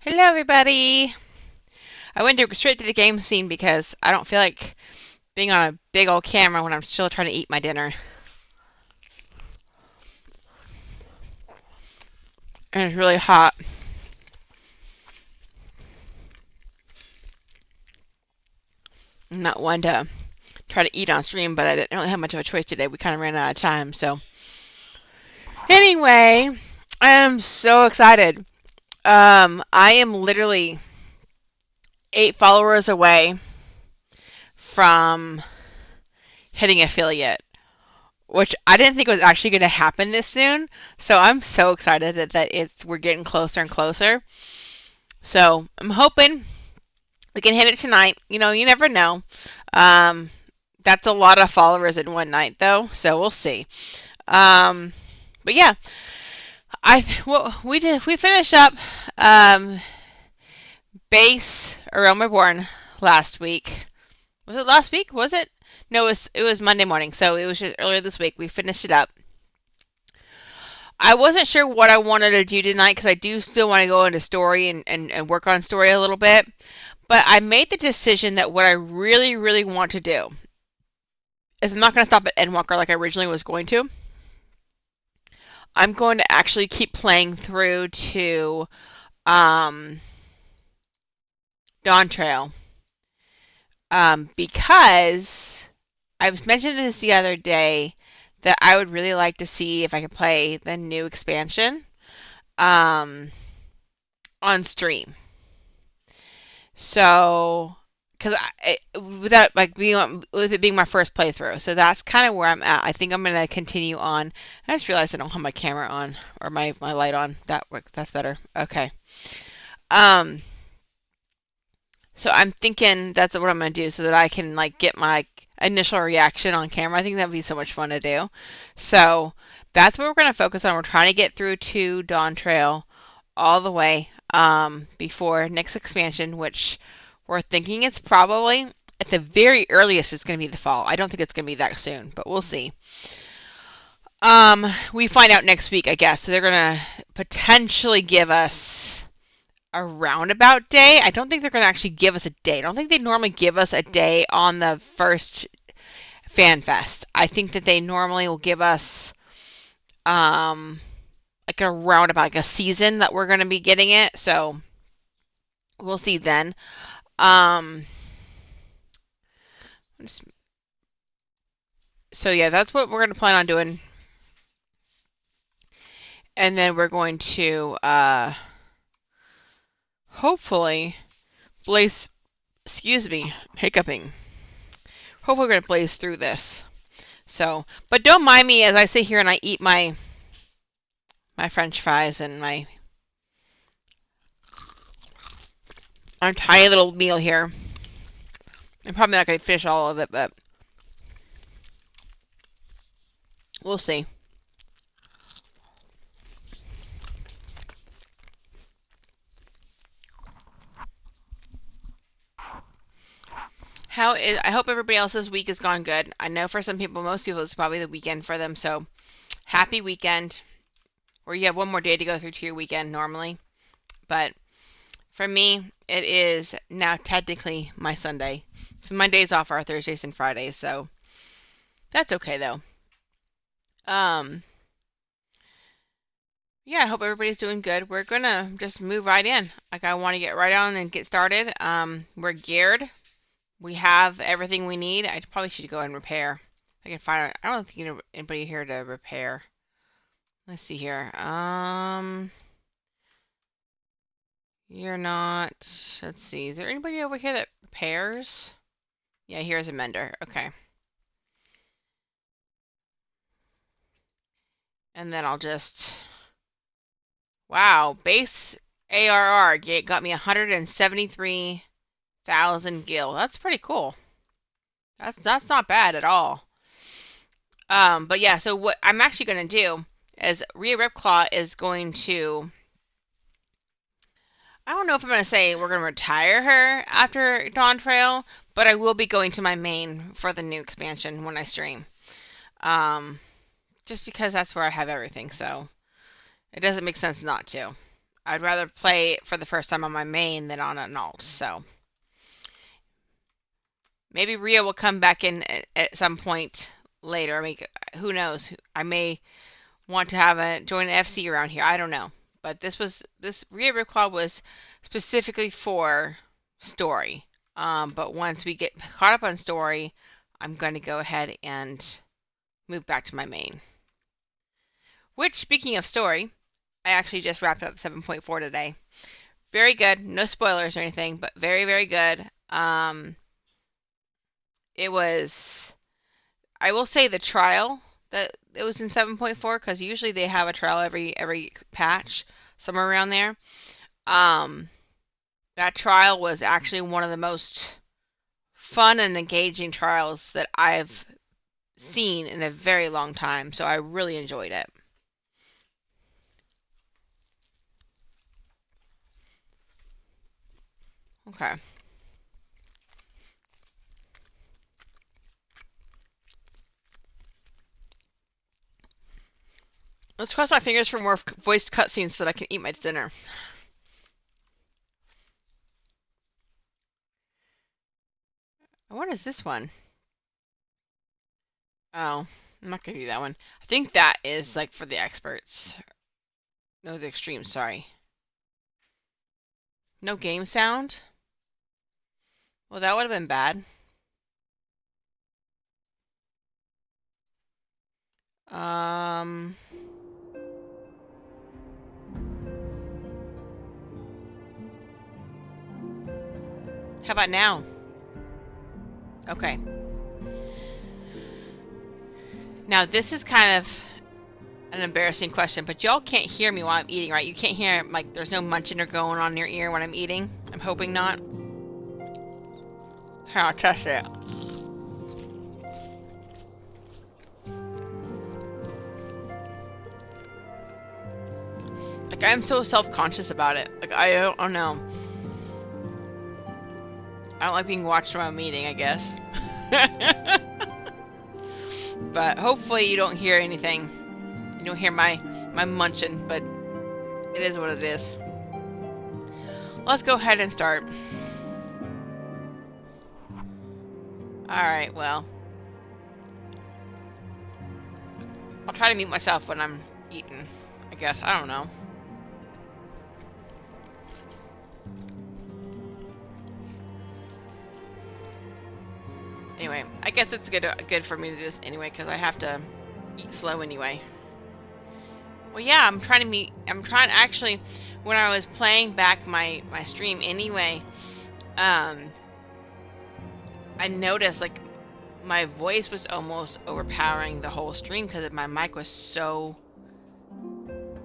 Hello, everybody. I went straight to the game scene because I don't feel like being on a big old camera when I'm still trying to eat my dinner. And it's really hot. I'm not one to try to eat on stream, but I didn't really have much of a choice today. We kind of ran out of time. So, anyway, I am so excited. I am literally 8 followers away from hitting affiliate, which I didn't think was actually going to happen this soon. So I'm so excited that we're getting closer and closer. So I'm hoping we can hit it tonight. You know, you never know. Um, that's a lot of followers in one night, though. So we'll see. Um, but yeah, we finished up um, base A Realm Reborn last week. Was it last week? Was it? No, it was Monday morning. So it was just earlier this week. We finished it up. I wasn't sure what I wanted to do tonight because I do still want to go into story and work on story a little bit. But I made the decision that what I really, really want to do is I'm not going to stop at Endwalker like I originally was going to. I'm going to actually keep playing through to Dawn Trail because I was mentioning this the other day that I would really like to see if I could play the new expansion um, on stream. So, because without like being with it being my first playthrough, so that's kind of where I'm at. I think I'm gonna continue on. I just realized I don't have my camera on or my light on. That works. That's better. Okay. Um. So I'm thinking that's what I'm gonna do so that I can like get my initial reaction on camera. I think that'd be so much fun to do. So that's what we're gonna focus on. We're trying to get through to Dawn Trail all the way before next expansion, which we're thinking it's probably at the very earliest it's going to be the fall. I don't think it's going to be that soon, but we'll see. We find out next week, I guess. So they're going to potentially give us a roundabout day. I don't think they're going to actually give us a day. I don't think they normally give us a day on the first Fan Fest. I think that they normally will give us like a roundabout, like a season that we're going to be getting it. So we'll see then. Um, so yeah, that's what we're going to plan on doing. And then we're going to hopefully blaze, excuse me, hiccuping. Hopefully we're going to blaze through this. So, but don't mind me as I sit here and I eat my french fries and my tiny little meal here. I'm probably not going to finish all of it, but we'll see. I hope everybody else's week has gone good. I know for some people, most people, it's probably the weekend for them. So happy weekend. Or you have one more day to go through to your weekend normally. But for me, it is now technically my Sunday. So my days off are Thursdays and Fridays, so that's okay though. Um, yeah, I hope everybody's doing good. We're gonna just move right in. Like I want to get right on and get started. We're geared. We have everything we need. I probably should go and repair. I can find. I don't think anybody here to repair. Let's see here. You're not. Let's see. Is there anybody over here that repairs? Yeah, here's a mender. Okay. And then I'll just. Wow, base ARR got me 173,000 gil. That's pretty cool. That's not bad at all. But yeah, so what I'm actually gonna do is Rhea Ripclaw is going to. I don't know if I'm gonna say we're gonna retire her after Dawn Trail, but I will be going to my main for the new expansion when I stream. Um, just because that's where I have everything, so it doesn't make sense not to. I'd rather play it for the first time on my main than on an alt. So maybe Rio will come back in at some point later. I mean, who knows? I may want to join an FC around here. I don't know. But this Rio Reclaw was specifically for story. But once we get caught up on story, I'm going to go ahead and move back to my main. Which, speaking of story, I actually just wrapped up 7.4 today. Very good. No spoilers or anything, but very, very good. It was, I will say, the trial that it was in 7.4, because usually they have a trial every patch, somewhere around there. That trial was actually one of the most fun and engaging trials that I've seen in a very long time, so I really enjoyed it. Okay. Let's cross my fingers for more voiced cutscenes so that I can eat my dinner. What is this one? Oh, I'm not gonna do that one. I think that is like for the experts. No, the extremes, sorry. No game sound? Well, that would have been bad. How about now? Okay. Now, this is kind of an embarrassing question, but y'all can't hear me while I'm eating, right? You can't hear, like, there's no munching or going on in your ear when I'm eating? I'm hoping not. Here, I'll test it. Like, I'm so self-conscious about it. Like, I don't know. I don't like being watched while I'm eating, I guess. But hopefully you don't hear anything. You don't hear my munching, but it is what it is. Let's go ahead and start. Alright, well. I'll try to mute myself when I'm eating, I guess. I don't know. Anyway, I guess it's good for me to do this anyway, because I have to eat slow anyway. Well, yeah, I'm trying actually, when I was playing back my stream anyway, I noticed, like, my voice was almost overpowering the whole stream because my mic was so,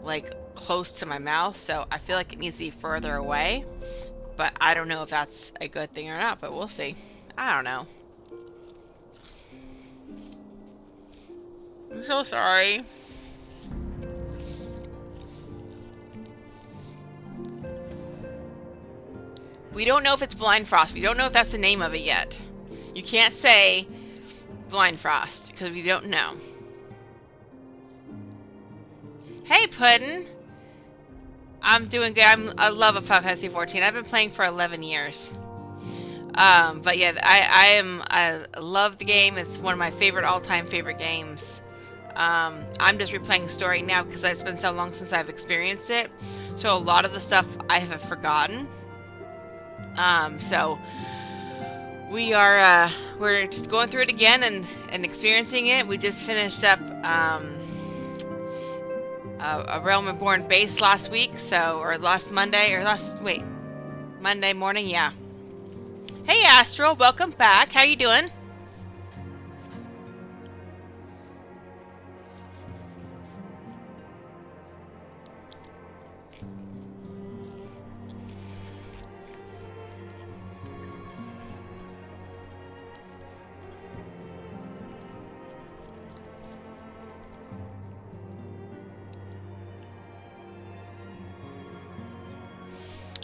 like, close to my mouth, so I feel like it needs to be further away, but I don't know if that's a good thing or not, but we'll see. I don't know. I'm so sorry. We don't know if it's Blind Frost. We don't know if that's the name of it yet. You can't say Blind Frost because we don't know. Hey, Puddin'. I'm doing good. I love a Final Fantasy XIV. I've been playing for 11 years. But yeah, I love the game. It's one of my all-time favorite games. I'm just replaying the story now because it's been so long since I've experienced it. So a lot of the stuff I have forgotten. So we're just going through it again and experiencing it. We just finished up A Realm Reborn base last week, Monday morning, yeah. Hey Astral, welcome back. How you doing?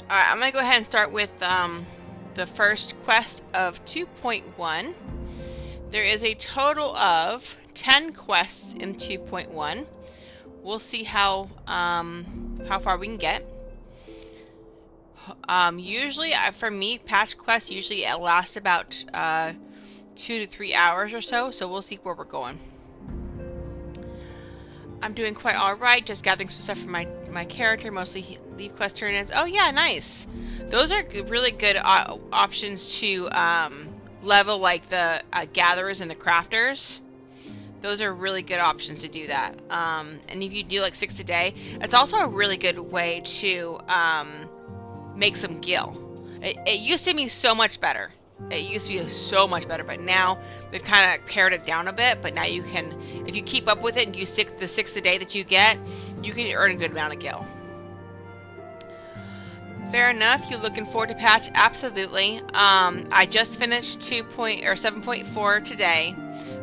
Alright, I'm going to go ahead and start with the first quest of 2.1. There is a total of 10 quests in 2.1. We'll see how far we can get. Usually, for me, patch quests usually it lasts about 2 to 3 hours or so. So we'll see where we're going. I'm doing quite all right. Just gathering some stuff for my character, mostly leave quest turn-ins. Oh yeah, nice. Those are really good options to level like the gatherers and the crafters. Those are really good options to do that. And if you do like 6 a day, it's also a really good way to make some gil. It used to be so much better. It used to be so much better, but now they've kind of pared it down a bit. But now you can, if you keep up with it and you the 6 a day that you get, you can earn a good amount of gil. Fair enough. You looking forward to patch? Absolutely. I just finished 7.4 today.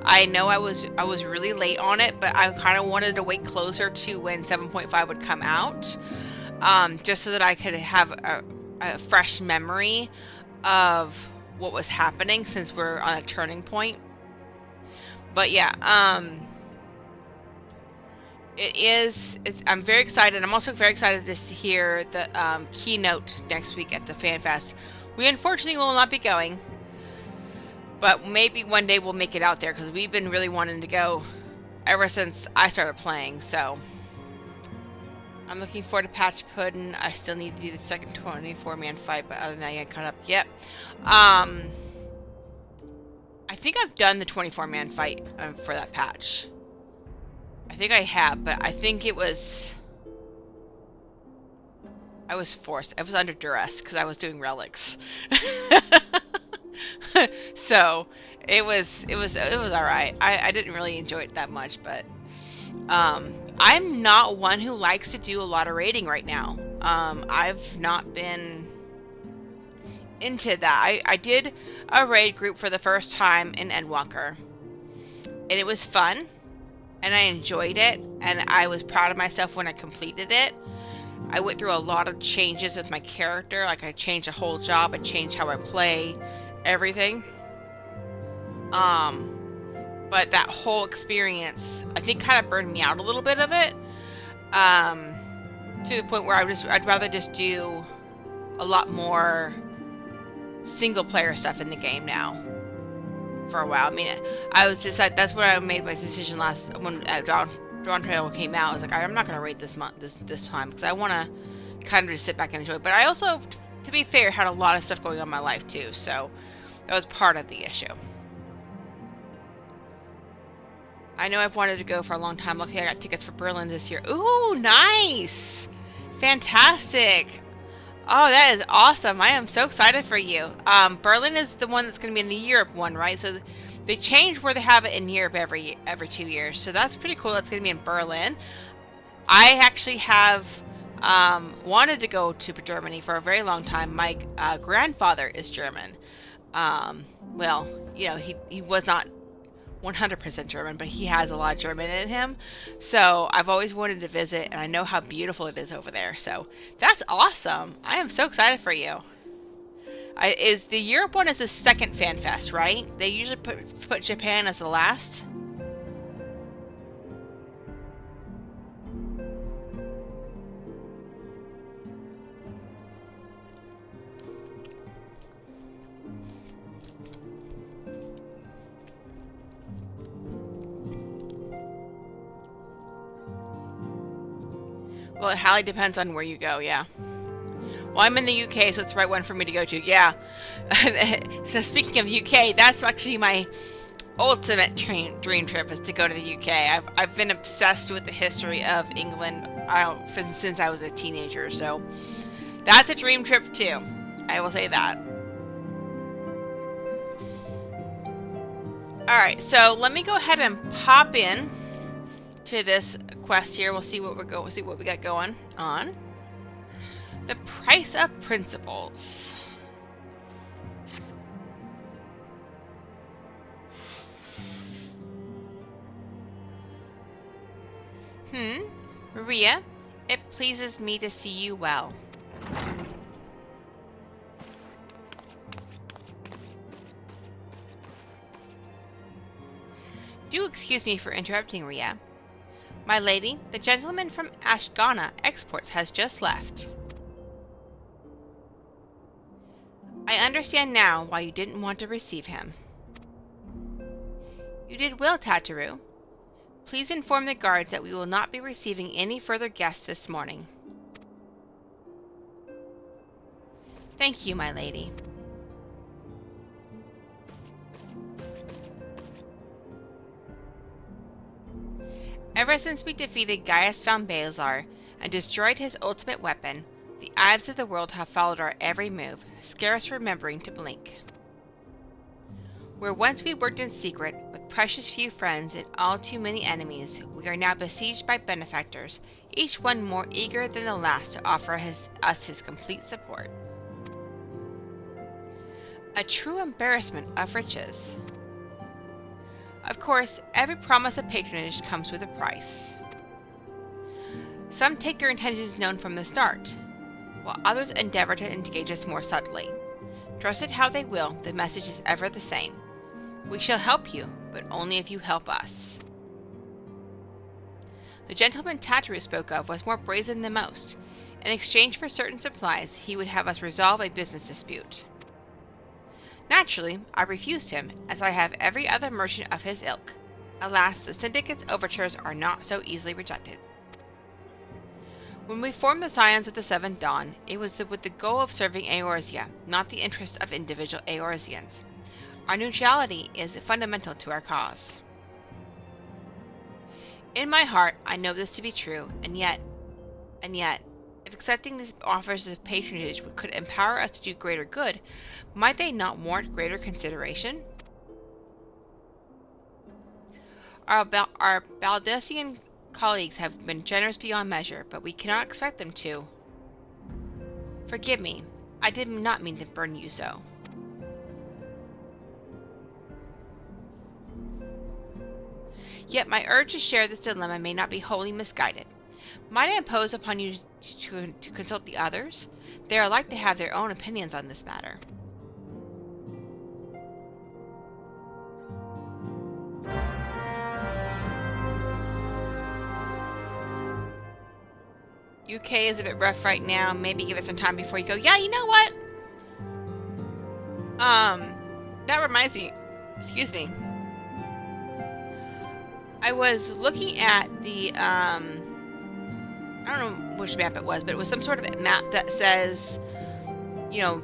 I know I was really late on it, but I kind of wanted to wait closer to when 7.5 would come out, just so that I could have a fresh memory of what was happening since we're on a turning point. But yeah, I'm very excited. I'm also very excited to hear the keynote next week at the FanFest. We unfortunately will not be going, but maybe one day we'll make it out there because we've been really wanting to go ever since I started playing. So I'm looking forward to Patch Puddin'. I still need to do the second 24-man fight, but other than that, I ain't caught up yet. I think I've done the 24-man fight for that patch. I think I have, but I think I was forced. I was under duress because I was doing relics. So it was all right. I didn't really enjoy it that much, but I'm not one who likes to do a lot of raiding right now. I've not been into that. I did a raid group for the first time in Endwalker, and it was fun, and I enjoyed it, and I was proud of myself when I completed it. I went through a lot of changes with my character, like I changed a whole job, I changed how I play, everything. But that whole experience, I think, kind of burned me out a little bit of it, to the point where I'd rather just do a lot more single player stuff in the game now. For a while, I mean, I was just that's when I made my decision when Dawn Trail came out. I was like, I'm not gonna raid this time because I want to kind of just sit back and enjoy it. But I also, to be fair, had a lot of stuff going on in my life too, so that was part of the issue. I know I've wanted to go for a long time. Luckily, I got tickets for Berlin this year. Ooh, nice! Fantastic! Oh, that is awesome. I am so excited for you. Berlin is the one that's going to be in the Europe one, right? So they change where they have it in Europe every 2 years. So that's pretty cool. That's going to be in Berlin. I actually have wanted to go to Germany for a very long time. My grandfather is German. Well, you know, he was not 100% German, but he has a lot of German in him. So I've always wanted to visit, and I know how beautiful it is over there. So that's awesome. I am so excited for you. Is the Europe one is the second FanFest, right? They usually put Japan as the last. Well, it highly depends on where you go, yeah. Well, I'm in the UK, so it's the right one for me to go to, yeah. So speaking of UK, that's actually my ultimate dream trip, is to go to the UK. I've been obsessed with the history of England since I was a teenager, so that's a dream trip too. I will say that. Alright, so let me go ahead and pop in to this quest here. We'll see what we got going on. The price of principles. Maria, it pleases me to see you well. Do excuse me for interrupting, Ria. My lady, the gentleman from Ashgana Exports has just left. I understand now why you didn't want to receive him. You did well, Tataru. Please inform the guards that we will not be receiving any further guests this morning. Thank you, my lady. Ever since we defeated Gaius von Baelzar and destroyed his ultimate weapon, the eyes of the world have followed our every move, scarce remembering to blink. Where once we worked in secret, with precious few friends and all too many enemies, we are now besieged by benefactors, each one more eager than the last to offer us his complete support. A true embarrassment of riches. Of course, every promise of patronage comes with a price. Some take their intentions known from the start, while others endeavor to engage us more subtly. Trust it how they will, the message is ever the same. We shall help you, but only if you help us. The gentleman Tataru spoke of was more brazen than most. In exchange for certain supplies, he would have us resolve a business dispute. Naturally, I refused him, as I have every other merchant of his ilk. Alas, the syndicate's overtures are not so easily rejected. When we formed the Scions of the Seventh Dawn, it was with the goal of serving Eorzea, not the interests of individual Eorzeans. Our neutrality is fundamental to our cause. In my heart, I know this to be true, and yet, if accepting these offers of patronage could empower us to do greater good, might they not warrant greater consideration? Our Baldessian colleagues have been generous beyond measure, but we cannot expect them to. Forgive me, I did not mean to burden you so. Yet my urge to share this dilemma may not be wholly misguided. Might I impose upon you to consult the others? They are like to have their own opinions on this matter. UK is a bit rough right now. Maybe give it some time before you go, yeah, you know what? That reminds me, excuse me. I was looking at the, I don't know which map it was, but it was some sort of map that says, you know,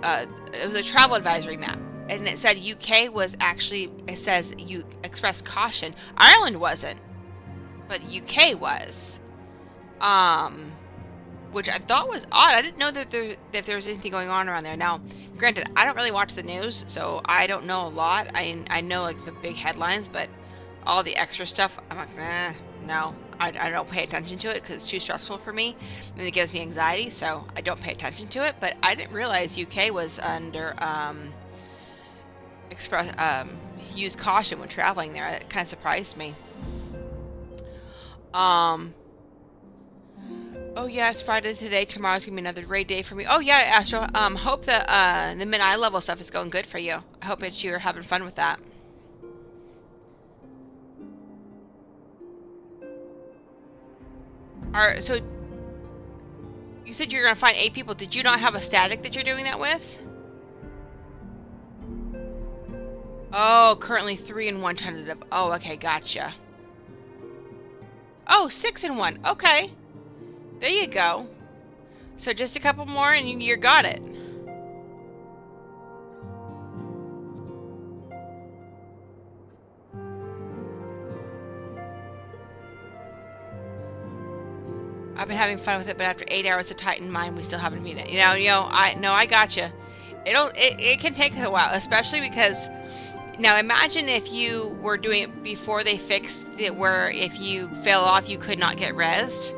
it was a travel advisory map. And it said UK was actually, it says you express caution. Ireland wasn't, but UK was. Which I thought was odd. I didn't know that there was anything going on around there. Now, granted, I don't really watch the news, so I don't know a lot. I know like the big headlines, but all the extra stuff, I'm like, no. I don't pay attention to it because it's too stressful for me, and it gives me anxiety, so I don't pay attention to it. But I didn't realize UK was under use caution when traveling there. It kind of surprised me. Oh yeah, it's Friday today. Tomorrow's gonna be another raid day for me. Oh yeah, Astro. Hope that the mid-eye level stuff is going good for you. I hope that you're having fun with that. Alright, so you said you're gonna find 8 people. Did you not have a static that you're doing that with? Oh, currently 3 and 1 tentative. Oh, okay, gotcha. Oh, 6 and 1. Okay. There you go. So just a couple more and you got it. I've been having fun with it, but after 8 hours of Titan Mind, we still haven't beat it. I gotcha. It can take a while, especially because now imagine if you were doing it before they fixed it, where if you fell off, you could not get rezzed.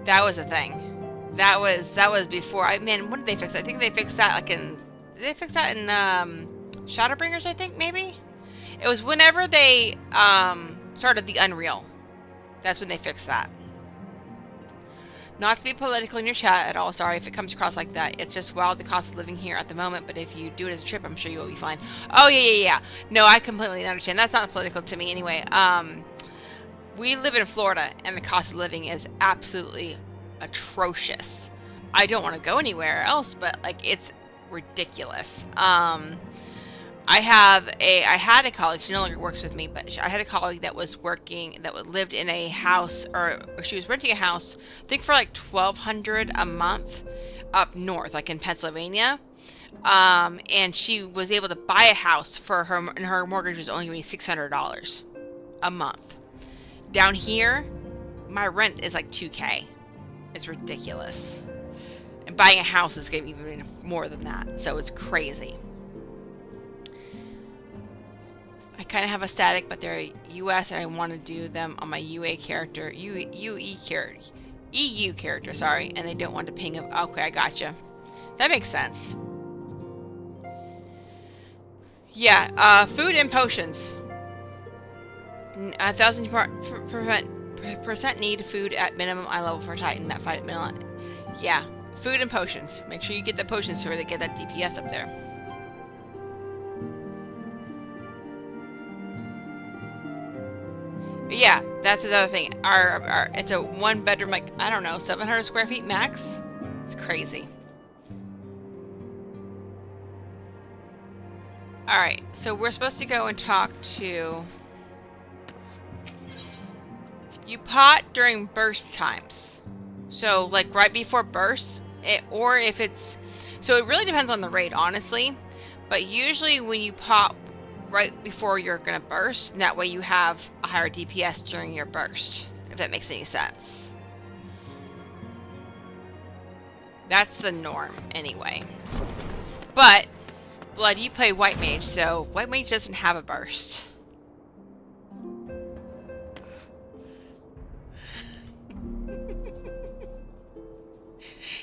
That was a thing. That was before. When did they fix it? I think they fixed that did they fix that in Shadowbringers? I think maybe. It was whenever they started the Unreal. That's when they fixed that. Not to be political in your chat at all, sorry if it comes across like that. It's just wild the cost of living here at the moment, but if you do it as a trip, I'm sure you will be fine. Oh, yeah. No, I completely understand. That's not political to me anyway. We live in Florida, and the cost of living is absolutely atrocious. I don't want to go anywhere else, but, like, it's ridiculous. I had a colleague, she no longer works with me, but I had a colleague that lived in a house, or she was renting a house, I think for like $1,200 a month up north, like in Pennsylvania. And she was able to buy a house for her, and her mortgage was only going to be $600 a month. Down here, my rent is like $2K. It's ridiculous. And buying a house is going to be even more than that, so it's crazy. I kind of have a static, but they're US, and I want to do them on my EU character, sorry, and they don't want to ping them. Okay, I gotcha. That makes sense. Yeah, food and potions. 1,000% need food at minimum eye level for Titan. That fight at minimum. Yeah, food and potions. Make sure you get the potions so they get that DPS up there. Yeah, that's another thing. It's a 1-bedroom, like, I don't know, 700 square feet max. It's crazy. Alright, so we're supposed to go and talk to... You pot during burst times. So, like, right before bursts, or if it's... So it really depends on the raid, honestly. But usually when you pop right before you're going to burst, and that way you have a higher DPS during your burst, if that makes any sense. That's the norm, anyway. But, Blood, you play White Mage, so White Mage doesn't have a burst.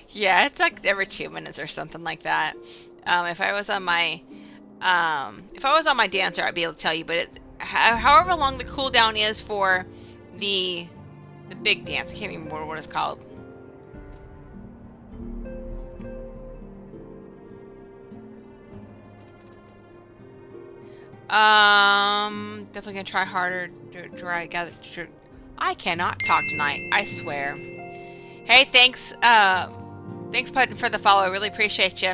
Yeah, it's like every 2 minutes or something like that. If I was on my dancer, I'd be able to tell you, but however long the cooldown is for the big dance, I can't remember what it's called. Definitely gonna try harder to gather. I cannot talk tonight, I swear. Hey, thanks Puttin for the follow. I really appreciate you.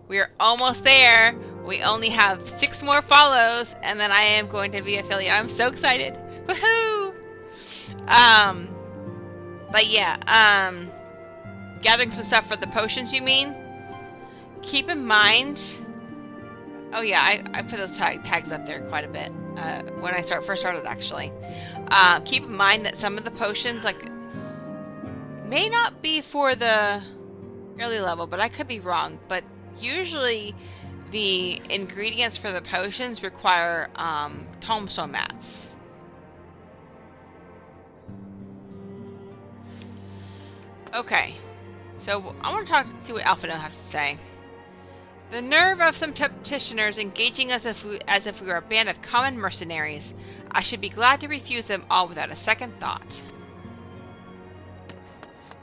We are almost there. We only have 6 more follows, and then I am going to be affiliate. I'm so excited. Woohoo! But yeah, gathering some stuff for the potions, you mean? Keep in mind... Oh yeah, I put those tags up there quite a bit when I first started, actually. Keep in mind that some of the potions, like, may not be for the early level, but I could be wrong. But usually the ingredients for the potions require tombstone mats. Okay, so I want to see what Alphino has to say. The nerve of some petitioners engaging us as if we were a band of common mercenaries. I should be glad to refuse them all without a second thought.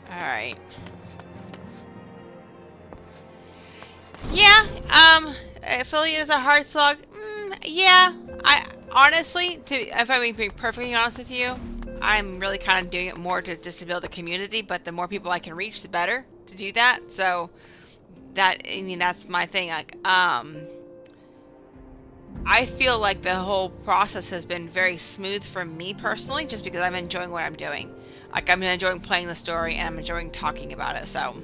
Alright. Yeah, affiliate is a hard slog. Yeah, I honestly, if I'm being perfectly honest with you, I'm really kind of doing it more to just to build a community, but the more people I can reach, the better to do that. So that's my thing. Like, I feel like the whole process has been very smooth for me personally, just because I'm enjoying what I'm doing. Like, I'm enjoying playing the story, and I'm enjoying talking about it. So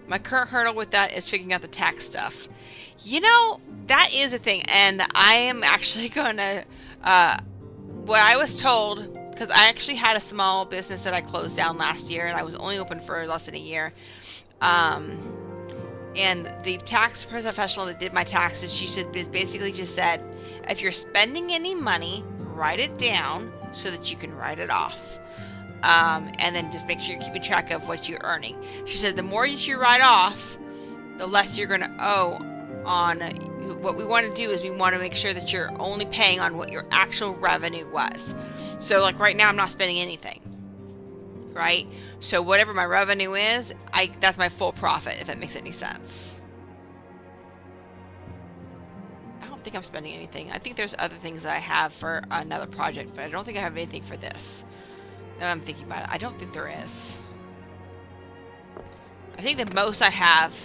my current hurdle with that is figuring out the tax stuff. You know, that is a thing, and I am actually going to, what I was told, because I actually had a small business that I closed down last year, and I was only open for less than a year. And the tax professional that did my taxes, she basically just said, if you're spending any money, write it down so that you can write it off. And then just make sure you're keeping track of what you're earning. She said the more you write off, the less you're going to owe on. What we want to do is we want to make sure that you're only paying on what your actual revenue was. So like right now, I'm not spending anything, right? So whatever my revenue is, that's my full profit, if that makes any sense. I don't think I'm spending anything. I think there's other things that I have for another project, but I don't think I have anything for this. Now I'm thinking about it. I don't think there is. I think the most I have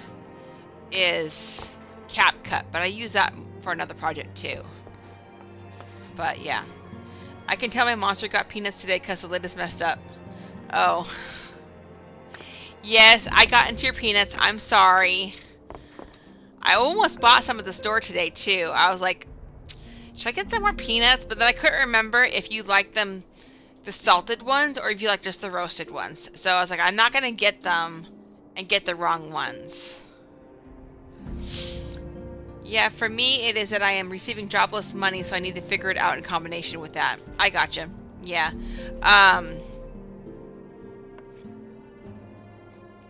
is CapCut, but I use that for another project too. But yeah, I can tell my monster got peanuts today because the lid is messed up. Oh. Yes, I got into your peanuts. I'm sorry. I almost bought some at the store today too. I was like, should I get some more peanuts? But then I couldn't remember if you like them, the salted ones, or if you like just the roasted ones. So I was like, I'm not going to get them and get the wrong ones. Yeah, for me, it is that I am receiving jobless money, so I need to figure it out in combination with that. I gotcha. Yeah.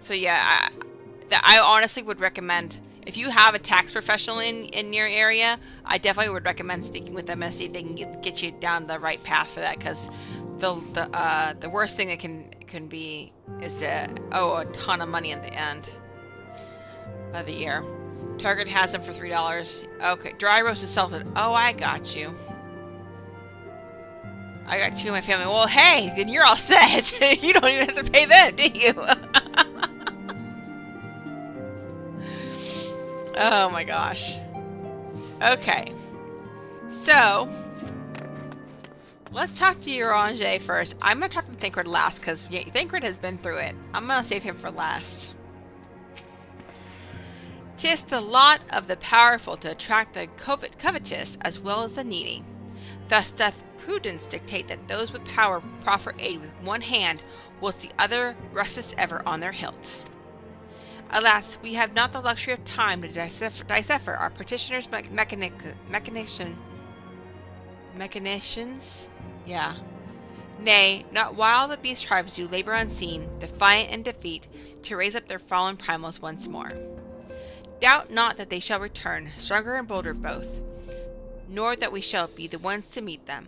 So yeah, I honestly would recommend, if you have a tax professional in your area, I definitely would recommend speaking with them and see if they can get you down the right path for that, because the worst thing that can be is to owe a ton of money at the end of the year. Target has them for $3. Okay, dry roasted salted. Oh, I got you. I got two in my family. Well, hey, then you're all set. You don't even have to pay them, do you? Oh my gosh. Okay. So, let's talk to Eorzea first. I'm going to talk to Thancred last, because Thancred has been through it. I'm going to save him for last. 'Tis the lot of the powerful to attract the covetous as well as the needy. Thus doth prudence dictate that those with power proffer aid with one hand, whilst the other resteth ever on their hilt. Alas, we have not the luxury of time to decipher our petitioner's machinations? Yeah. Nay, not while the beast tribes do labor unseen, defiant and defeat, to raise up their fallen primals once more. Doubt not that they shall return, stronger and bolder both, nor that we shall be the ones to meet them.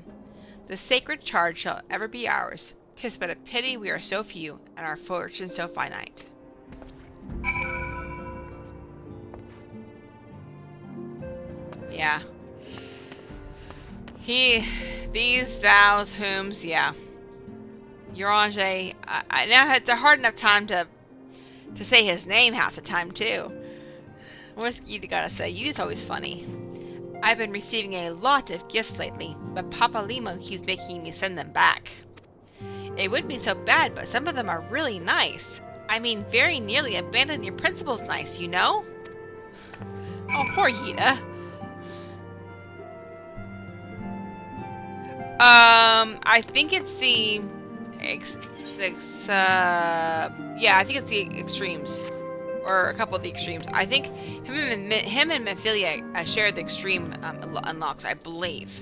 The sacred charge shall ever be ours. 'Tis but a pity we are so few, and our fortune so finite. Yeah. These, thous, whom's, yeah. Eorzea, I now it's a hard enough time to say his name half the time too. What's Yida gotta say? Yida's always funny. I've been receiving a lot of gifts lately, but Papa Limo keeps making me send them back. It wouldn't be so bad, but some of them are really nice. I mean, very nearly abandon your principles nice, you know? Oh, poor Yida. I think it's the yeah, I think it's the extremes, or a couple of the extremes. I think him and Mephilia share the extreme unlocks, I believe.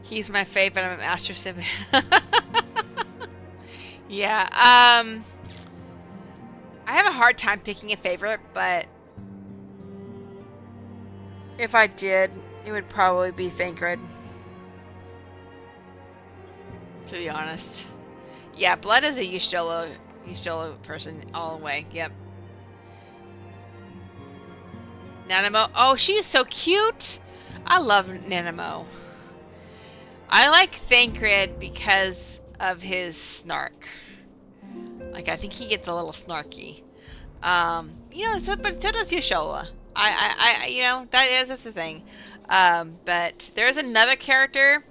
He's my favorite. I'm a master sim. Yeah. I have a hard time picking a favorite, but if I did, it would probably be Thancred. To be honest. Yeah, Blood is a Y'shtola person all the way. Yep. Nanamo. Oh, she is so cute. I love Nanamo. I like Thancred because of his snark. Like, I think he gets a little snarky. You know, but so does Y'shtola. You know, that's the thing. But there's another character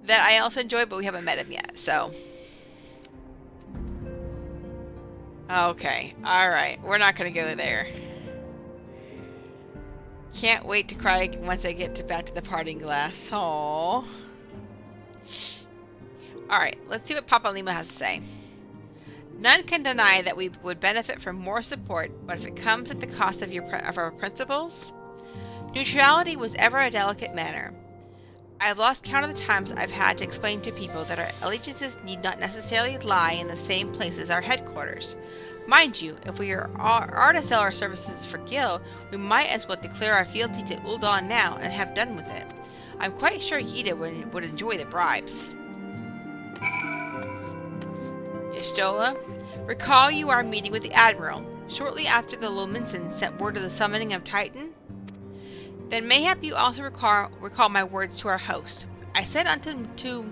that I also enjoy, but we haven't met him yet, so. Okay, alright, we're not going to go there. Can't wait to cry once I get back to the parting glass. Aww. Alright, let's see what Papa Lima has to say. None can deny that we would benefit from more support, but if it comes at the cost of our principles, neutrality was ever a delicate matter. I have lost count of the times I've had to explain to people that our allegiances need not necessarily lie in the same place as our headquarters. Mind you, if we are to sell our services for Gil, we might as well declare our fealty to Ul'dah now and have done with it. I'm quite sure Yida would enjoy the bribes. Y'shtola, recall you our meeting with the Admiral, shortly after the Lominson sent word of the summoning of Titan? Then mayhap you also recall my words to our host. I said unto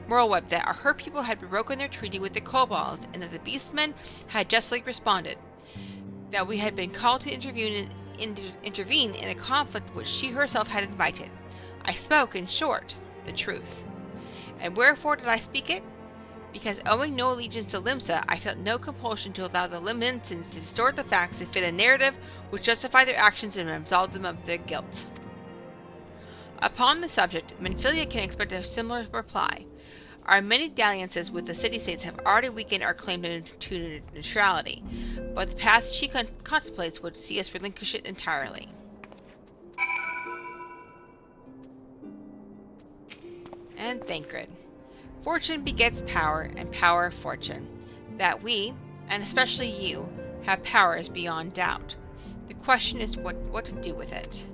Merlweb that her people had broken their treaty with the kobolds, and that the beastmen had justly responded. that we had been called to intervene in a conflict which she herself had invited. I spoke, in short, the truth. And wherefore did I speak it? Because owing no allegiance to Limsa, I felt no compulsion to allow the Limensans to distort the facts and fit a narrative which justified their actions and absolved them of their guilt. Upon the subject, Menphilia can expect a similar reply. Our many dalliances with the city-states have already weakened our claim to neutrality, but the path she contemplates would see us relinquish it entirely. And Thancred. Fortune begets power, and power fortune. That we, and especially you, have power is beyond doubt. The question is what to do with it.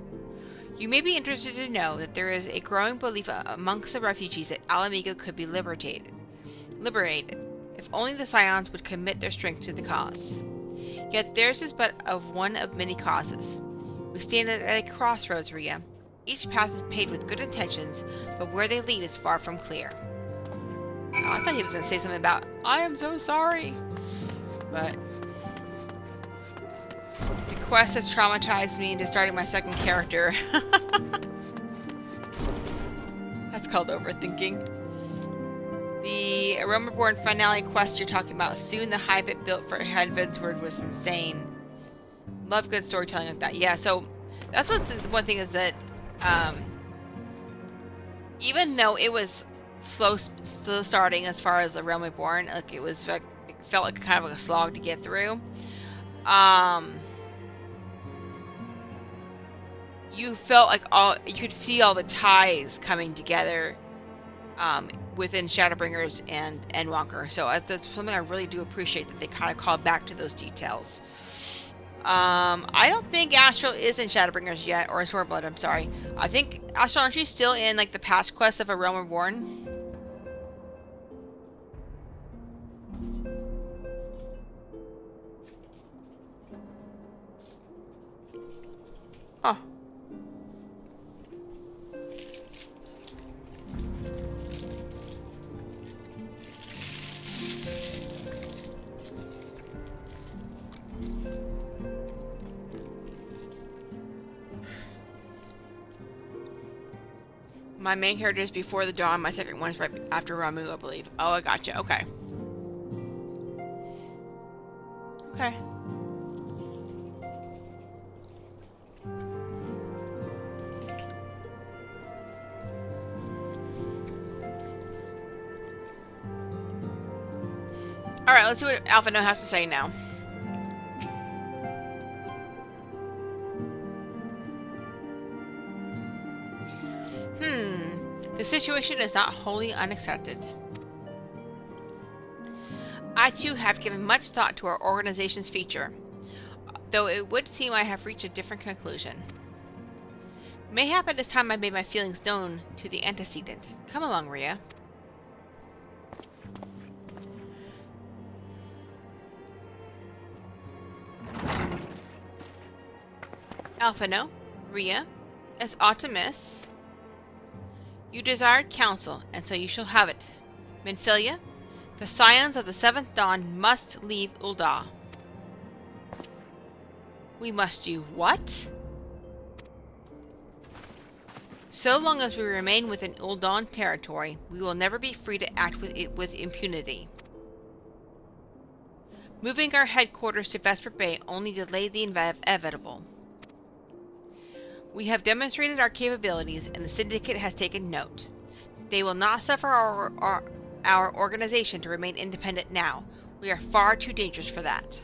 You may be interested to know that there is a growing belief amongst the refugees that Alamigo could be liberated, if only the Scions would commit their strength to the cause. Yet theirs is but one of many causes. We stand at a crossroads, Rhea. Each path is paved with good intentions, but where they lead is far from clear. Oh, I thought he was going to say something about, I am so sorry. But the quest has traumatized me into starting my second character. That's called overthinking. The A Realm Reborn finale quest you're talking about, soon the hive it built for Headvandsward was insane. Love good storytelling like that. Yeah, so that's what the one thing is that even though it was slow starting as far as A Realm Reborn, like it felt like kind of like a slog to get through. You felt like you could see all the ties coming together within Shadowbringers and Endwalker. So that's something I really do appreciate, that they kind of called back to those details. I don't think Astral is in Shadowbringers yet, or Stormblood, I'm sorry. I think Astral, aren't you still in like the patch quest of A Realm Reborn? Oh. My main character is before the dawn. My second one is right after Ramuh, I believe. Oh, I gotcha. Okay. Okay. Alright, let's see what Alpha No has to say now. The situation is not wholly unexpected. I too have given much thought to our organization's future, though it would seem I have reached a different conclusion. Mayhap it is time I made my feelings known to the antecedent. Come along, Rhea. Alphino, Rhea, as Optimus. You desired counsel, and so you shall have it. Menphilia, the Scions of the Seventh Dawn must leave Ul'dah. We must do what? So long as we remain within Ul'dah territory, we will never be free to act with impunity. Moving our headquarters to Vesper Bay only delayed the inevitable. We have demonstrated our capabilities, and the Syndicate has taken note. They will not suffer our organization to remain independent now. We are far too dangerous for that.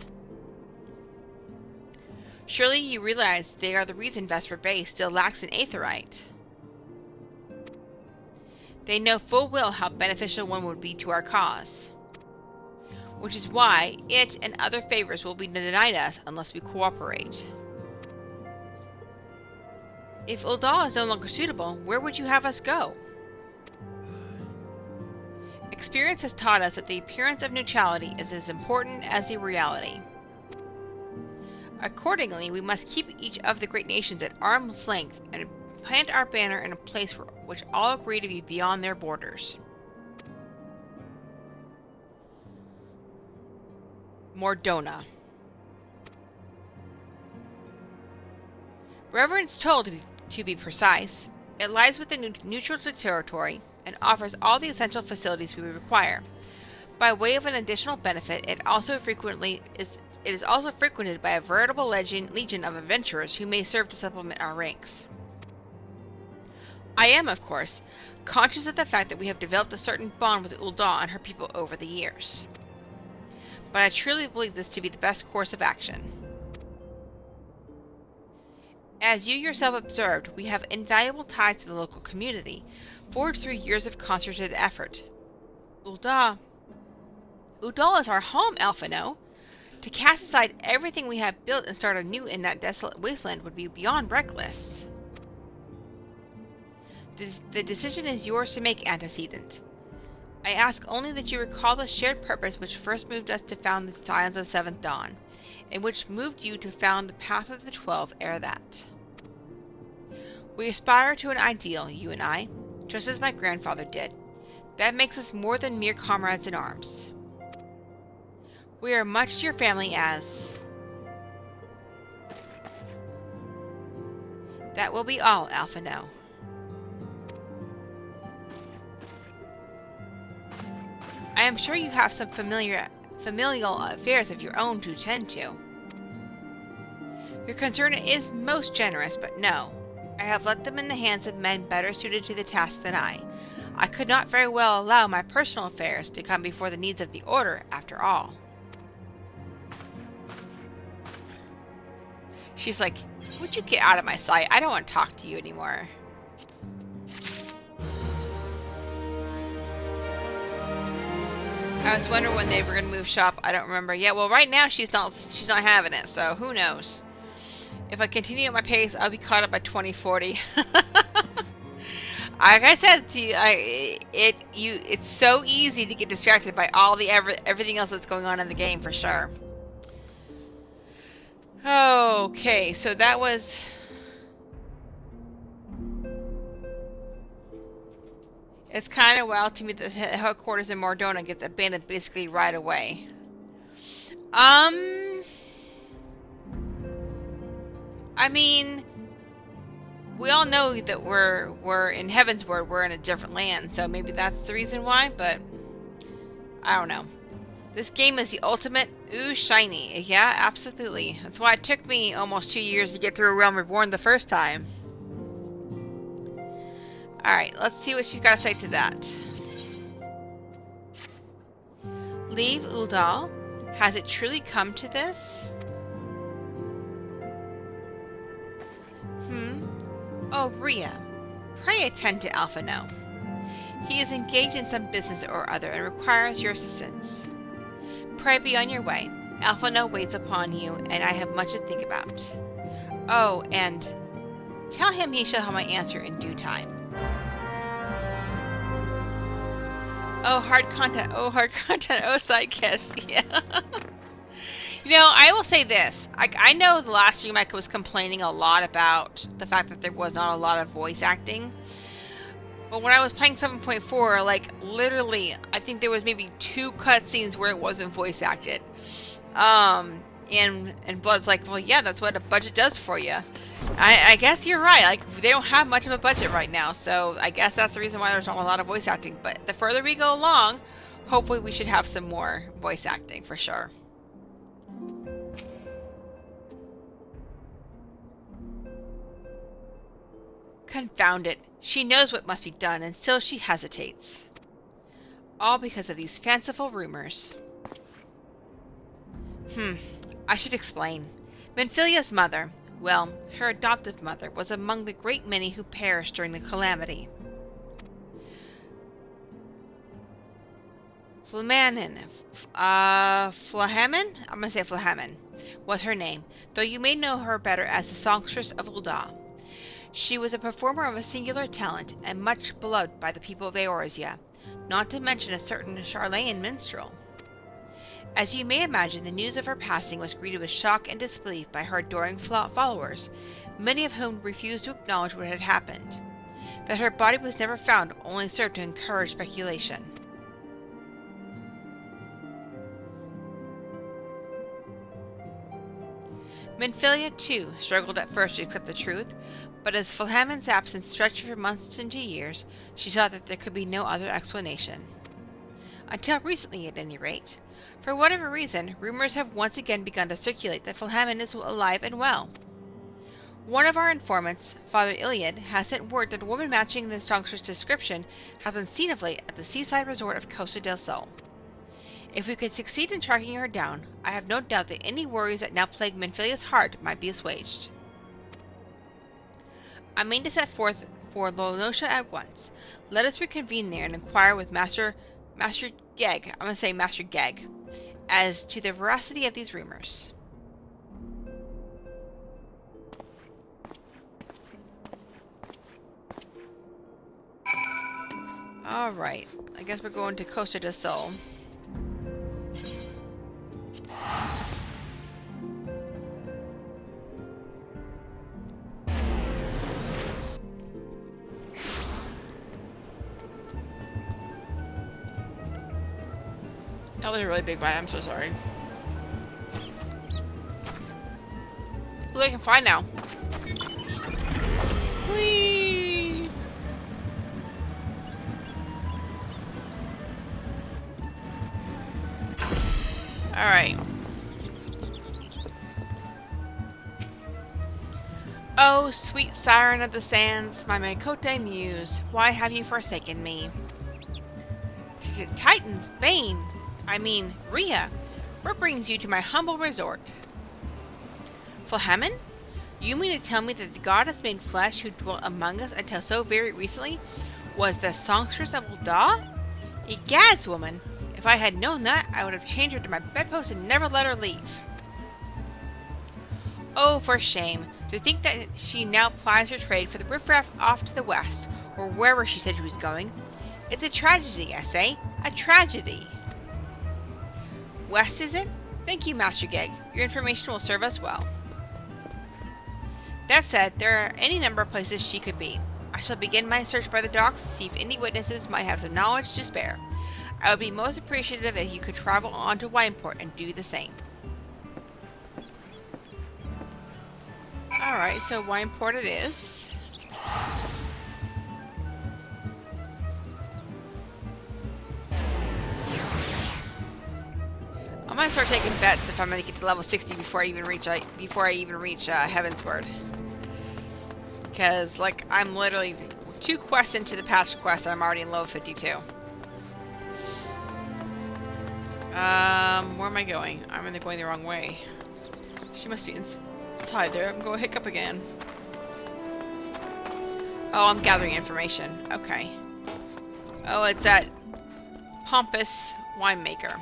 Surely you realize they are the reason Vesper Bay still lacks an Aetheryte. They know full well how beneficial one would be to our cause. Which is why it and other favors will be denied us unless we cooperate. If Ul'dah is no longer suitable, where would you have us go? Experience has taught us that the appearance of neutrality is as important as the reality. Accordingly, we must keep each of the great nations at arm's length and plant our banner in a place which all agree to be beyond their borders. Mordona. Reverence Toll, to be precise. It lies within neutral territory and offers all the essential facilities we require. By way of an additional benefit, it is also frequented by a veritable legion of adventurers who may serve to supplement our ranks. I am, of course, conscious of the fact that we have developed a certain bond with Ul'dah and her people over the years. But I truly believe this to be the best course of action. As you yourself observed, we have invaluable ties to the local community, forged through years of concerted effort. Ul'dah is our home, Alphino. To cast aside everything we have built and start anew in that desolate wasteland would be beyond reckless. The decision is yours to make, Antecedent. I ask only that you recall the shared purpose which first moved us to found the Scions of Seventh Dawn, and which moved you to found the Path of the 12 ere that. We aspire to an ideal, you and I, just as my grandfather did. That makes us more than mere comrades in arms. We are much to your family as... That will be all, Alphino. I am sure you have some familial affairs of your own to tend to. Your concern is most generous, but no. I have left them in the hands of men better suited to the task than I. I could not very well allow my personal affairs to come before the needs of the Order, after all. She's like, would you get out of my sight? I don't want to talk to you anymore. I was wondering when they were going to move shop. I don't remember. Yeah, well, right now she's not having it, so who knows? If I continue at my pace, I'll be caught up by 2040. Like I said to you, it's so easy to get distracted by all the everything else that's going on in the game, for sure. Okay, so that was... It's kind of wild to me that the headquarters in Mordona gets abandoned basically right away. I mean, we all know that we're in Heavensward, we're in a different land, so maybe that's the reason why, but I don't know. This game is the ultimate ooh shiny. Yeah, absolutely. That's why it took me almost 2 years to get through A Realm Reborn the first time. Alright, let's see what she's got to say to that. Leave Ul'dah? Has it truly come to this? Oh, Rhea. Pray attend to Alphino. He is engaged in some business or other and requires your assistance. Pray be on your way. Alphino waits upon you, and I have much to think about. Oh, and tell him he shall have my answer in due time. Oh, hard content. Oh, hard content. Oh, side kiss. Yeah. You know, I will say this. I know the last stream I was complaining a lot about the fact that there was not a lot of voice acting. But when I was playing 7.4, like, literally, I think there was maybe 2 cutscenes where it wasn't voice acted. And Blood's like, well, yeah, that's what a budget does for you. I guess you're right. Like, they don't have much of a budget right now, so I guess that's the reason why there's not a lot of voice acting. But the further we go along, hopefully we should have some more voice acting, for sure. Confound it. She knows what must be done, and still she hesitates. All because of these fanciful rumors. I should explain. Menphilia's mother, well, her adoptive mother, was among the great many who perished during the calamity. Flahaman, I'm gonna say Flahaman, was her name, though you may know her better as the songstress of Ul'dah. She was a performer of a singular talent, and much beloved by the people of Eorzea, not to mention a certain Charlayan minstrel. As you may imagine, the news of her passing was greeted with shock and disbelief by her adoring followers, many of whom refused to acknowledge what had happened. That her body was never found only served to encourage speculation. Minfilia, too, struggled at first to accept the truth, but as Fulhamon's absence stretched for months into years, she saw that there could be no other explanation. Until recently, at any rate. For whatever reason, rumors have once again begun to circulate that Fulhamon is alive and well. One of our informants, Father Iliad, has sent word that a woman matching the songster's description has been seen of late at the seaside resort of Costa del Sol. If we could succeed in tracking her down, I have no doubt that any worries that now plague Minfilia's heart might be assuaged. I mean to set forth for Lonosha at once. Let us reconvene there and inquire with Master Geg, I'm going to say Master Geg, as to the veracity of these rumors. Alright, I guess we're going to Costa del Sol. That was a really big bite, I'm so sorry. Who I can find now? Whee! Alright. Oh, sweet siren of the sands, my Makote muse, why have you forsaken me? Titan's bane! I mean, Rhea, what brings you to my humble resort? Fulhamon? You mean to tell me that the goddess made flesh who dwelt among us until so very recently was the songstress of Ul'dah? Egads, woman! If I had known that, I would have chained her to my bedpost and never let her leave. Oh, for shame! To think that she now plies her trade for the riffraff off to the west, or wherever she said she was going. It's a tragedy, I say. A tragedy! West, is it? Thank you, Master Geg. Your information will serve us well. That said, there are any number of places she could be. I shall begin my search by the docks to see if any witnesses might have some knowledge to spare. I would be most appreciative if you could travel on to Wineport and do the same. Alright, so Wineport it is. I'm gonna start taking bets if I'm gonna get to level 60 before I even reach Heavensward. Because, like, I'm literally 2 quests into the patch quest and I'm already in level 52. Where am I going? I'm going the wrong way. She must be inside there. I'm going to hiccup again. Oh, I'm gathering information. Okay. Oh, it's that pompous winemaker.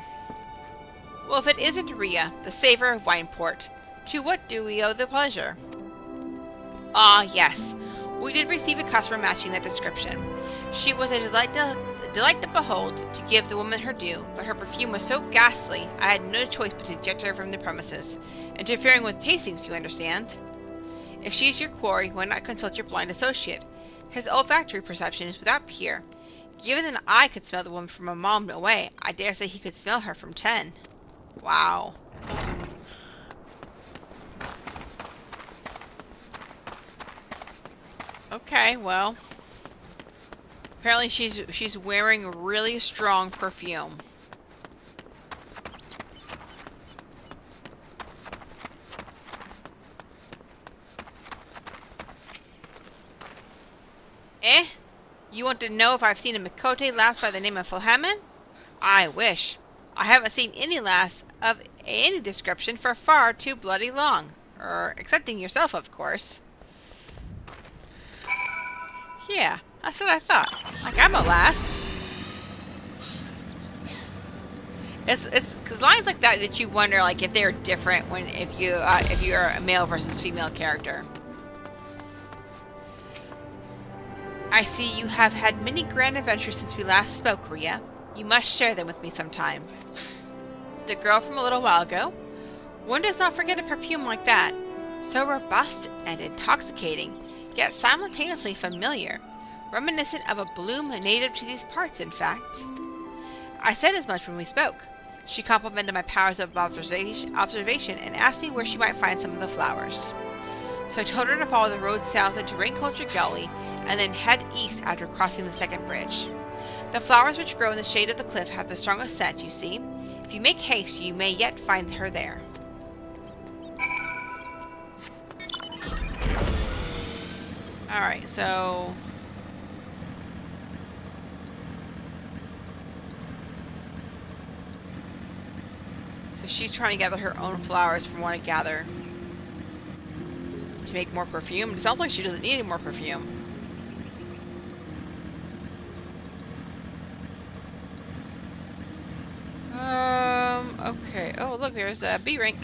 Well, if it isn't Rhea, the saver of Wineport, to what do we owe the pleasure? Ah, yes. We did receive a customer matching that description. She was a delight to behold, to give the woman her due, but her perfume was so ghastly, I had no choice but to eject her from the premises. Interfering with tastings, you understand? If she is your quarry, why not consult your blind associate? His olfactory perception is without peer. Given that I could smell the woman from a mile away, I dare say he could smell her from 10. Wow. Okay, well. Apparently she's wearing really strong perfume. Eh? You want to know if I've seen a Makote lass by the name of Fulhamon? I wish. I haven't seen any lass of any description for far too bloody long. Excepting yourself, of course. Yeah, that's what I thought. Like, I'm a lass. It's cause lines like that you wonder, like, if they're different if you're a male versus female character. I see you have had many grand adventures since we last spoke, Rhea. You must share them with me sometime. The girl from a little while ago? One does not forget a perfume like that. So robust and intoxicating, yet simultaneously familiar. Reminiscent of a bloom native to these parts, in fact. I said as much when we spoke. She complimented my powers of observation and asked me where she might find some of the flowers. So I told her to follow the road south into Rainculture Gully and then head east after crossing the second bridge. The flowers which grow in the shade of the cliff have the strongest scent, you see. If you make haste, you may yet find her there. Alright, so she's trying to gather her own flowers from what I gather to make more perfume. It sounds like she doesn't need any more perfume. Okay. Oh, look, there's a bee rink.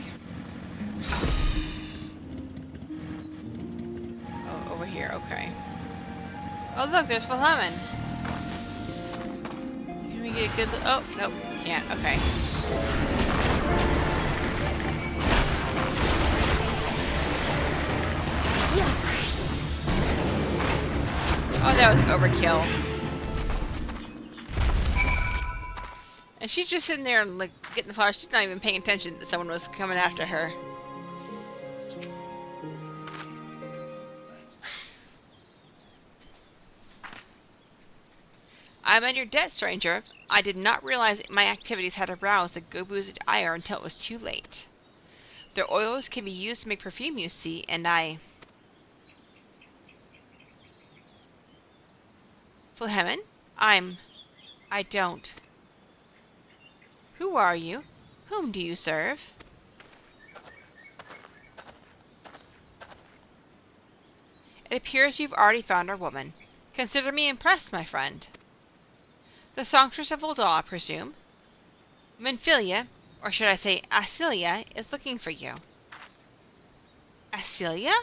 Oh, over here, okay. Oh, look, there's Lemon. Can we get a good look? Oh, nope, can't. Okay. Oh, that was overkill. And she's just sitting there and like getting the flowers. She's not even paying attention that someone was coming after her. I'm in your debt, stranger. I did not realize my activities had aroused the Gobu's ire until it was too late. Their oils can be used to make perfume, you see, and Flahemin? I don't. Who are you? Whom do you serve? It appears you've already found our woman. Consider me impressed, my friend. The songstress of Uldal, I presume? Minfilia, or should I say Asilia, is looking for you. Asilia?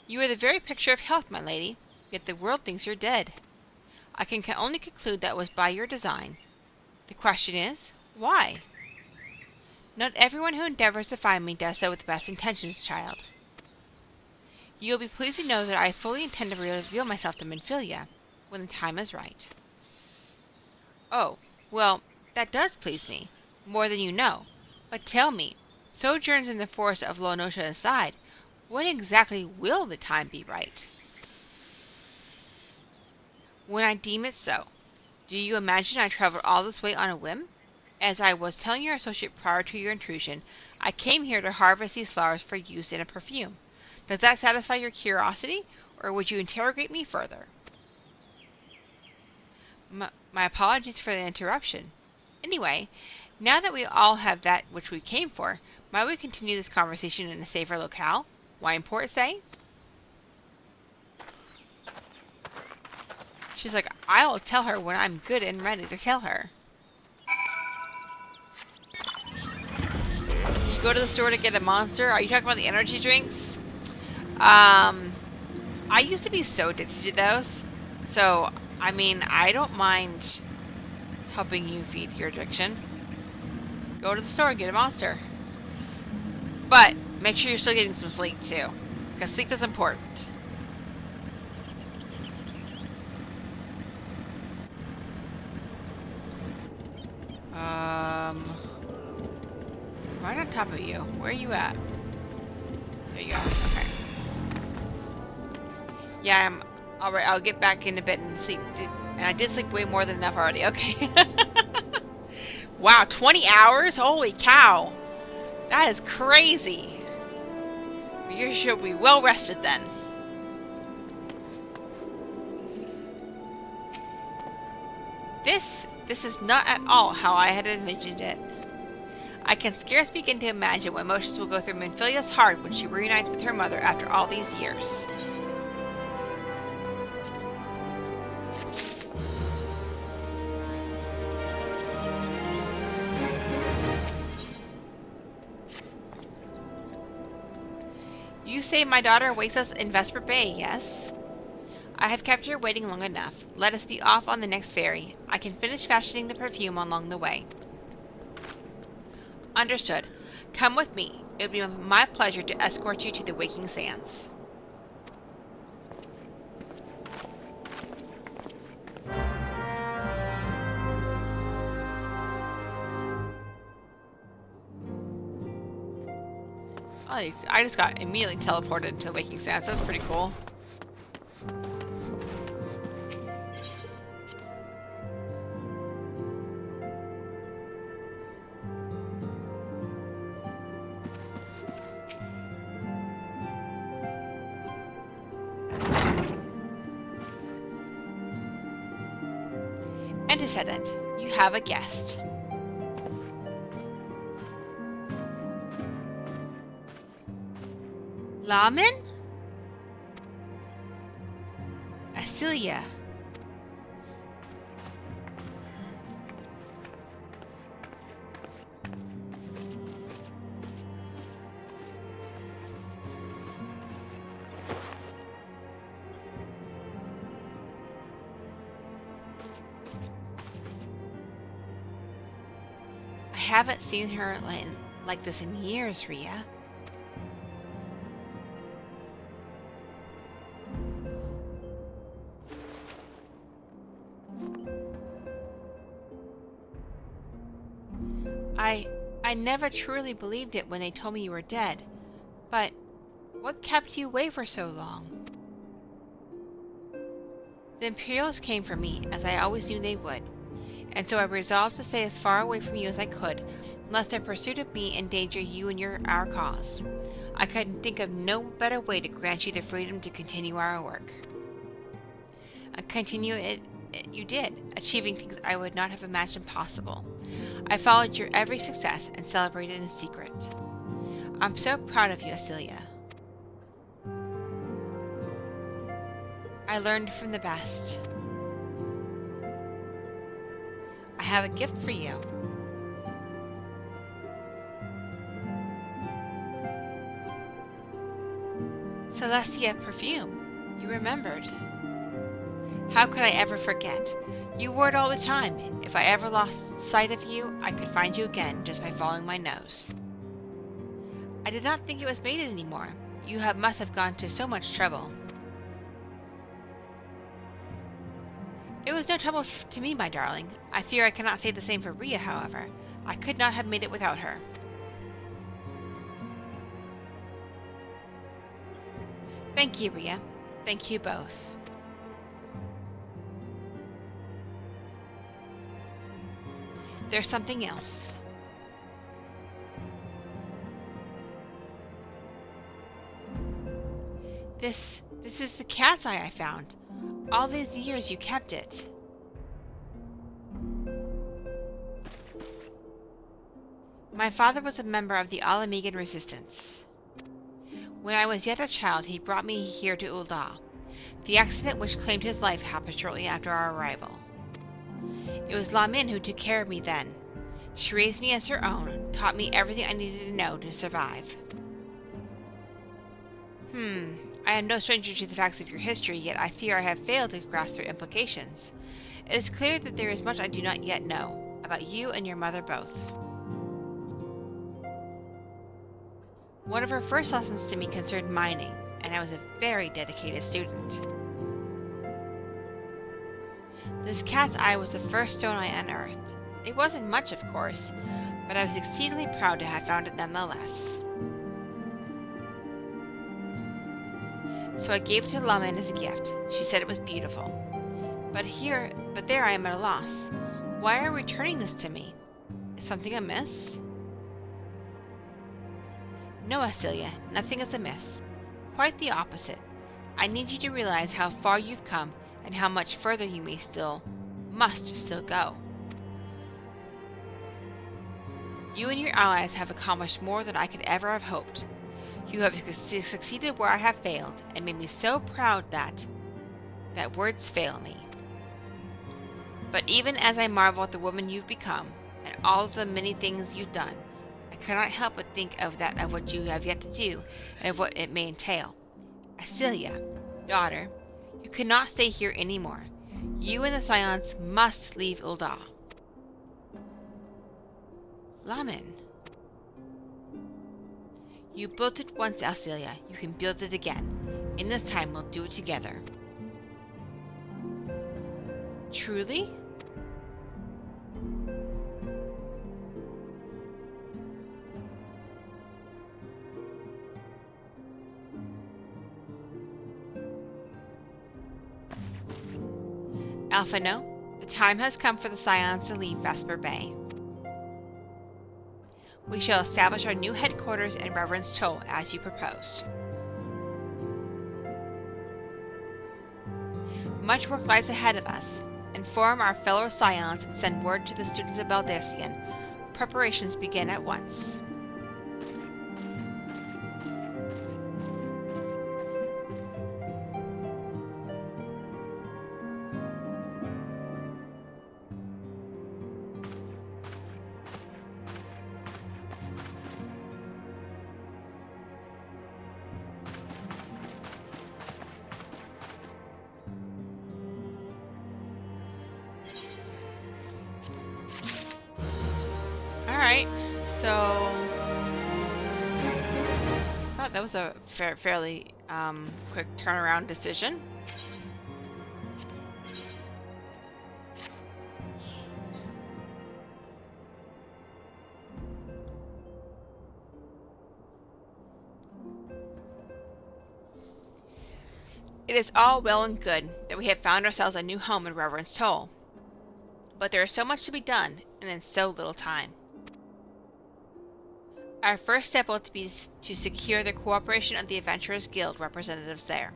You are the very picture of health, my lady, yet the world thinks you're dead. I can only conclude that was by your design. The question is, why? Not everyone who endeavors to find me does so with the best intentions, child. You will be pleased to know that I fully intend to reveal myself to Minfilia when the time is right. Oh, well, that does please me, more than you know. But tell me, sojourns in the forest of Lonosha aside, when exactly will the time be right? When I deem it so. Do you imagine I traveled all this way on a whim? As I was telling your associate prior to your intrusion, I came here to harvest these flowers for use in a perfume. Does that satisfy your curiosity, or would you interrogate me further? My apologies for the interruption. Anyway, now that we all have that which we came for, might we continue this conversation in a safer locale? Wineport, say? She's like, I'll tell her when I'm good and ready to tell her. You go to the store to get a monster? Are you talking about the energy drinks? I used to be so addicted to those. So, I mean, I don't mind helping you feed your addiction. Go to the store and get a monster. But make sure you're still getting some sleep too, because sleep is important. Right on top of you. Where are you at? There you go. Okay. Yeah, I'm alright. I'll get back in a bit and sleep. And I did sleep way more than enough already. Okay. Wow, 20 hours? Holy cow. That is crazy. You should be well rested then. This is not at all how I had envisioned it. I can scarce begin to imagine what emotions will go through Minfilia's heart when she reunites with her mother after all these years. You say my daughter awaits us in Vesper Bay, yes? I have kept her waiting long enough. Let us be off on the next ferry. I can finish fashioning the perfume along the way. Understood. Come with me. It would be my pleasure to escort you to the Waking Sands. I just got immediately teleported into the waking sands. That's pretty cool. Antecedent, you have a guest. Lamin? Asilia. I haven't seen her like this in years, Rhea. I never truly believed it when they told me you were dead, but what kept you away for so long? The Imperials came for me, as I always knew they would, and so I resolved to stay as far away from you as I could, lest their pursuit of me endanger you and our cause. I couldn't think of no better way to grant you the freedom to continue our work. And continue it you did, achieving things I would not have imagined possible. I followed your every success and celebrated in secret. I'm so proud of you, Asilia. I learned from the best. I have a gift for you. Celestia perfume. You remembered. How could I ever forget? You wore it all the time. If I ever lost sight of you, I could find you again just by following my nose. I did not think it was made anymore. You must have gone to so much trouble. It was no trouble to me, my darling. I fear I cannot say the same for Rhea, however. I could not have made it without her. Thank you, Rhea. Thank you both. There's something else. This is the cat's eye I found. All these years you kept it. My father was a member of the Alamegan resistance. When I was yet a child, he brought me here to Ul'dah. The accident which claimed his life happened shortly after our arrival. It was Lamin who took care of me then. She raised me as her own, taught me everything I needed to know to survive. I am no stranger to the facts of your history, yet I fear I have failed to grasp their implications. It is clear that there is much I do not yet know, about you and your mother both. One of her first lessons to me concerned mining, and I was a very dedicated student. This cat's eye was the first stone I unearthed. It wasn't much, of course, but I was exceedingly proud to have found it nonetheless. So I gave it to Lamin as a gift. She said it was beautiful. But there I am at a loss. Why are you returning this to me? Is something amiss? No, Asilia, nothing is amiss. Quite the opposite. I need you to realize how far you've come and how much further you must still go. You and your allies have accomplished more than I could ever have hoped. You have succeeded where I have failed, and made me so proud that words fail me. But even as I marvel at the woman you've become, and all of the many things you've done, I cannot help but think of what you have yet to do, and of what it may entail. Asilia, daughter, you cannot stay here anymore. You and the Scions must leave Ul'dah. Lamin. You built it once, Asilia. You can build it again. In this time, we'll do it together. Truly? Alpha No, the time has come for the Scions to leave Vesper Bay. We shall establish our new headquarters in Reverend's Toll as you proposed. Much work lies ahead of us. Inform our fellow Scions and send word to the students of Baldesion. Preparations begin at once. Alright, so I thought that was a fairly quick turnaround decision. It is all well and good that we have found ourselves a new home in Reverend's Toll, but there is so much to be done, and in so little time. Our first step will be to secure the cooperation of the Adventurers Guild representatives there.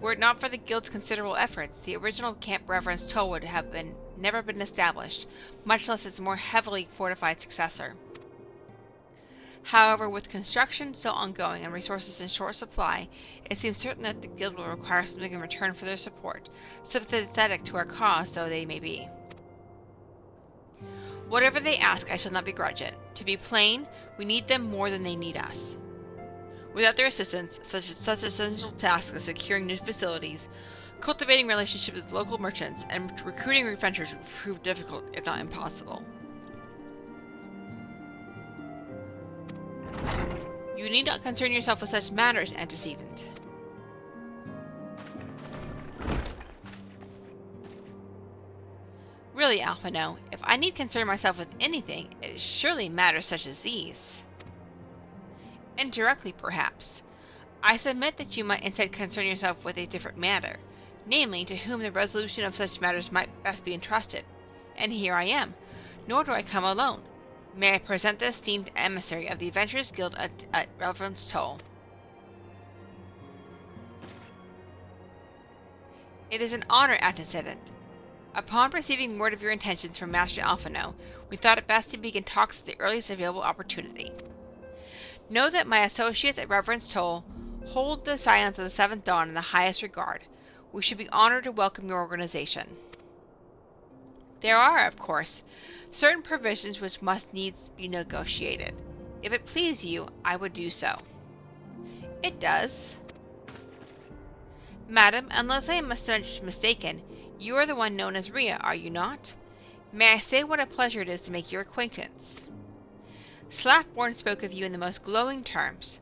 Were it not for the Guild's considerable efforts, the original Camp Reverend's Toll would have never been established, much less its more heavily fortified successor. However, with construction still ongoing and resources in short supply, it seems certain that the Guild will require something in return for their support, sympathetic to our cause though they may be. Whatever they ask, I shall not begrudge it. To be plain, we need them more than they need us. Without their assistance, such essential tasks as securing new facilities, cultivating relationships with local merchants, and recruiting adventurers would prove difficult, if not impossible. You need not concern yourself with such matters, antecedent. Really, Alpha No, if I need concern myself with anything, it is surely matters such as these. Indirectly, perhaps. I submit that you might instead concern yourself with a different matter, namely, to whom the resolution of such matters might best be entrusted. And here I am, nor do I come alone. May I present the esteemed emissary of the Adventurers Guild at Reverend's Toll. It is an honor, antecedent. Upon receiving word of your intentions from Master Alpha No, we thought it best to begin talks at the earliest available opportunity. Know that my associates at Reverend's Toll hold the Scions of the Seventh Dawn in the highest regard. We should be honored to welcome your organization. There are, of course, certain provisions which must needs be negotiated. If it please you, I would do so. It does. Madam, unless I am mistaken, you are the one known as Rhea, are you not? May I say what a pleasure it is to make your acquaintance? Slapborn spoke of you in the most glowing terms.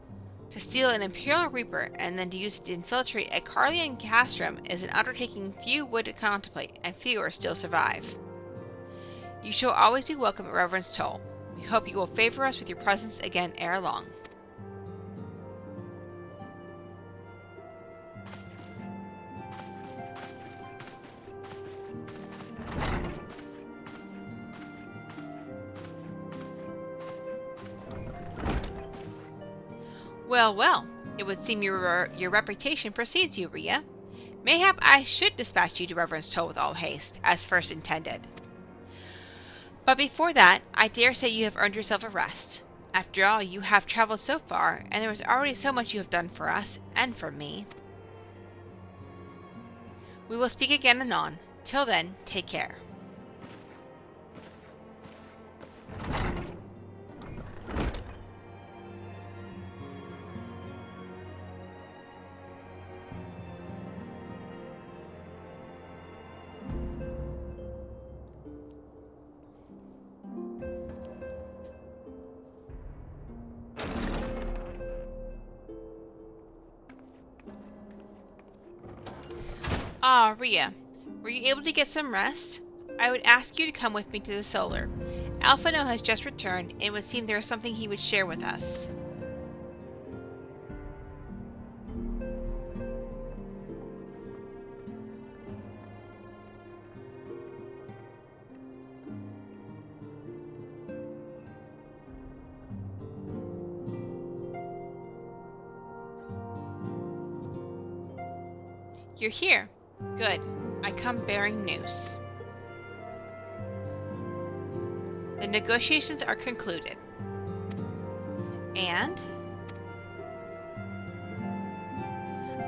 To steal an Imperial Reaper and then to use it to infiltrate a Carlian castrum is an undertaking few would contemplate, and fewer still survive. You shall always be welcome at Reverend's Toll. We hope you will favor us with your presence again ere long. Well, well, it would seem your reputation precedes you, Rhea. Mayhap I should dispatch you to Reverend's Toll with all haste, as first intended. But before that, I dare say you have earned yourself a rest. After all, you have travelled so far, and there is already so much you have done for us, and for me. We will speak again anon. Till then, take care. Ah, Rhea, were you able to get some rest? I would ask you to come with me to the Solar. Alpha No has just returned, and it would seem there is something he would share with us. You're here. Good. I come bearing news. The negotiations are concluded. And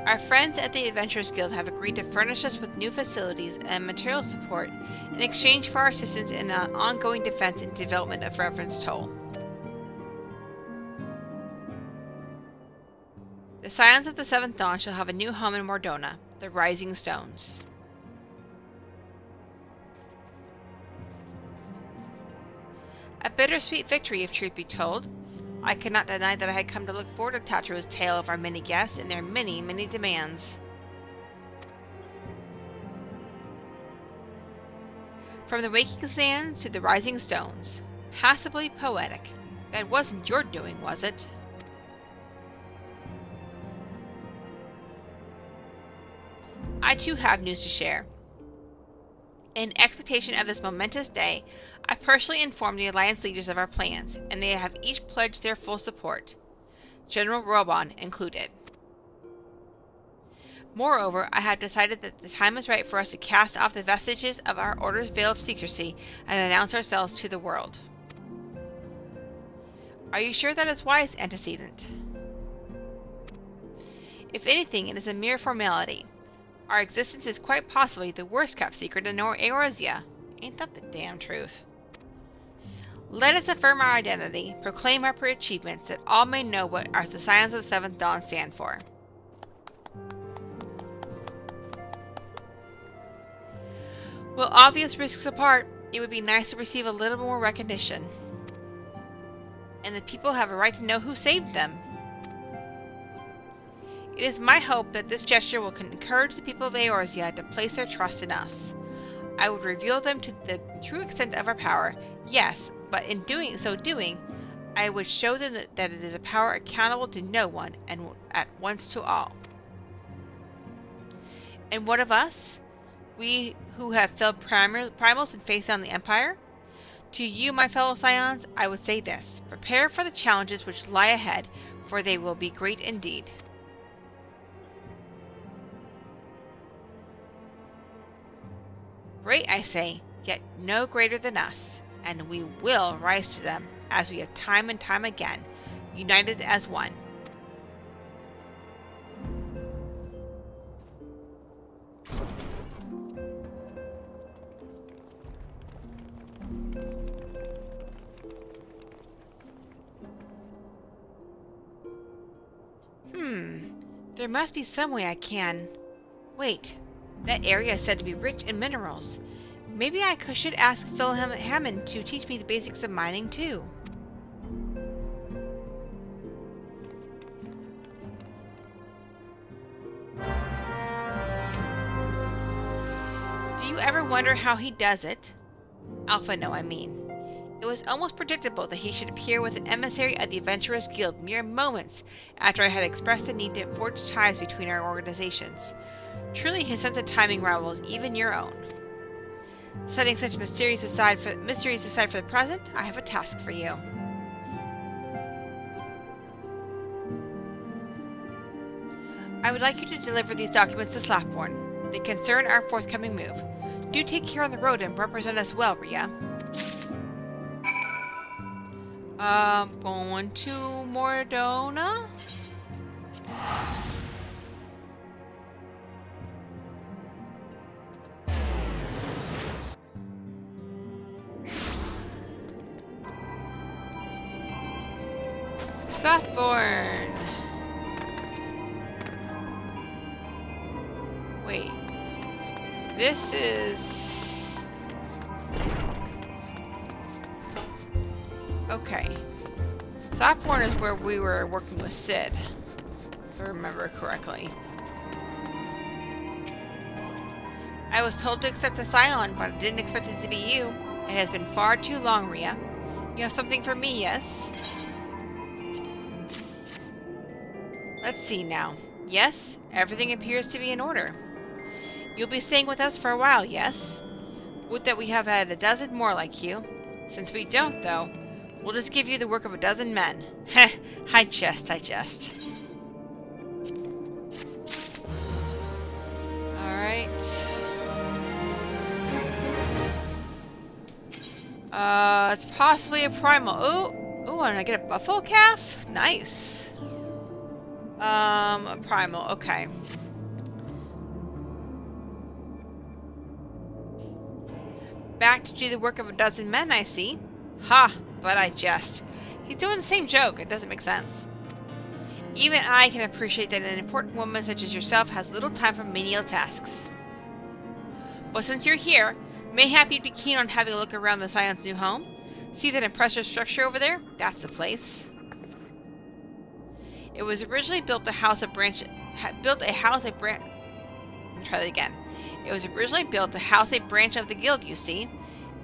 our friends at the Adventurers Guild have agreed to furnish us with new facilities and material support in exchange for our assistance in the ongoing defense and development of Reverend's Toll. The Scions of the Seventh Dawn shall have a new home in Mordona, the Rising Stones. A bittersweet victory, if truth be told. I could not deny that I had come to look forward to Tatro's tale of our many guests and their many, many demands. From the waking sands to the rising stones. Passably poetic. That wasn't your doing, was it? I too have news to share. In expectation of this momentous day, I personally informed the Alliance leaders of our plans, and they have each pledged their full support, General Robon included. Moreover, I have decided that the time is right for us to cast off the vestiges of our Order's veil of secrecy and announce ourselves to the world. Are you sure that is wise, Antecedent? If anything, it is a mere formality. Our existence is quite possibly the worst kept secret in Eorzea. Ain't that the damn truth? Let us affirm our identity, proclaim our achievements, that all may know what the Scions of the Seventh Dawn stand for. Well, obvious risks apart, it would be nice to receive a little more recognition. And the people have a right to know who saved them. It is my hope that this gesture will encourage the people of Eorzea to place their trust in us. I would reveal them to the true extent of our power, yes, but in so doing, I would show them that it is a power accountable to no one and at once to all. And what of us? We who have filled primals and faced down the Empire? To you, my fellow Scions, I would say this. Prepare for the challenges which lie ahead, for they will be great indeed. Great, I say, yet no greater than us, and we will rise to them, as we have time and time again, united as one. There must be some way I can... Wait, that area is said to be rich in minerals. Maybe I should ask Phil Hammond to teach me the basics of mining too. Do you ever wonder how he does it? Alpha, no, I mean. It was almost predictable that he should appear with an emissary of the Adventurers Guild mere moments after I had expressed the need to forge ties between our organizations. Truly, his sense of timing rivals even your own. Setting such mysteries aside for the present, I have a task for you. I would like you to deliver these documents to Slathborn. They concern our forthcoming move. Do take care on the road and represent us well, Rhea. Going to Mordona? Slathborn! Wait. This is... Okay. Slathborn is where we were working with Sid, if I remember correctly. I was told to accept a Scion, but I didn't expect it to be you. It has been far too long, Rhea. You have something for me, yes? Let's see now. Yes, everything appears to be in order. You'll be staying with us for a while, yes? Would that we have had a dozen more like you. Since we don't, though, we'll just give you the work of a dozen men. Heh, I jest. Alright. It's possibly a primal. Ooh, and I get a buffalo calf? Nice. A primal, okay. Back to do the work of a dozen men, I see. Ha, but I jest. He's doing the same joke, it doesn't make sense. Even I can appreciate that an important woman such as yourself has little time for menial tasks. Well, since you're here, mayhap you'd be keen on having a look around the Scion's new home? See that impressive structure over there? That's the place. It was originally built a house a branch. Try that again. It was originally built to house a branch of the guild, you see.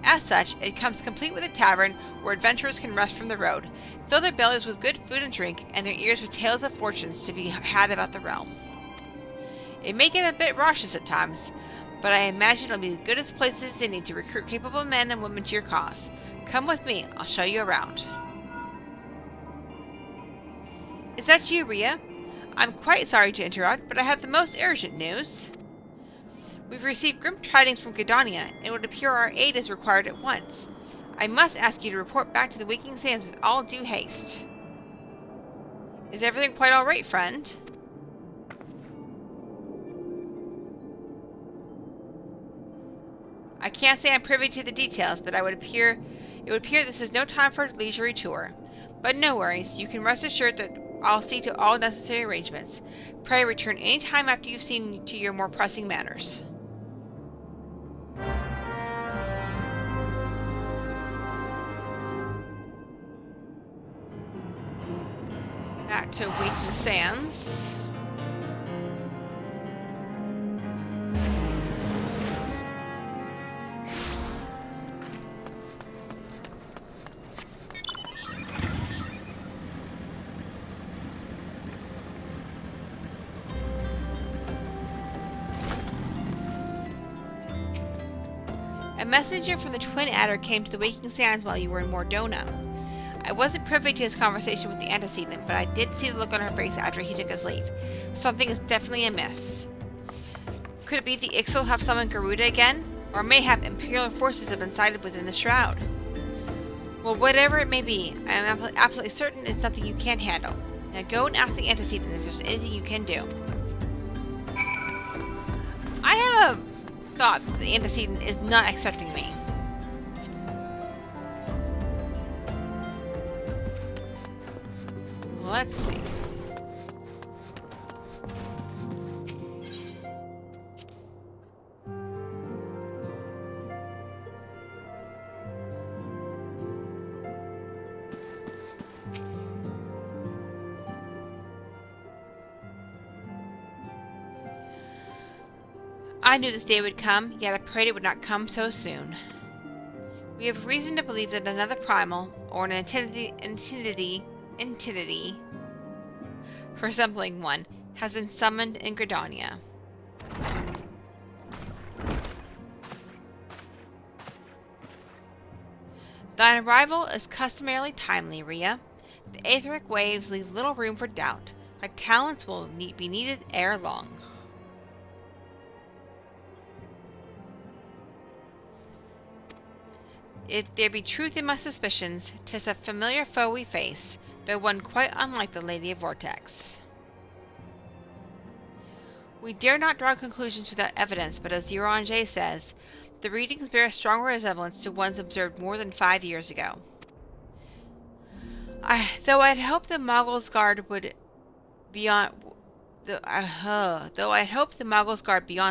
As such, it comes complete with a tavern where adventurers can rest from the road, fill their bellies with good food and drink, and their ears with tales of fortunes to be had about the realm. It may get a bit raucous at times, but I imagine it'll be the goodest place as any to recruit capable men and women to your cause. Come with me, I'll show you around. Is that you, Rhea? I'm quite sorry to interrupt, but I have the most urgent news. We've received grim tidings from Gridania, and it would appear our aid is required at once. I must ask you to report back to the Waking Sands with all due haste. Is everything quite all right, friend? I can't say I'm privy to the details, but it would appear this is no time for a leisurely tour. But no worries, you can rest assured that I'll see to all necessary arrangements. Pray return any time after you've seen to your more pressing matters. Back to Waking Sands. A messenger from the Twin Adder came to the Waking Sands while you were in Mordona. I wasn't privy to his conversation with the antecedent, but I did see the look on her face after he took his leave. Something is definitely amiss. Could it be the Ixal have summoned Garuda again? Or mayhap Imperial forces have been sighted within the Shroud? Well, whatever it may be, I am absolutely certain it's something you can't handle. Now go and ask the antecedent if there's anything you can do. I have a thought that the antecedent is not accepting me. Let's see. I knew this day would come, yet I prayed it would not come so soon. We have reason to believe that another primal, or an entity resembling one, has been summoned in Gridania. Thine arrival is customarily timely, Rhea. The aetheric waves leave little room for doubt. Thy talents will be needed ere long. If there be truth in my suspicions, 'tis a familiar foe we face, though one quite unlike the Lady of Vortex. We dare not draw conclusions without evidence, but as Eorzea says, the readings bear a strong resemblance to ones observed more than 5 years ago. Though I'd hoped the Moggle's guard would beyond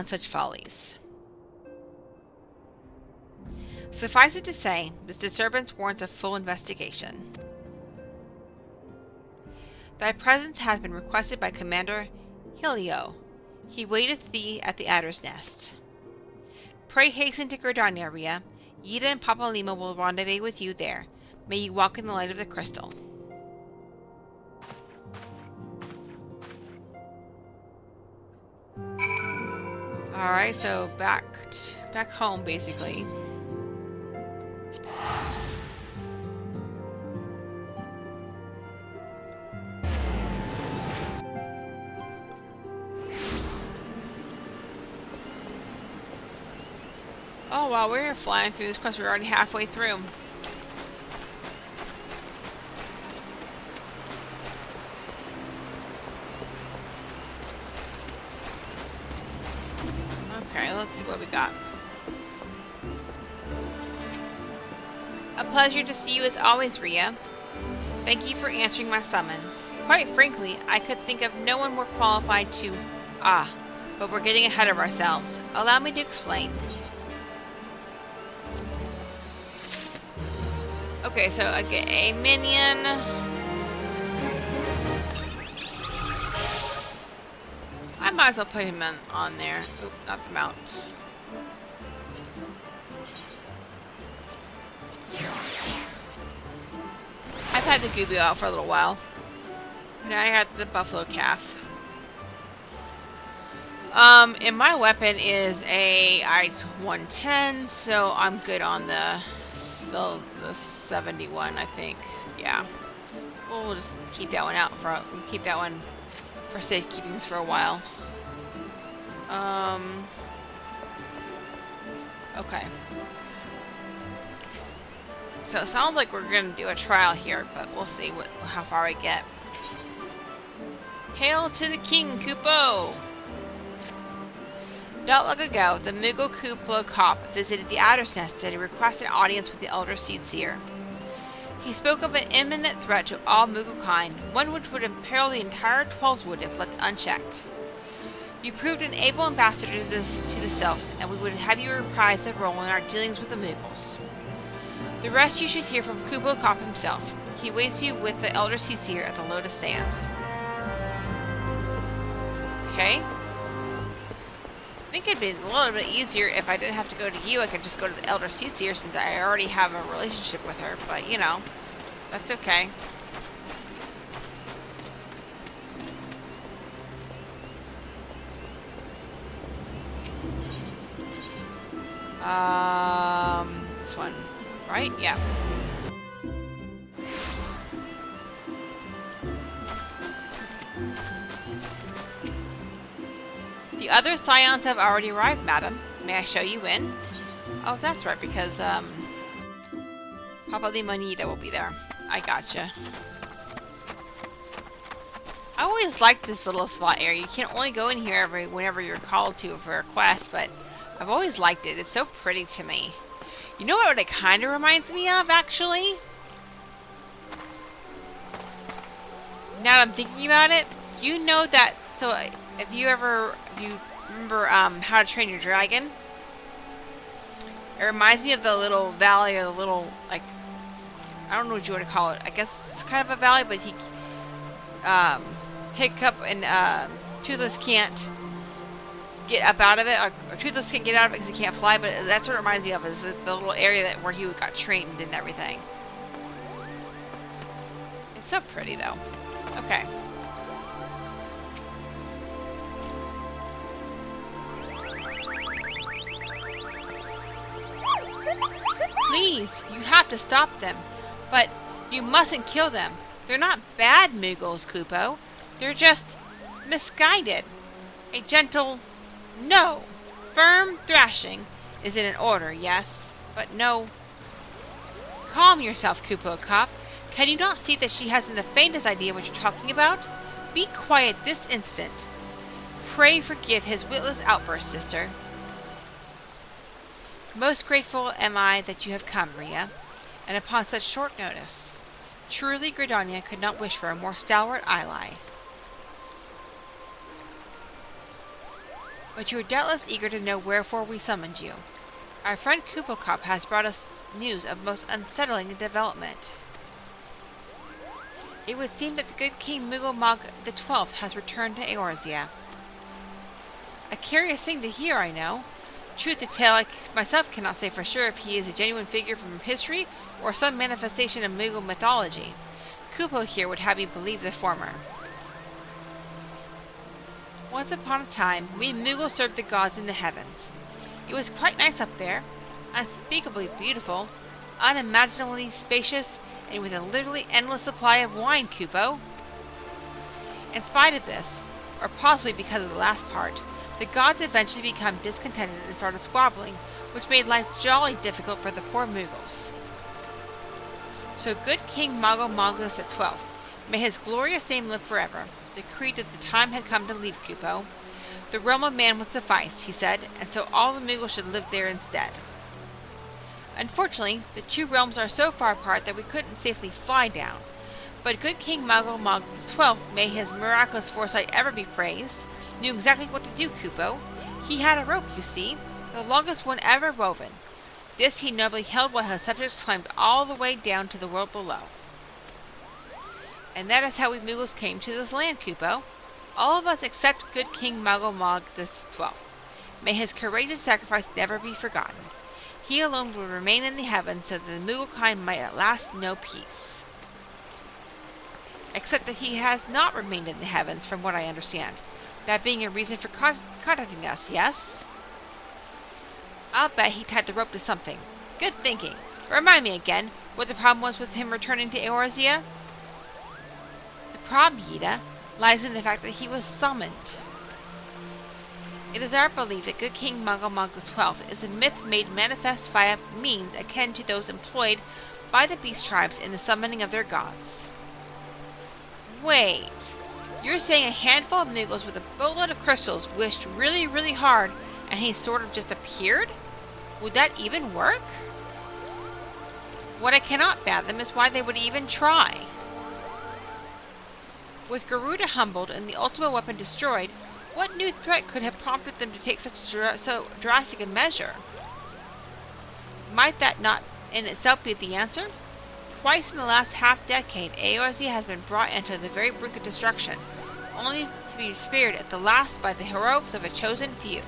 such follies. Suffice it to say, this disturbance warrants a full investigation. Thy presence has been requested by Commander Helio. He waiteth thee at the Adder's Nest. Pray hasten to Gridania, Rhea. Yida and Papa Lima will rendezvous with you there. May you walk in the light of the crystal. Alright, so back home, basically. Oh, while we're flying through this quest, we're already halfway through. Okay, let's see what we got. A pleasure to see you as always, Rhea. Thank you for answering my summons. Quite frankly, I could think of no one more qualified to... but we're getting ahead of ourselves. Allow me to explain. Okay, so I get a minion. I might as well put him on there. Oop, not the mount. I've had the Gooby out for a little while. Now I got the buffalo calf. And my weapon is a I-110, so I'm good on the 71, I think. Yeah. We'll just keep that one out for keep that one for safekeepings for a while. Okay. So it sounds like we're gonna do a trial here, but we'll see how far we get. Hail to the king, Kupo! Not long ago, the Moogle Kuplo Cop visited the Adder's Nest and requested an audience with the Elder Seedseer. He spoke of an imminent threat to all Moogle kind, one which would imperil the entire Twelveswood if left unchecked. You proved an able ambassador to the Sylphs, and we would have you reprise that role in our dealings with the Moogles. The rest you should hear from Kuplo Cop himself. He waits you with the Elder Seedseer at the Lotus Sands. Okay. I think it'd be a little bit easier if I didn't have to go to you. I could just go to the Elder Seedseer since I already have a relationship with her. But, you know, that's okay. This one, right? Yeah. The other scions have already arrived, madam. May I show you in? Oh, that's right, because, Papa Limonita will be there. I gotcha. I always liked this little spot area. You can't only go in here whenever you're called to for a quest, but I've always liked it. It's so pretty to me. You know what it kind of reminds me of, actually? Now that I'm thinking about it, you know that, so if you remember How to Train Your Dragon, it reminds me of the little valley, or the little, like, I don't know what you want to call it. I guess it's kind of a valley, but he, Hiccup and Toothless can't get up out of it, or Toothless can't get out of it because he can't fly, but that's what it reminds me of, is the little area where he got trained and everything. It's so pretty, though. Okay. Please, you have to stop them. But you mustn't kill them. They're not bad Moogles, Kupo. They're just misguided. A gentle no. Firm thrashing is in order, yes, but no. Calm yourself, Kupo Cop. Can you not see that she hasn't the faintest idea what you're talking about? Be quiet this instant. Pray forgive his witless outburst, sister. Most grateful am I that you have come, Rhea, and upon such short notice. Truly, Gridania could not wish for a more stalwart ally. But you are doubtless eager to know wherefore we summoned you. Our friend Kupokop has brought us news of most unsettling development. It would seem that the good King Moogle the 12th has returned to Eorzea. A curious thing to hear, I know. Truth to tell, I myself cannot say for sure if he is a genuine figure from history or some manifestation of Moogle mythology. Kupo here would have you believe the former. Once upon a time, we Moogles served the gods in the heavens. It was quite nice up there, unspeakably beautiful, unimaginably spacious, and with a literally endless supply of wine, Kupo. In spite of this, or possibly because of the last part, the gods eventually become discontented and started squabbling, which made life jolly difficult for the poor Moogles. So good King Moggle the 12th, may his glorious name live forever, decreed that the time had come to leave Kupo. The realm of man would suffice, he said, and so all the Moogles should live there instead. Unfortunately, the two realms are so far apart that we couldn't safely fly down. But good King Moggle the 12th, may his miraculous foresight ever be praised, knew exactly what to do, Kupo. He had a rope, you see, the longest one ever woven. This he nobly held while his subjects climbed all the way down to the world below. And that is how we Moogles came to this land, Kupo. All of us except good King Moggle the 12th. May his courageous sacrifice never be forgotten. He alone would remain in the heavens so that the Moogle kind might at last know peace. Except that he has not remained in the heavens, from what I understand. That being a reason for contacting us, yes? I'll bet he tied the rope to something. Good thinking. Remind me again what the problem was with him returning to Eorzea? The problem, Yida, lies in the fact that he was summoned. It is our belief that good King Moggle the 12th is a myth made manifest via means akin to those employed by the beast tribes in the summoning of their gods. Wait, you're saying a handful of Moogles with a boatload of crystals wished really, really hard and he sort of just appeared? Would that even work? What I cannot fathom is why they would even try. With Garuda humbled and the ultimate weapon destroyed, what new threat could have prompted them to take such so drastic a measure? Might that not in itself be the answer? Twice in the last half-decade, Eorzea has been brought into the very brink of destruction, only to be spared at the last by the heroics of a chosen few.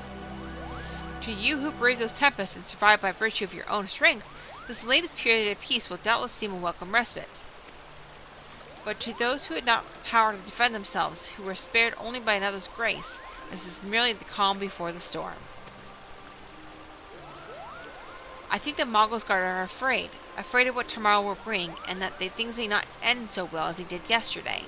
To you who braved those tempests and survived by virtue of your own strength, this latest period of peace will doubtless seem a welcome respite. But to those who had not the power to defend themselves, who were spared only by another's grace, this is merely the calm before the storm. I think the Moggles Guard are afraid of what tomorrow will bring, and that things may not end so well as they did yesterday.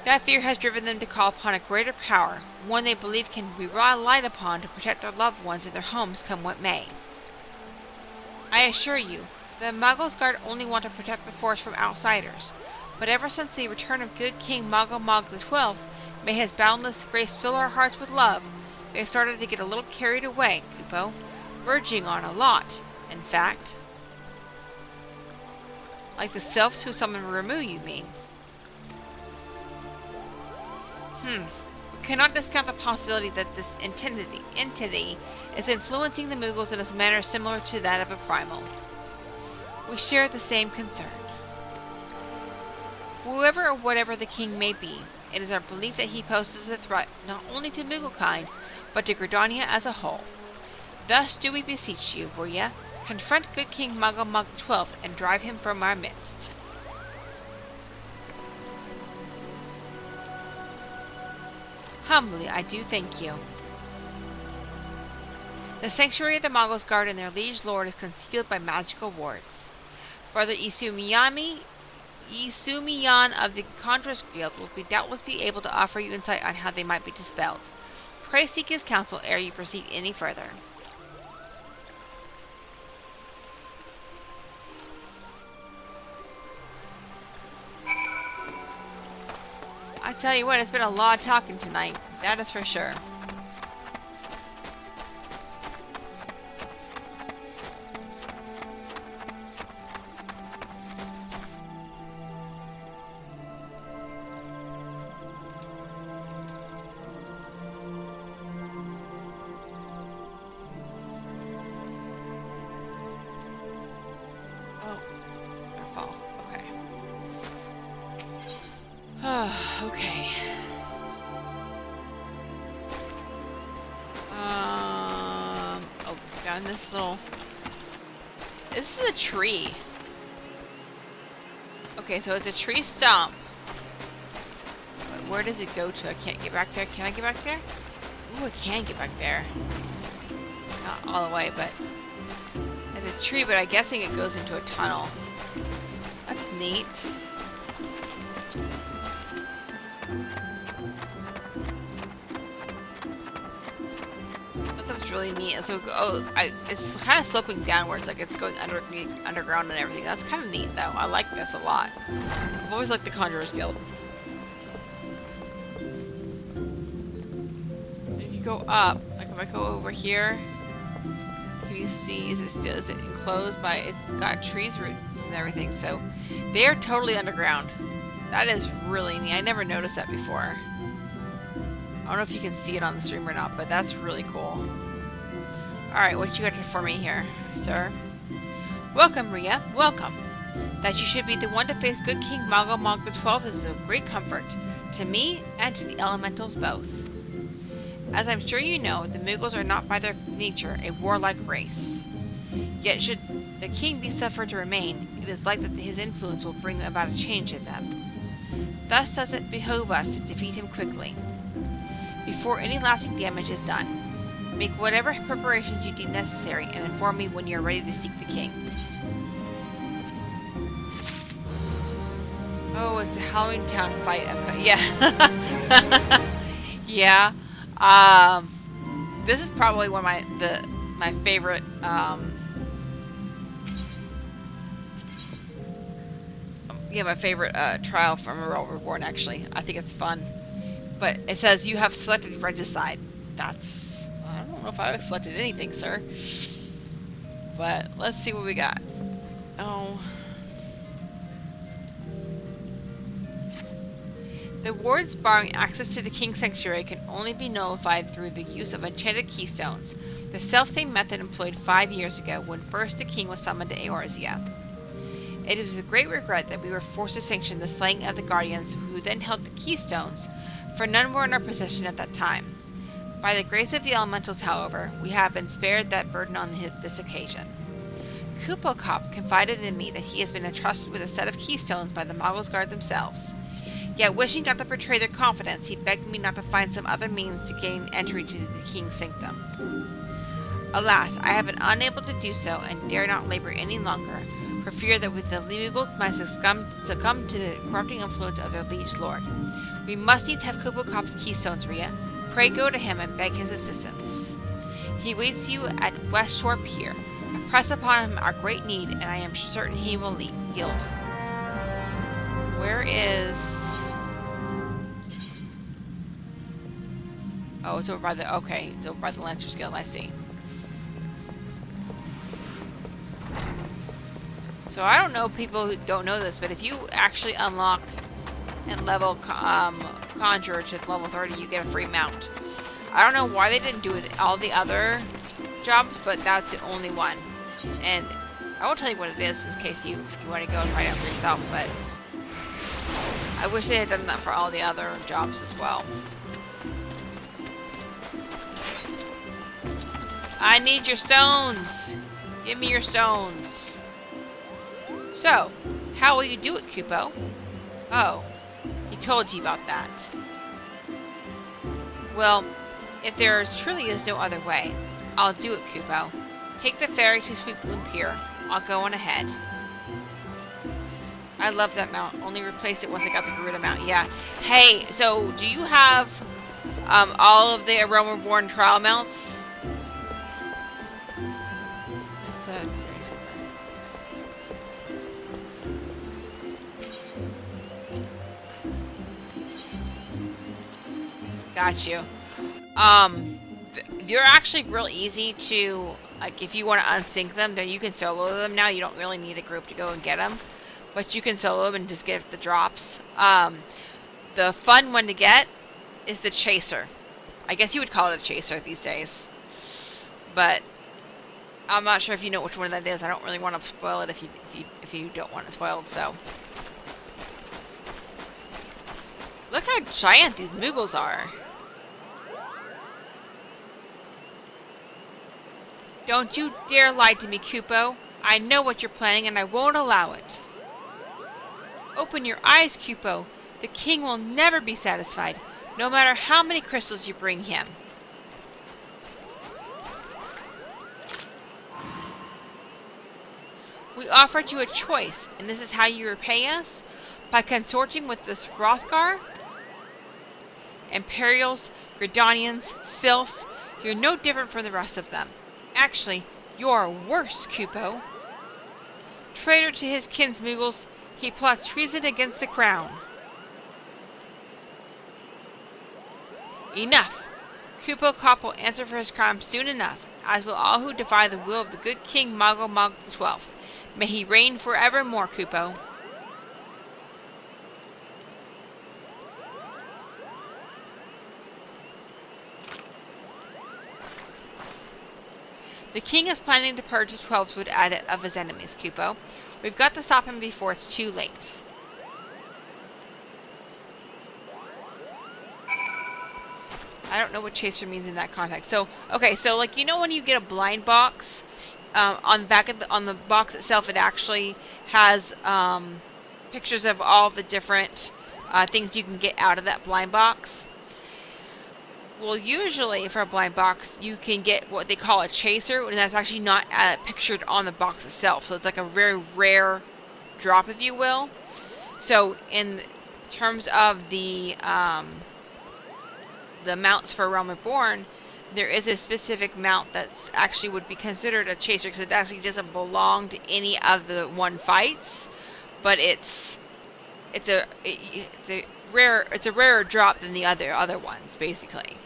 That fear has driven them to call upon a greater power, one they believe can be relied upon to protect their loved ones and their homes come what may. I assure you, the Moggles Guard only want to protect the forest from outsiders, but ever since the return of good King Moggle the 12th, may his boundless grace fill our hearts with love, they started to get a little carried away, Kupo, verging on a lot, in fact. Like the sylphs who summoned Ramu, you mean? We cannot discount the possibility that this entity is influencing the Moogles in a manner similar to that of a primal. We share the same concern. Whoever or whatever the king may be, it is our belief that he poses a threat not only to Mooglekind, but to Gridania as a whole. Thus do we beseech you, Eorzea, confront good King Moggle the 12th and drive him from our midst. Humbly, I do thank you. The sanctuary of the Moggles Guard and their liege lord is concealed by magical wards. Brother Isumiyan of the Conjurer's Guild will doubtless be able to offer you insight on how they might be dispelled. Pray seek his counsel ere you proceed any further. I tell you what, it's been a lot of talking tonight. That is for sure. Okay. Oh, down this little... This is a tree. Okay, so it's a tree stump. But where does it go to? I can't get back there. Can I get back there? Ooh, I can get back there. Not all the way, but... It's a tree, but I'm guessing it goes into a tunnel. That's neat. really neat. So, it's kind of sloping downwards, like it's going underground and everything. That's kind of neat, though. I like this a lot. I've always liked the Conjurer's Guild. If you go up, like if I go over here, can you see? Is it enclosed by? It's got trees, roots, and everything. So, they are totally underground. That is really neat. I never noticed that before. I don't know if you can see it on the stream or not, but that's really cool. Alright, what you got for me here, sir? Welcome, Ria. Welcome. That you should be the one to face good King Mog the 12th is a great comfort to me and to the elementals both. As I'm sure you know, the Muggles are not by their nature a warlike race. Yet should the king be suffered to remain, it is likely that his influence will bring about a change in them. Thus does it behove us to defeat him quickly, before any lasting damage is done. Make whatever preparations you deem necessary and inform me when you are ready to seek the king. Oh, it's a Halloween Town fight. Yeah. Yeah. This is probably one of my favorite my favorite trial from A Realm Reborn, actually. I think it's fun. But it says you have selected regicide. That's... I don't know if I would have selected anything, sir. But let's see what we got. Oh. The wards barring access to the King's Sanctuary can only be nullified through the use of enchanted keystones. The self-same method employed 5 years ago when first the king was summoned to Eorzea. It is with great regret that we were forced to sanction the slaying of the guardians who then held the keystones, for none were in our possession at that time. By the grace of the elementals, however, we have been spared that burden on this occasion. Kupokop confided in me that he has been entrusted with a set of keystones by the Muggles Guard themselves. Yet wishing not to betray their confidence, he begged me not to find some other means to gain entry to the King's Sanctum. Alas, I have been unable to do so, and dare not labor any longer, for fear that with the Muggles might succumb to the corrupting influence of their liege lord. We must needs have Kupokop's keystones, Ria. Pray go to him and beg his assistance. He waits you at West Shore Pier. Press upon him our great need, and I am certain he will yield. Where is... Oh, it's over by the... Okay, it's over by the Lancers Guild, I see. So I don't know people who don't know this, but if you actually unlock and level Conjurer to level 30, you get a free mount. I don't know why they didn't do it with all the other jobs, but that's the only one. And I won't tell you what it is in case you want to go and find out for yourself, but I wish they had done that for all the other jobs as well. I need your stones! Give me your stones! So, how will you do it, Kupo? Oh, he told you about that. Well, if there truly is no other way, I'll do it, Kupo. Take the ferry to Sweet Bloom Pier. I'll go on ahead. I love that mount. Only replace it once I got the Garuda mount. Yeah. Hey, so do you have all of the A Realm Reborn trial mounts? Got you. They're actually real easy to, like, if you want to unsync them, then you can solo them now. You don't really need a group to go and get them, but you can solo them and just get the drops. The fun one to get is the Chaser. I guess you would call it a Chaser these days, but I'm not sure if you know which one that is. I don't really want to spoil it if you don't want it spoiled. So look how giant these Muggles are. Don't you dare lie to me, Kupo. I know what you're planning, and I won't allow it. Open your eyes, Kupo. The king will never be satisfied, no matter how many crystals you bring him. We offered you a choice, and this is how you repay us? By consorting with the Hrothgar, Imperials, Gridanians, Sylphs. You're no different from the rest of them. Actually, you're worse, Kupo. Traitor to his kinsmuggles, he plots treason against the crown. Enough! Kupo Cop will answer for his crimes soon enough, as will all who defy the will of the good King Moggle Mog XII. May he reign forevermore, Kupo. The king is planning to purge the 12-wood of his enemies, Kupo. We've got to stop him before it's too late. I don't know what chaser means in that context. So, okay, so like you know when you get a blind box, on the back of on the box itself, it actually has pictures of all the different things you can get out of that blind box. Well, usually for a blind box, you can get what they call a chaser, and that's actually not pictured on the box itself. So it's like a very rare drop, if you will. So in terms of the mounts for A Realm Reborn, there is a specific mount that's actually would be considered a chaser because it actually doesn't belong to any of the one fights, but it's a rarer drop than the other ones, basically.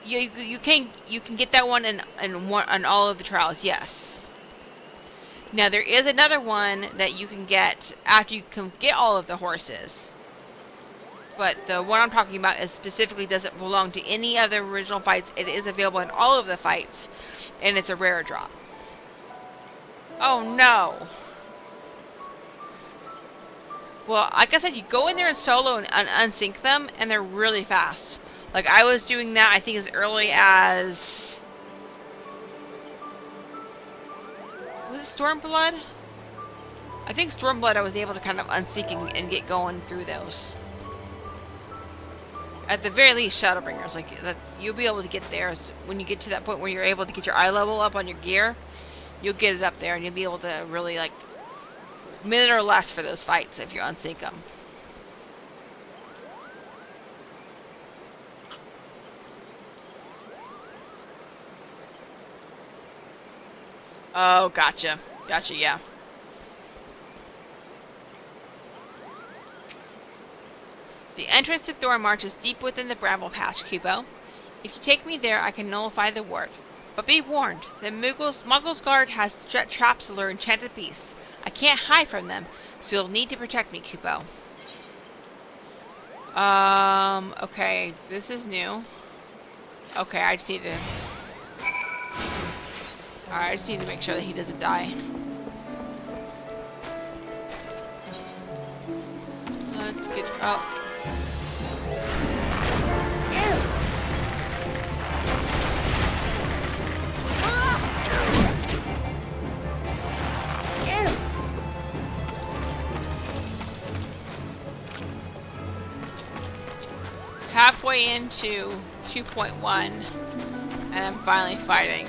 You can get that one in all of the trials, yes. Now there is another one that you can get after you can get all of the horses. But the one I'm talking about is specifically doesn't belong to any of the original fights. It is available in all of the fights, and it's a rare drop. Oh no. Well, like I said, you go in there in solo and unsync them, and they're really fast. Like, I was doing that, I think, as early as... Was it Stormblood? I think Stormblood I was able to kind of unsync and get going through those. At the very least, Shadowbringers, like, that you'll be able to get there. So when you get to that point where you're able to get your eye level up on your gear, you'll get it up there, and you'll be able to really, like, minute or less for those fights if you unsync them. Oh, gotcha. Gotcha, yeah. The entrance to Thornmarch is deep within the bramble patch, Kupo. If you take me there, I can nullify the ward. But be warned, the Muggle's Guard has traps to lure enchanted beasts. I can't hide from them, so you'll need to protect me, Kupo. Okay, this is new. Okay, I just need to... Alright, I just need to make sure that he doesn't die. Let's get... Oh. Halfway into 2.1, and I'm finally fighting.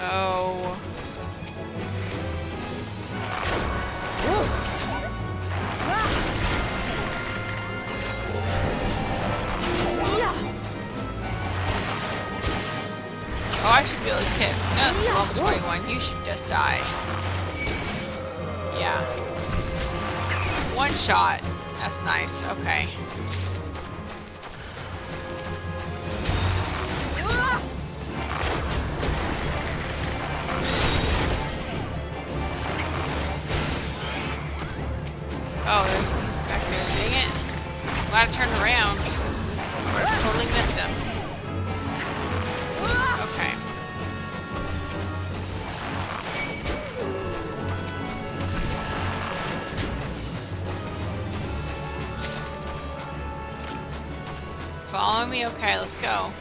Oh. Oh, I should be able to hit. No, level 21. You should just die. Yeah. One shot. That's nice. Okay. Oh, he's back there. Dang it. Glad I turned around. I totally missed him. Okay. Follow me? Okay, let's go.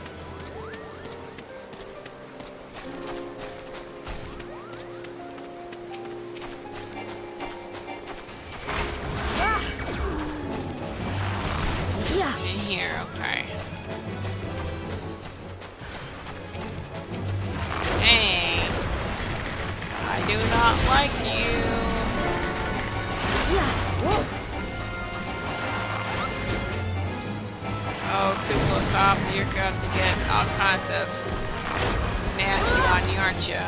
Okay. Hey. I do not like you. Oh, Koopa Cop, you're going to get all kinds of nasty on you, aren't you?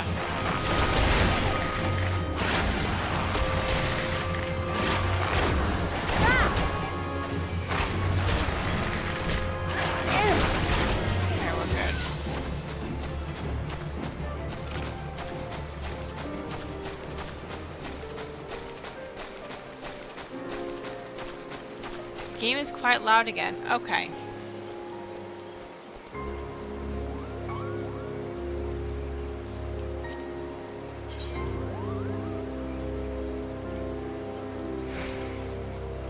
Okay, we're good. Game is quite loud again. Okay.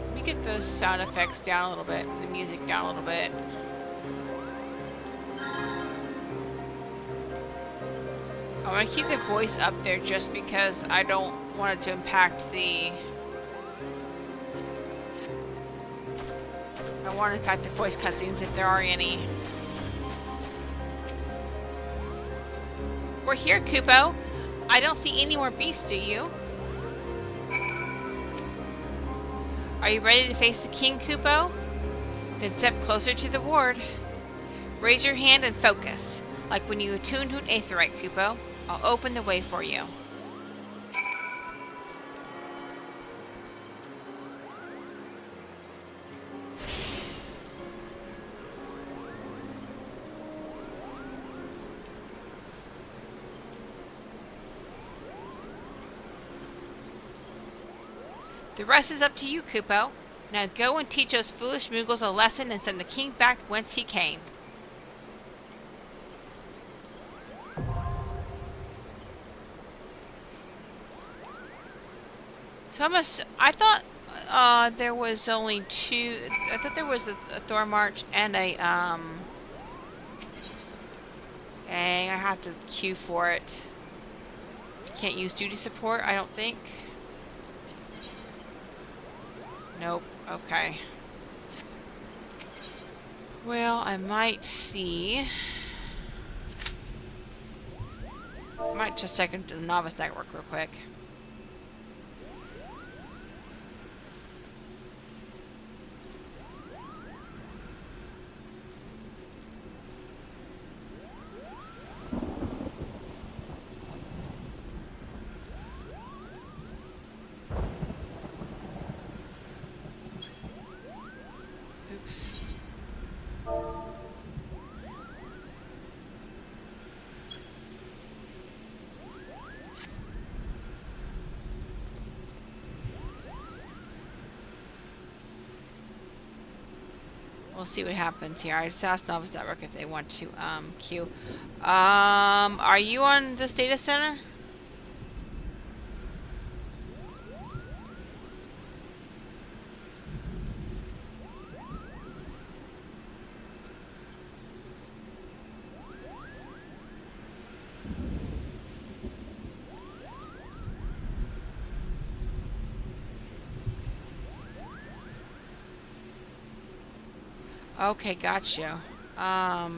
Let me get those sound effects down a little bit, the music down a little bit. I'm gonna keep the voice up there just because I don't want it to impact the... I want to impact the voice cutscenes if there are any. We're here, Kupo. I don't see any more beasts, do you? Are you ready to face the king, Kupo? Then step closer to the ward. Raise your hand and focus. Like when you attune to an aetheryte, Kupo. I'll open the way for you. The rest is up to you, Kupo. Now go and teach those foolish Moogles a lesson and send the king back whence he came. So I thought there was only two. I thought there was a Thor March and a Dang, I have to queue for it. I can't use duty support, I don't think. Nope. Okay. Well, I might see. I might just check into the novice network real quick. Oops. We'll see what happens here. I just asked Novice Network if they want to queue. Are you on this data center? Okay, gotcha. I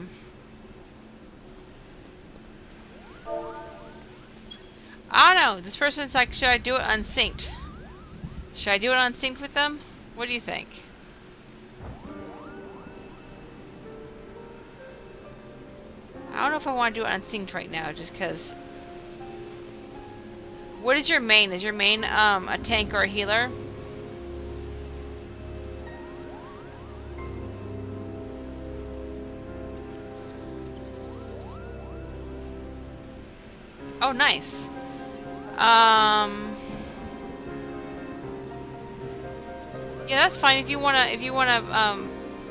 don't know. This person's like, should I do it unsynced? Should I do it unsynced with them? What do you think? I don't know if I want to do it unsynced right now, just because. What is your main? Is your main a tank or a healer? Oh, nice. Yeah, that's fine if you wanna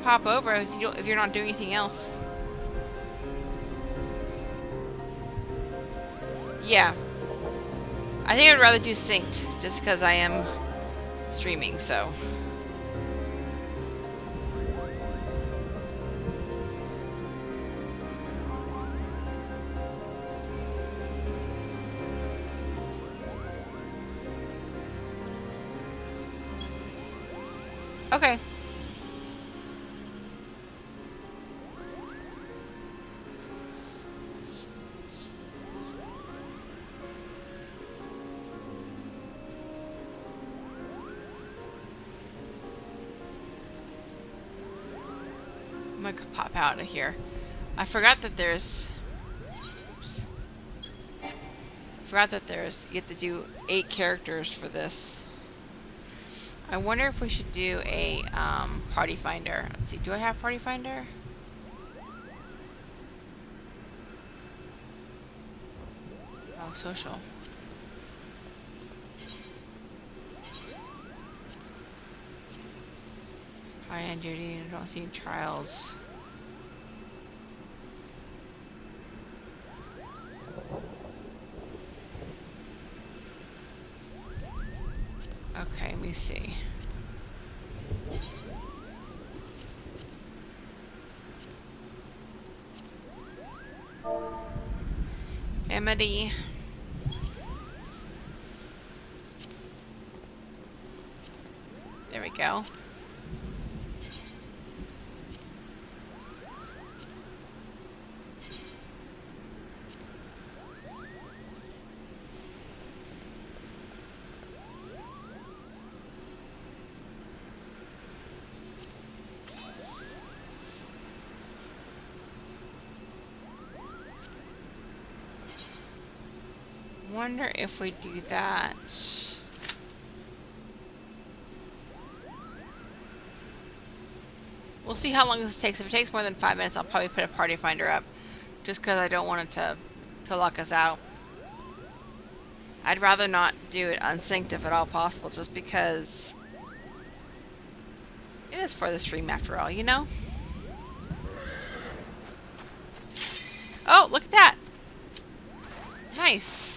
pop over if you're not doing anything else. Yeah. I think I'd rather do synced just because I am streaming, so. Okay. I'm gonna pop out of here. I forgot that there's... Oops. I forgot that there's... You have to do 8 characters for this. I wonder if we should do a party finder. Let's see, do I have party finder? Oh, social. High end duty, I don't see any trials. Okay, let me see. Amity. There we go. Wonder if we do that. We'll see how long this takes. If it takes more than 5 minutes, I'll probably put a party finder up, just because I don't want it to lock us out. I'd rather not do it unsynced if at all possible, just because it is for the stream after all, you know? Oh, look at that! Nice!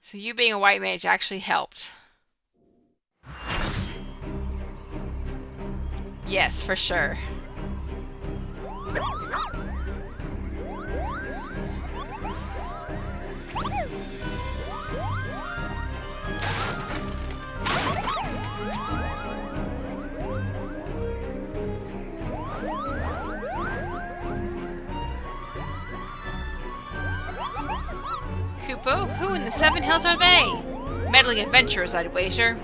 So you being a white mage actually helped. Yes, for sure. Kupo? Who in the Seven Hills are they? Meddling adventurers, I'd wager.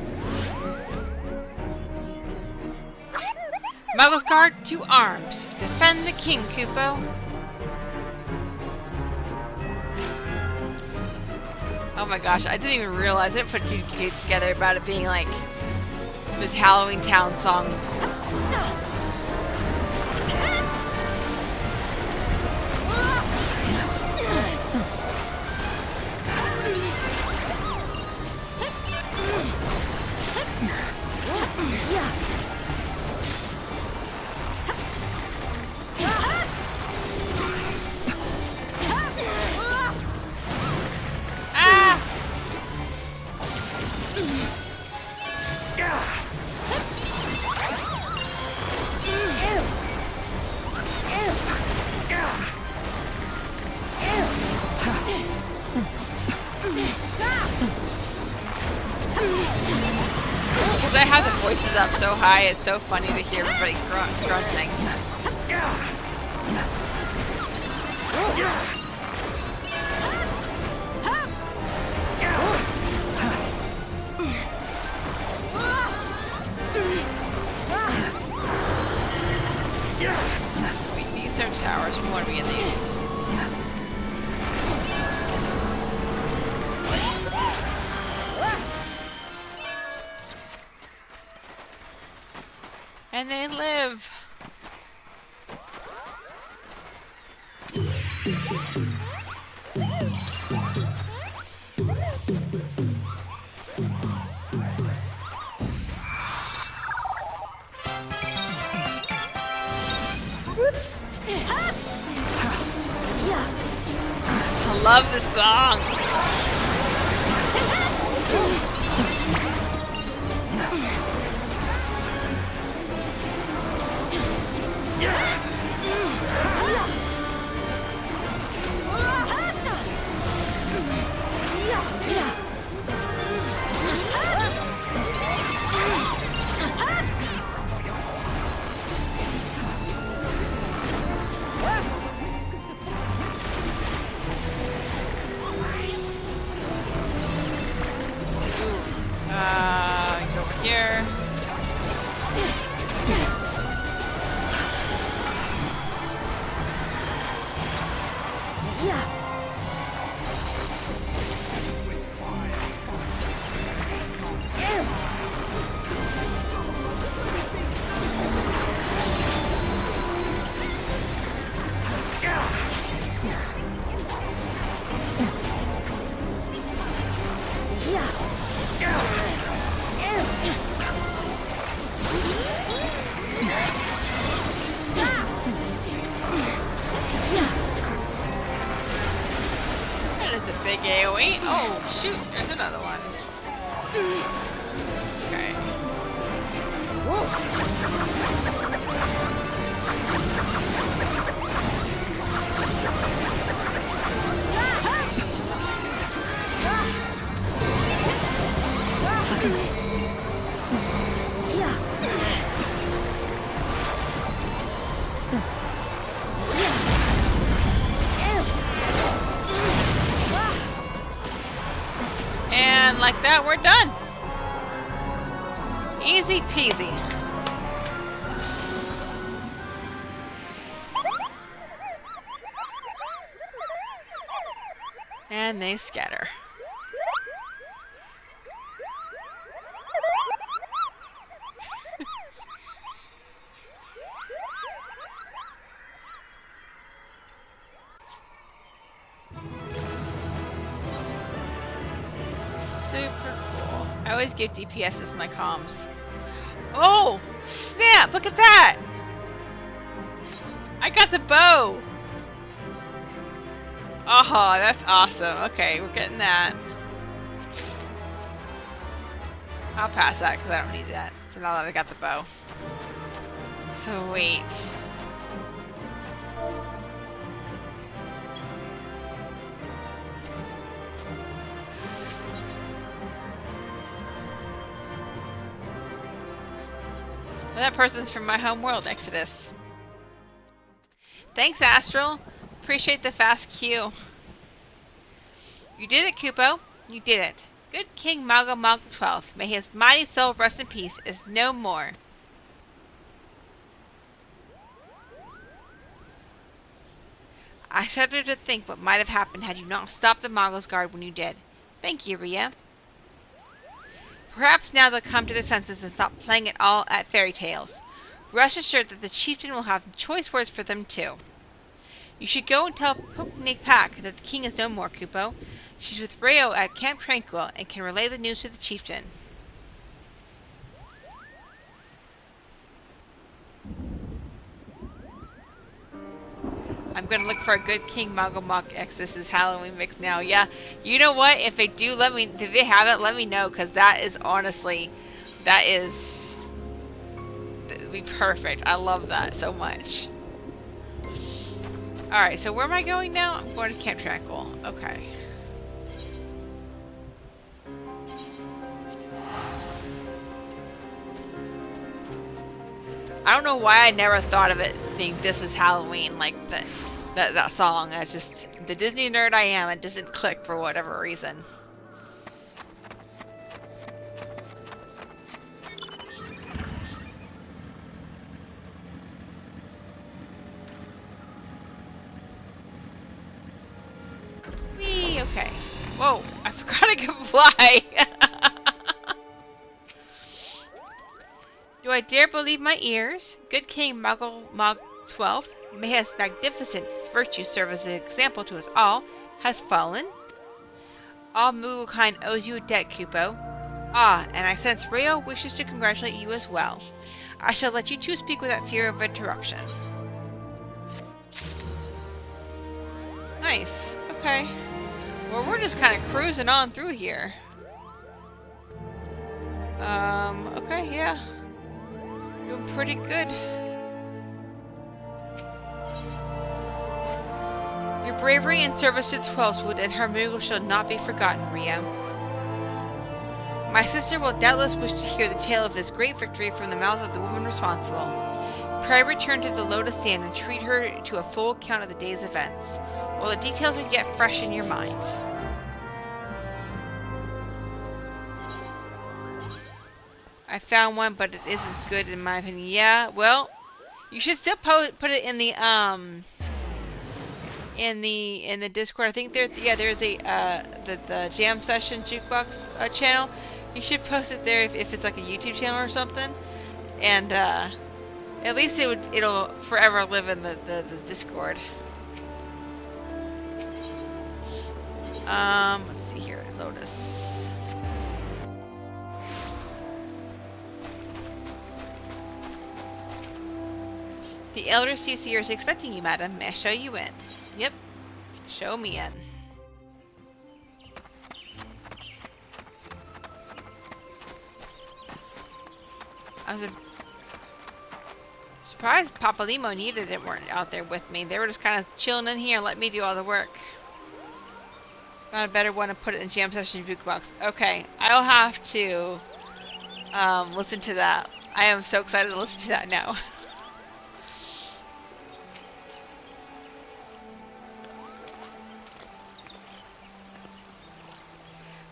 Muggle's Guard to arms. Defend the king, Kupo. Oh my gosh, I didn't even realize it. Put two together about it being like this Halloween Town song. I have the voices up so high, it's so funny to hear everybody grunting. Wait, these are towers. We want to be in these. And they live. I love this song. It's a big AoE. Oh, shoot. There's another one. Okay. And like that, we're done. Easy peasy. And they scatter. Super cool. I always give DPS as my comms. Oh, snap! Look at that! I got the bow! Oh, that's awesome. Okay, we're getting that. I'll pass that because I don't need that. So now that I got the bow. Sweet. Well, that person's from my home world, Exodus. Thanks, Astral. Appreciate the fast queue. You did it, Kupo. You did it. Good King Malgo Mog XII, may his mighty soul rest in peace, is no more. I shudder to think what might have happened had you not stopped the Mogul's guard when you did. Thank you, Rhea. Perhaps now they'll come to their senses and stop playing it all at fairy tales. Rest assured that the chieftain will have choice words for them too. You should go and tell Puknik Pak that the king is no more, Kupo. She's with Reo at Camp Tranquil and can relay the news to the chieftain. I'm gonna look for a good King Magomok X. This is Halloween mix now. Yeah, you know what? If they do, did they have it? Let me know, because that is honestly, that would be perfect. I love that so much. Alright, so where am I going now? I'm going to Camp Tranquil. Okay. I don't know why I never thought of it being This Is Halloween, like that song. I just, the Disney nerd I am, it doesn't click for whatever reason. Whee, okay. Whoa, I forgot I could fly! Do I dare believe my ears? Good King Mog XII, may his magnificent virtue serve as an example to us all, has fallen. All Mugglekind owes you a debt, Kupo. Ah, and I sense Reo wishes to congratulate you as well. I shall let you two speak without fear of interruption. Nice. Okay. Well, we're just kind of cruising on through here. Okay, yeah. Doing pretty good. Your bravery and service to the Twelfthwood and her Moogle shall not be forgotten, Rhea. My sister will doubtless wish to hear the tale of this great victory from the mouth of the woman responsible. Pray return to the Lotus Stand and treat her to a full account of the day's events, while the details are yet fresh in your mind. I found one, but it isn't as good in my opinion. Yeah, well, you should still put it in the Discord. I think there's a the jam session jukebox channel. You should post it there if it's like a YouTube channel or something, and at least it'll forever live in the Discord. Let's see here, Lotus. The Elder CCR is expecting you, madam. May I show you in? Yep. Show me in. I was surprised Papa Limo and Yida weren't out there with me. They were just kind of chilling in here and let me do all the work. Found a better one to put it in Jam Session Jukebox. Okay, I'll have to listen to that. I am so excited to listen to that now.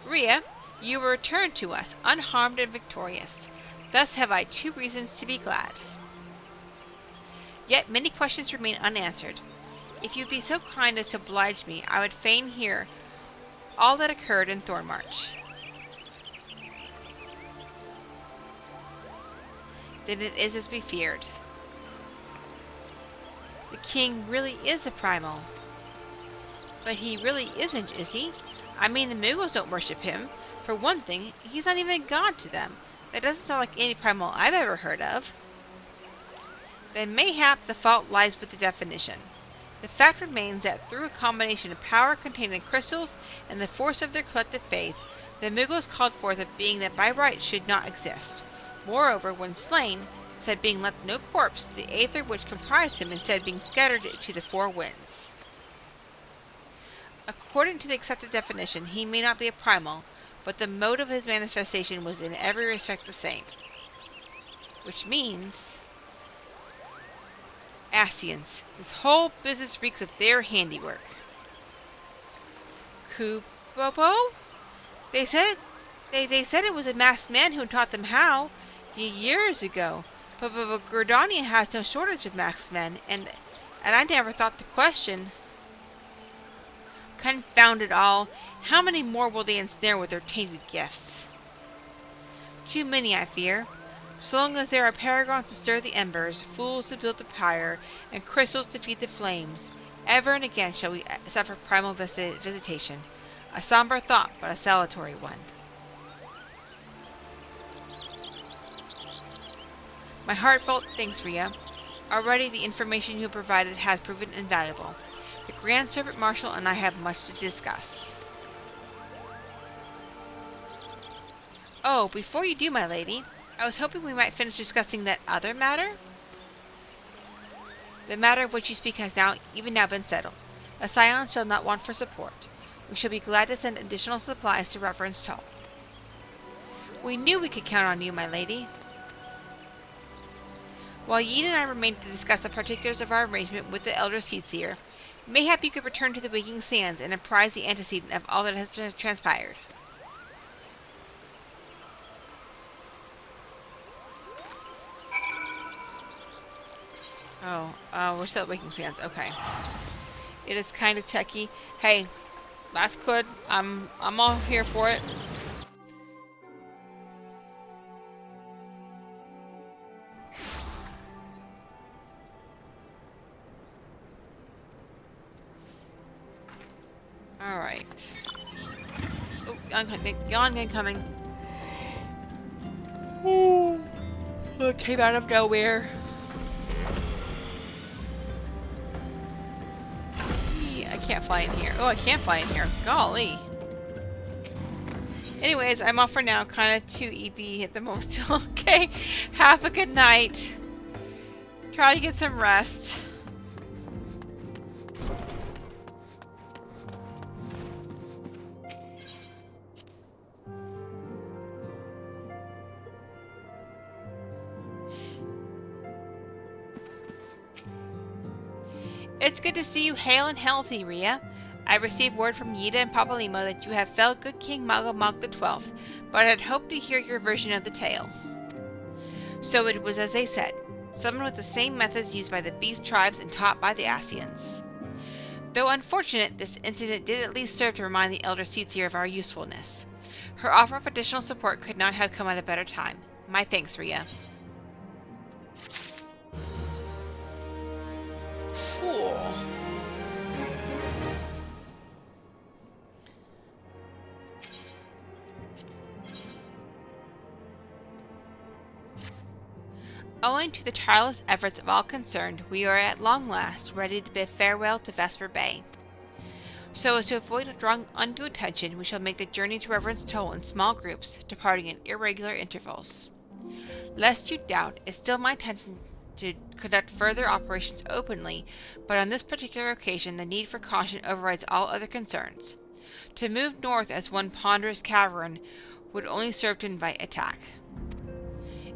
Rhea, you were returned to us, unharmed and victorious. Thus have I 2 reasons to be glad. Yet many questions remain unanswered. If you would be so kind as to oblige me, I would fain hear all that occurred in Thornmarch. Then it is as we feared. The king really is a primal. But he really isn't, is he? I mean, the Moogles don't worship him. For one thing, he's not even a god to them. That doesn't sound like any primal I've ever heard of. Then mayhap the fault lies with the definition. The fact remains that through a combination of power contained in crystals and the force of their collective faith, the Moogles called forth a being that by right should not exist. Moreover, when slain, said being left no corpse, the aether which comprised him instead being scattered to the 4 winds. According to the accepted definition, he may not be a primal, but the mode of his manifestation was in every respect the same. Which means... Ascians. This whole business reeks of their handiwork. Kubobo? They said it was a masked man who taught them how, years ago. But Gordania has no shortage of masked men, and I never thought to question. Confound it all! How many more will they ensnare with their tainted gifts? Too many, I fear. So long as there are paragons to stir the embers, fools to build the pyre, and crystals to feed the flames, ever and again shall we suffer primal visitation. A somber thought, but a salutary one. My heartfelt thanks, Rhea. Already the information you have provided has proven invaluable. The Grand Serpent Marshal and I have much to discuss. Oh, before you do, my lady, I was hoping we might finish discussing that other matter. The matter of which you speak has even now been settled. The Scions shall not want for support. We shall be glad to send additional supplies to Reverend's Toll. We knew we could count on you, my lady. While Yin and I remain to discuss the particulars of our arrangement with the Elder Seedseer, mayhap you could return to the Waking Sands and apprise the antecedent of all that has transpired. Oh, we're still at Waking Sands. Okay. It is kind of techy. Hey, that's good. I'm all here for it. Alright. Oh, yawn incoming. Ooh. It came out of nowhere. I can't fly in here. Oh, I can't fly in here. Golly. Anyways, I'm off for now. Kind of too EP at the moment still. Okay. Have a good night. Try to get some rest. It's good to see you hale and healthy, Rhea. I received word from Yida and Papalimo that you have felled good King Magomog XII, but I had hoped to hear your version of the tale. So it was as they said, summoned with the same methods used by the beast tribes and taught by the Ascians. Though unfortunate, this incident did at least serve to remind the Elder Seedseer of our usefulness. Her offer of additional support could not have come at a better time. My thanks, Rhea. Cool. Owing to the tireless efforts of all concerned, we are at long last ready to bid farewell to Vesper Bay. So as to avoid drawing undue attention, we shall make the journey to Reverend's Toll in small groups, departing in irregular intervals. Lest you doubt, it's still my intention to conduct further operations openly, but on this particular occasion the need for caution overrides all other concerns. To move north as one ponderous cavern would only serve to invite attack.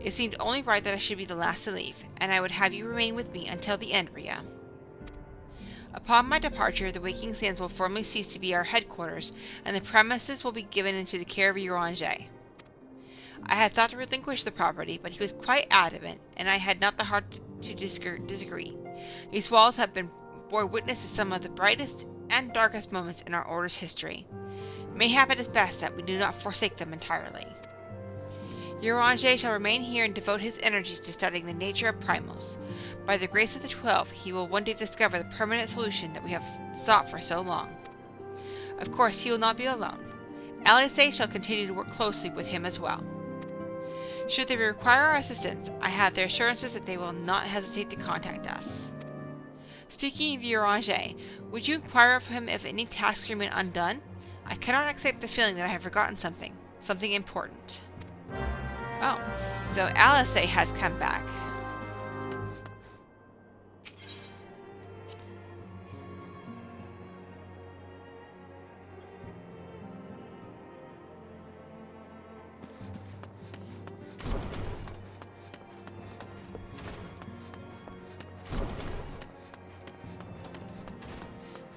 It seemed only right that I should be the last to leave, and I would have you remain with me until the end, Rhea. Upon my departure, the Waking Sands will formally cease to be our headquarters, and the premises will be given into the care of Eorzea. I had thought to relinquish the property, but he was quite adamant, and I had not the heart to disagree. These walls have bore witness to some of the brightest and darkest moments in our Order's history. Mayhap it is best that we do not forsake them entirely. Eorzea shall remain here and devote his energies to studying the nature of primals. By the grace of the 12, he will one day discover the permanent solution that we have sought for so long. Of course, he will not be alone. Alice shall continue to work closely with him as well. Should they require our assistance, I have their assurances that they will not hesitate to contact us. Speaking of Eorzea, would you inquire of him if any tasks remain undone? I cannot accept the feeling that I have forgotten something important. Oh, so Alice has come back.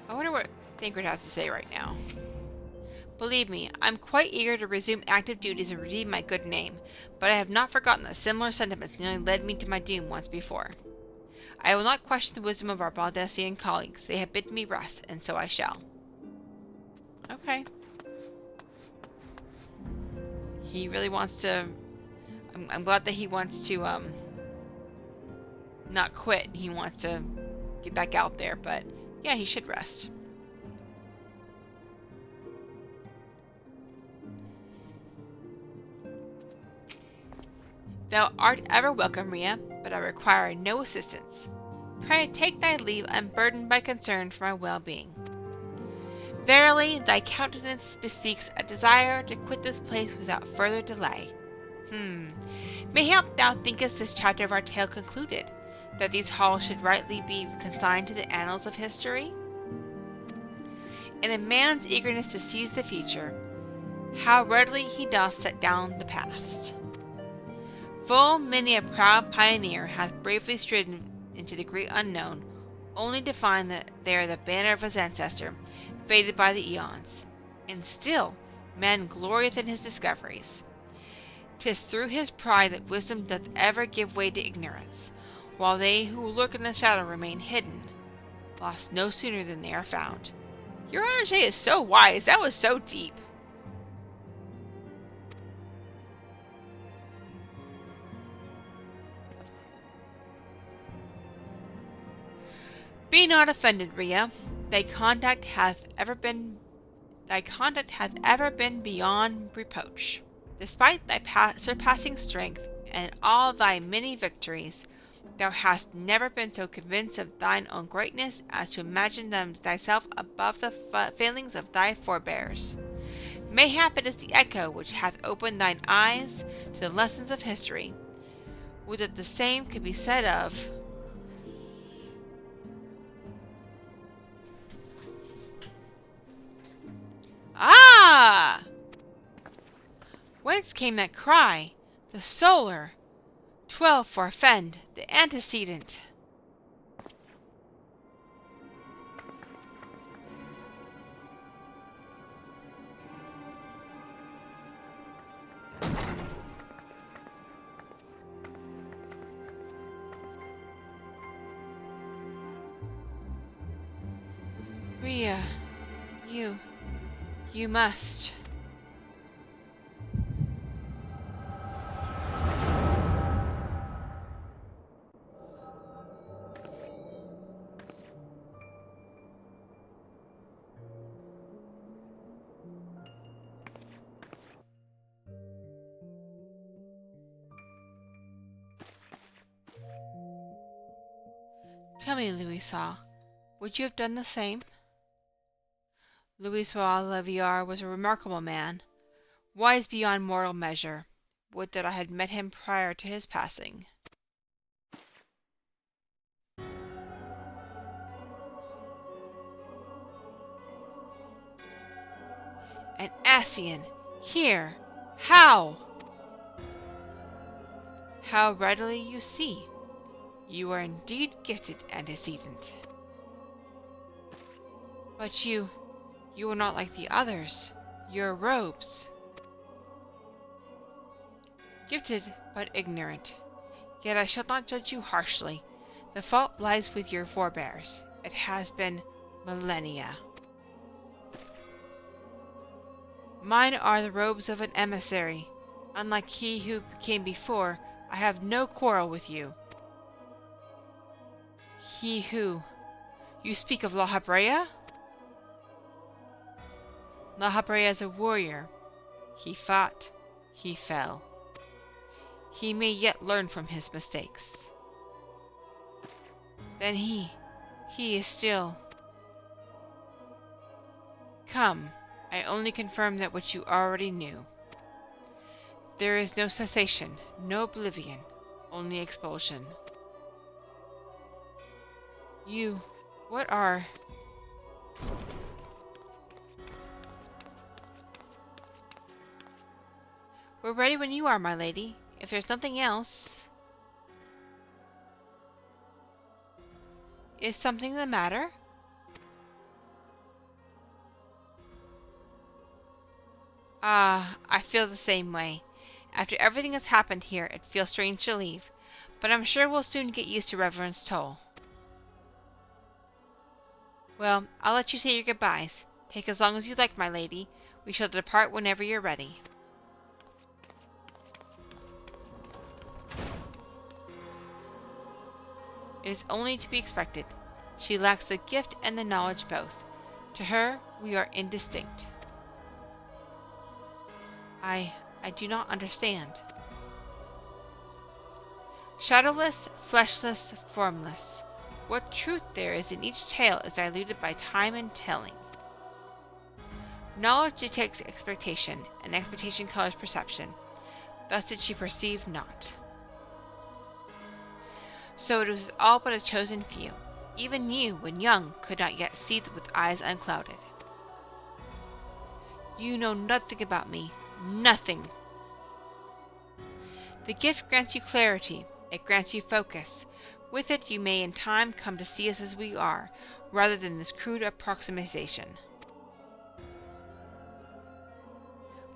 I wonder what Thancred has to say right now. Believe me, I'm quite eager to resume active duties and redeem my good name, but I have not forgotten that similar sentiments nearly led me to my doom once before. I will not question the wisdom of our Baldessian colleagues. They have bidden me rest, and so I shall. Okay. He really wants to... I'm glad that he wants to, not quit. He wants to get back out there, but yeah, he should rest. Thou art ever welcome, Rhea, but I require no assistance. Pray take thy leave unburdened by concern for my well-being. Verily, thy countenance bespeaks a desire to quit this place without further delay. Mayhap thou thinkest this chapter of our tale concluded, that these halls should rightly be consigned to the annals of history? In a man's eagerness to seize the future, how readily he doth set down the past. Full many a proud pioneer hath bravely stridden into the great unknown, only to find that there the banner of his ancestor, faded by the eons. And still, man glorieth in his discoveries. 'Tis through his pride that wisdom doth ever give way to ignorance, while they who lurk in the shadow remain hidden, lost no sooner than they are found. Eorzea is so wise. That was so deep. Be not offended, Rhea. Thy conduct hath ever been beyond reproach. Despite thy surpassing strength and all thy many victories, thou hast never been so convinced of thine own greatness as to imagine thyself above the failings of thy forebears. Mayhap it is the echo which hath opened thine eyes to the lessons of history. Would that the same could be said of... Ah! Whence came that cry? The solar! 12 forfend, the antecedent. Rhea, you must. Tell me, Louisa, would you have done the same? Louis Leviar was a remarkable man, wise beyond mortal measure, Would that I had met him prior to his passing. An Ascian! Here! How? How readily you see. You are indeed gifted antecedent. But you are not like the others. Your robes. Gifted, but ignorant. Yet I shall not judge you harshly. The fault lies with your forebears. It has been millennia. Mine are the robes of an emissary. Unlike he who came before, I have no quarrel with you. He who... You speak of La Habrea? La Habrea is a warrior. He fought. He fell. He may yet learn from his mistakes. Then he is still... Come, I only confirm that which you already knew. There is no cessation, no oblivion, only expulsion. You, what are... We're ready when you are, my lady. If there's nothing else... Is something the matter? Ah, I feel the same way. After everything that's happened here, it feels strange to leave, but I'm sure we'll soon get used to Reverend's toll. Well, I'll let you say your goodbyes. Take as long as you like, my lady. We shall depart whenever you're ready. It is only to be expected. She lacks the gift and the knowledge both. To her, we are indistinct. I do not understand. Shadowless, fleshless, formless. What truth there is in each tale is diluted by time and telling. Knowledge detects expectation, and expectation colors perception. Thus did she perceive not. So it was all but a chosen few. Even you, when young, could not yet see with eyes unclouded. You know nothing about me. Nothing. The gift grants you clarity. It grants you focus. With it you may in time come to see us as we are, rather than this crude approximation.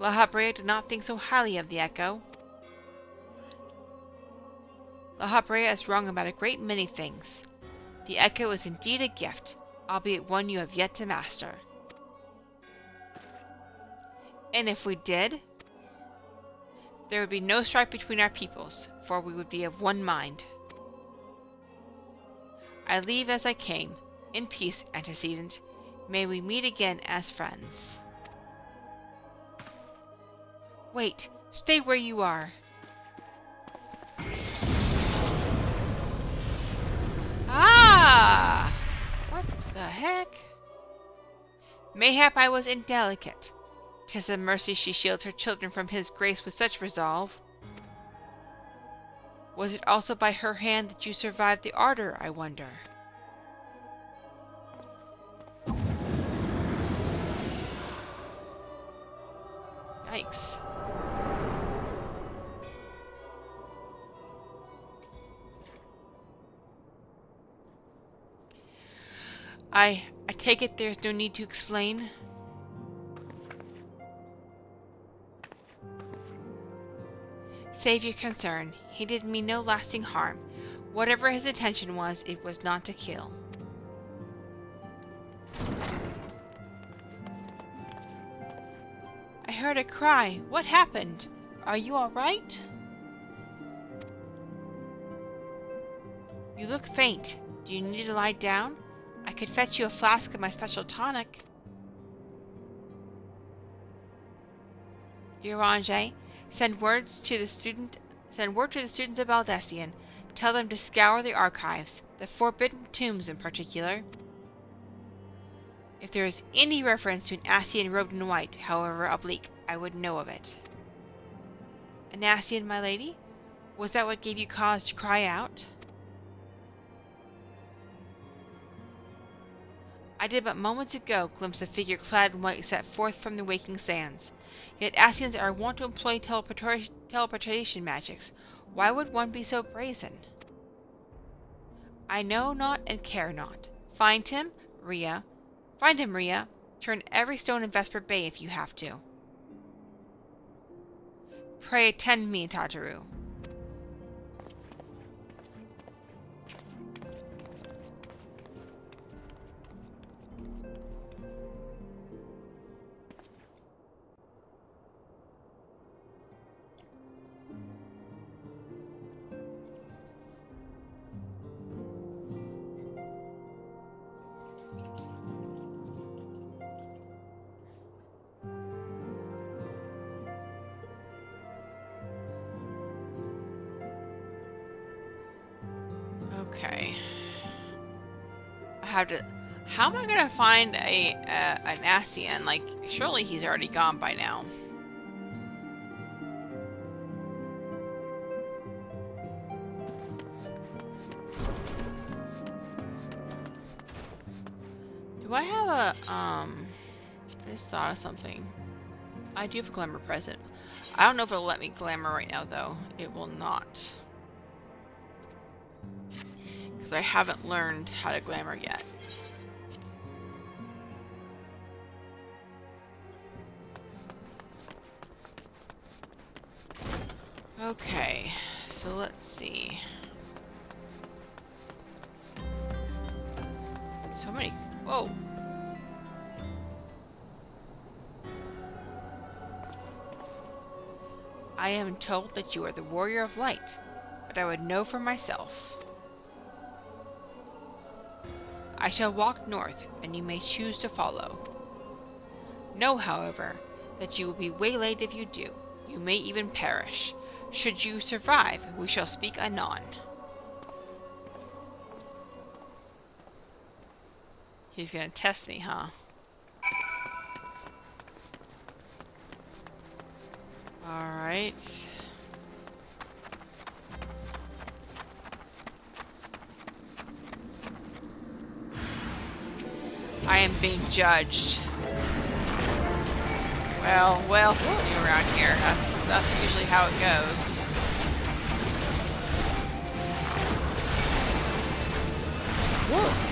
La Habrea did not think so highly of the Echo. La Habrea is wrong about a great many things. The Echo is indeed a gift, albeit one you have yet to master. And if we did, there would be no strife between our peoples, for we would be of one mind. I leave as I came. In peace, antecedent. May we meet again as friends. Wait, stay where you are. Ah! What the heck? Mayhap I was indelicate. 'Tis a mercy she shields her children from his grace with such resolve. Was it also by her hand that you survived the ardor, I wonder? Yikes. I take it there's no need to explain? Save your concern. He did me no lasting harm. Whatever his intention was, it was not to kill. I heard a cry. What happened? Are you all right? You look faint. Do you need to lie down? I could fetch you a flask of my special tonic. Eorzea, send word to the students of Baldessian. Tell them to scour the archives, the forbidden tombs in particular. If there is any reference to an Ascian robed in white, however oblique, I would know of it. Anastian, my lady? Was that what gave you cause to cry out? I did but moments ago glimpse a figure clad in white set forth from the waking sands. Yet Ascians are wont to employ teleportation magics. Why would one be so brazen? I know not and care not. Find him, Rhea. Find him, Rhea. Turn every stone in Vesper Bay if you have to. Pray attend me, Tataru. Okay. I have to... How am I gonna find an Ascian? Like, surely he's already gone by now. Do I have a, I just thought of something. I do have a glamour present. I don't know if it'll let me glamour right now, though. It will not. Because I haven't learned how to glamour yet. Okay, so let's see. So many... Whoa! I am told that you are the warrior of light, but I would know for myself. I shall walk north, and you may choose to follow. Know, however, that you will be waylaid if you do. You may even perish. Should you survive, we shall speak anon. He's gonna test me, huh? Alright. I am being judged. Well, what else is new around here? That's usually how it goes. Whoa.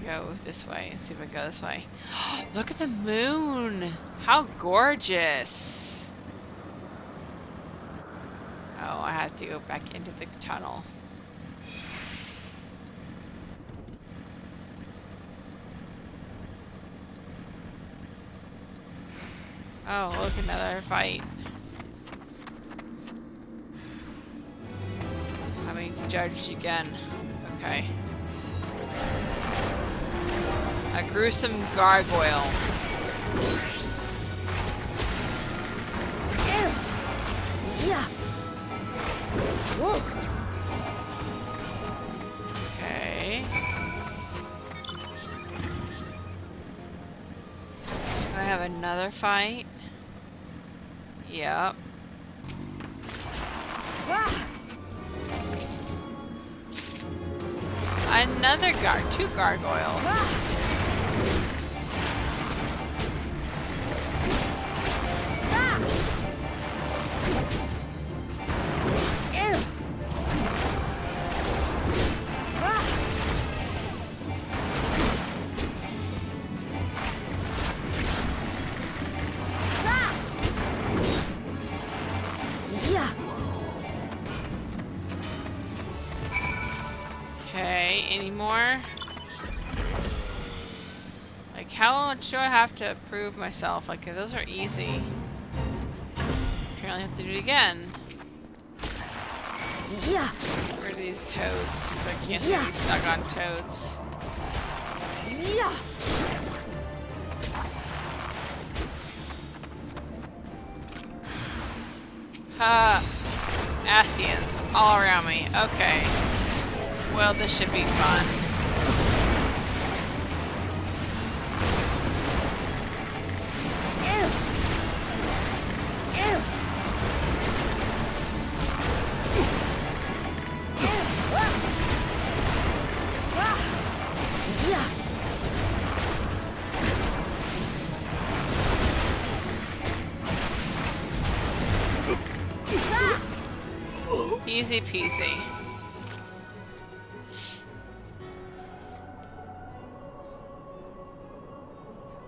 Go this way and see if I go this way. Look at the moon! How gorgeous! Oh, I have to go back into the tunnel. Oh, look, another fight. I'm being judged again. Okay. A gruesome gargoyle. Yeah. Okay. I have another fight. Yep. Another two gargoyles. Okay, any more? Like, how much do I have to prove myself? Like, those are easy. Apparently I have to do it again. Yeah. Where are these toads, because I can't Yeah. be stuck on toads. Yeah. Ascians all around me. Okay. Well, this should be fun. Ew. Ew. Ew. Ah. Ah. Yeah. Ah. Easy peasy.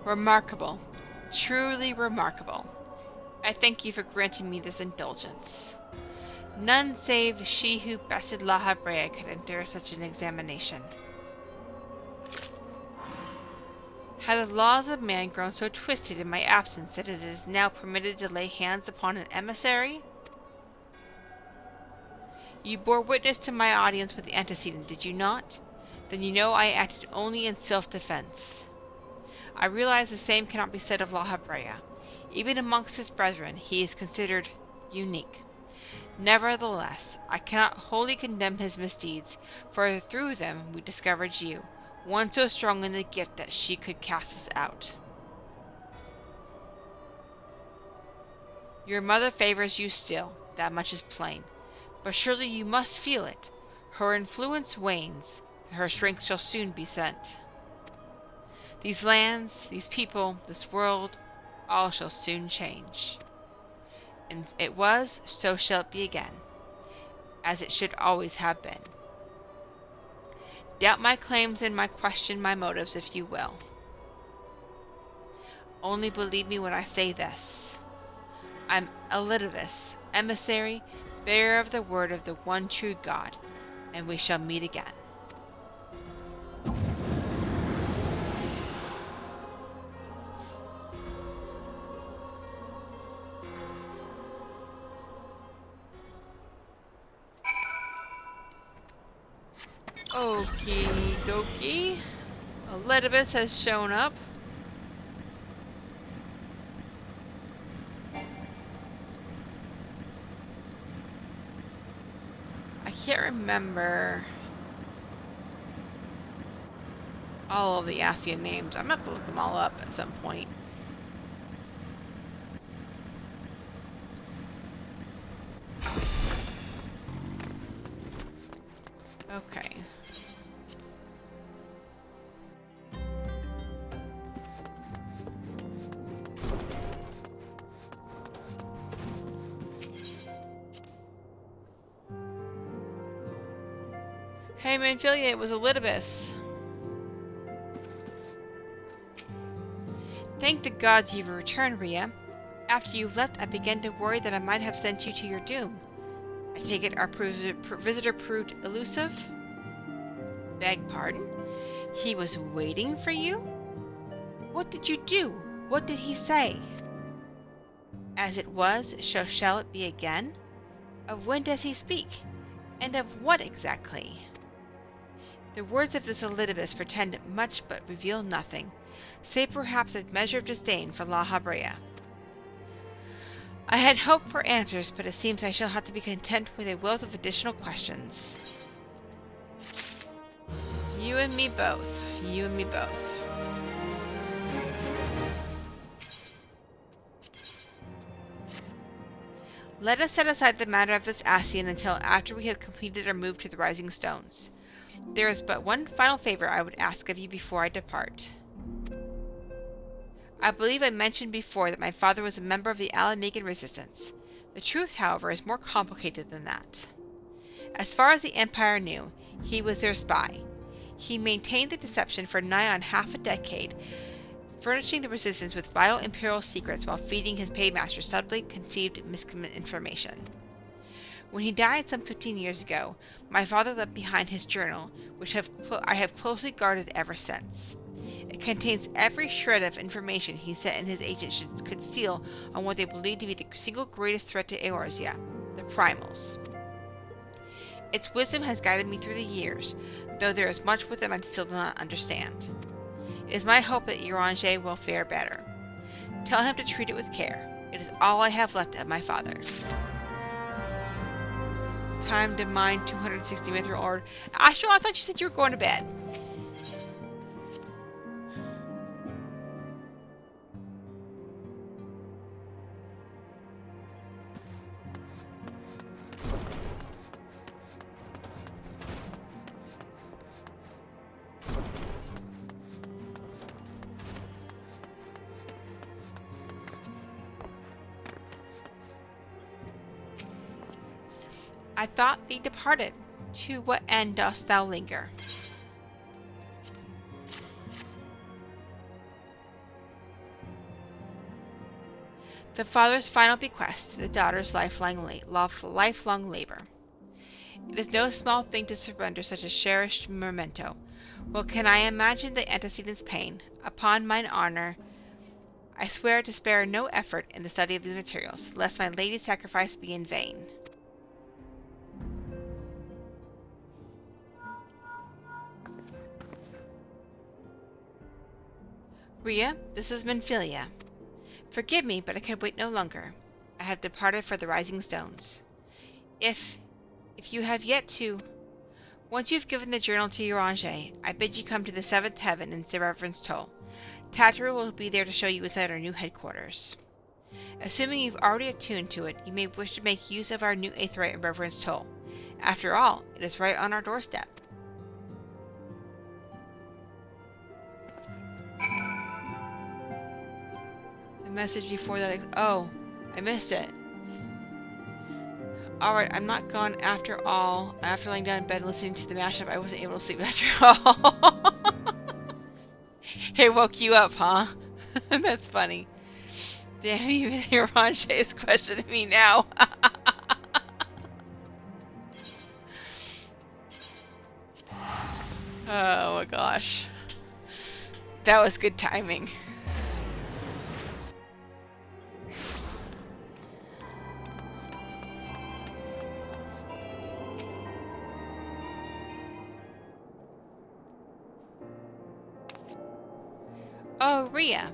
Remarkable. Truly remarkable. I thank you for granting me this indulgence. None save she who bested La Habrea could endure such an examination. Had the laws of man grown so twisted in my absence that it is now permitted to lay hands upon an emissary? You bore witness to my audience with the antecedent, did you not? Then you know I acted only in self-defense. I realize the same cannot be said of La Habrea. Even amongst his brethren, he is considered unique. Nevertheless, I cannot wholly condemn his misdeeds, for through them we discovered you, one so strong in the gift that she could cast us out. Your mother favors you still, that much is plain. But surely you must feel it. Her influence wanes, her strength shall soon be sent. These lands, these people, this world, all shall soon change. And it was, so shall it be again, as it should always have been. Doubt my claims and question my motives if you will. Only believe me when I say this. I'm Elidivus, emissary, bearer of the word of the one true God, and we shall meet again. Okie dokie. Elidivus has shown up. I can't remember all of the Ascian names. I'm going to have to look them all up at some point. Okay. Hey, Manphilia, it was Elidibus. Thank the gods you've returned, Rhea. After you left, I began to worry that I might have sent you to your doom. I take it our visitor proved elusive? Beg pardon? He was waiting for you? What did you do? What did he say? As it was, so shall it be again? Of when does he speak? And of what exactly? The words of this Elidibus pretend much but reveal nothing, save perhaps a measure of disdain for La Habrea. I had hoped for answers, but it seems I shall have to be content with a wealth of additional questions. You and me both. You and me both. Let us set aside the matter of this Ascian until after we have completed our move to the Rising Stones. There is but one final favor I would ask of you before I depart. I believe I mentioned before that my father was a member of the Alamagan Resistance. The truth, however, is more complicated than that. As far as the Empire knew, he was their spy. He maintained the deception for nigh on half a decade, furnishing the Resistance with vital Imperial secrets while feeding his paymaster subtly conceived misinformation. When he died some 15 years ago, my father left behind his journal, which I have closely guarded ever since. It contains every shred of information he said and his agents could steal on what they believed to be the single greatest threat to Eorzea, the Primals. Its wisdom has guided me through the years, though there is much within I still do not understand. It is my hope that Eorzea will fare better. Tell him to treat it with care. It is all I have left of my father. Time to mine 260 mithril ore. Astro, I thought you said you were going to bed. I thought thee departed. To what end dost thou linger? The father's final bequest, the daughter's lifelong labor. It is no small thing to surrender such a cherished memento. Well can I imagine the antecedent's pain. Upon mine honor, I swear to spare no effort in the study of these materials, lest my lady's sacrifice be in vain. Rhea, this is Menphilia. Forgive me, but I can wait no longer. I have departed for the Rising Stones. If you have yet to... Once you have given the journal to Eorzea, I bid you come to the 7th heaven in the Reverence Toll. Tattoo will be there to show you inside our new headquarters. Assuming you've already attuned to it, you may wish to make use of our new Aetheryte in Reverence Toll. After all, it is right on our doorstep. The message before that... Oh, I missed it. Alright, I'm not gone after all. After laying down in bed and listening to the mashup, I wasn't able to sleep after all. It woke you up, huh? That's funny. Damn, even Eorzea is questioning me now. Oh my gosh. That was good timing. Oh, Rhea,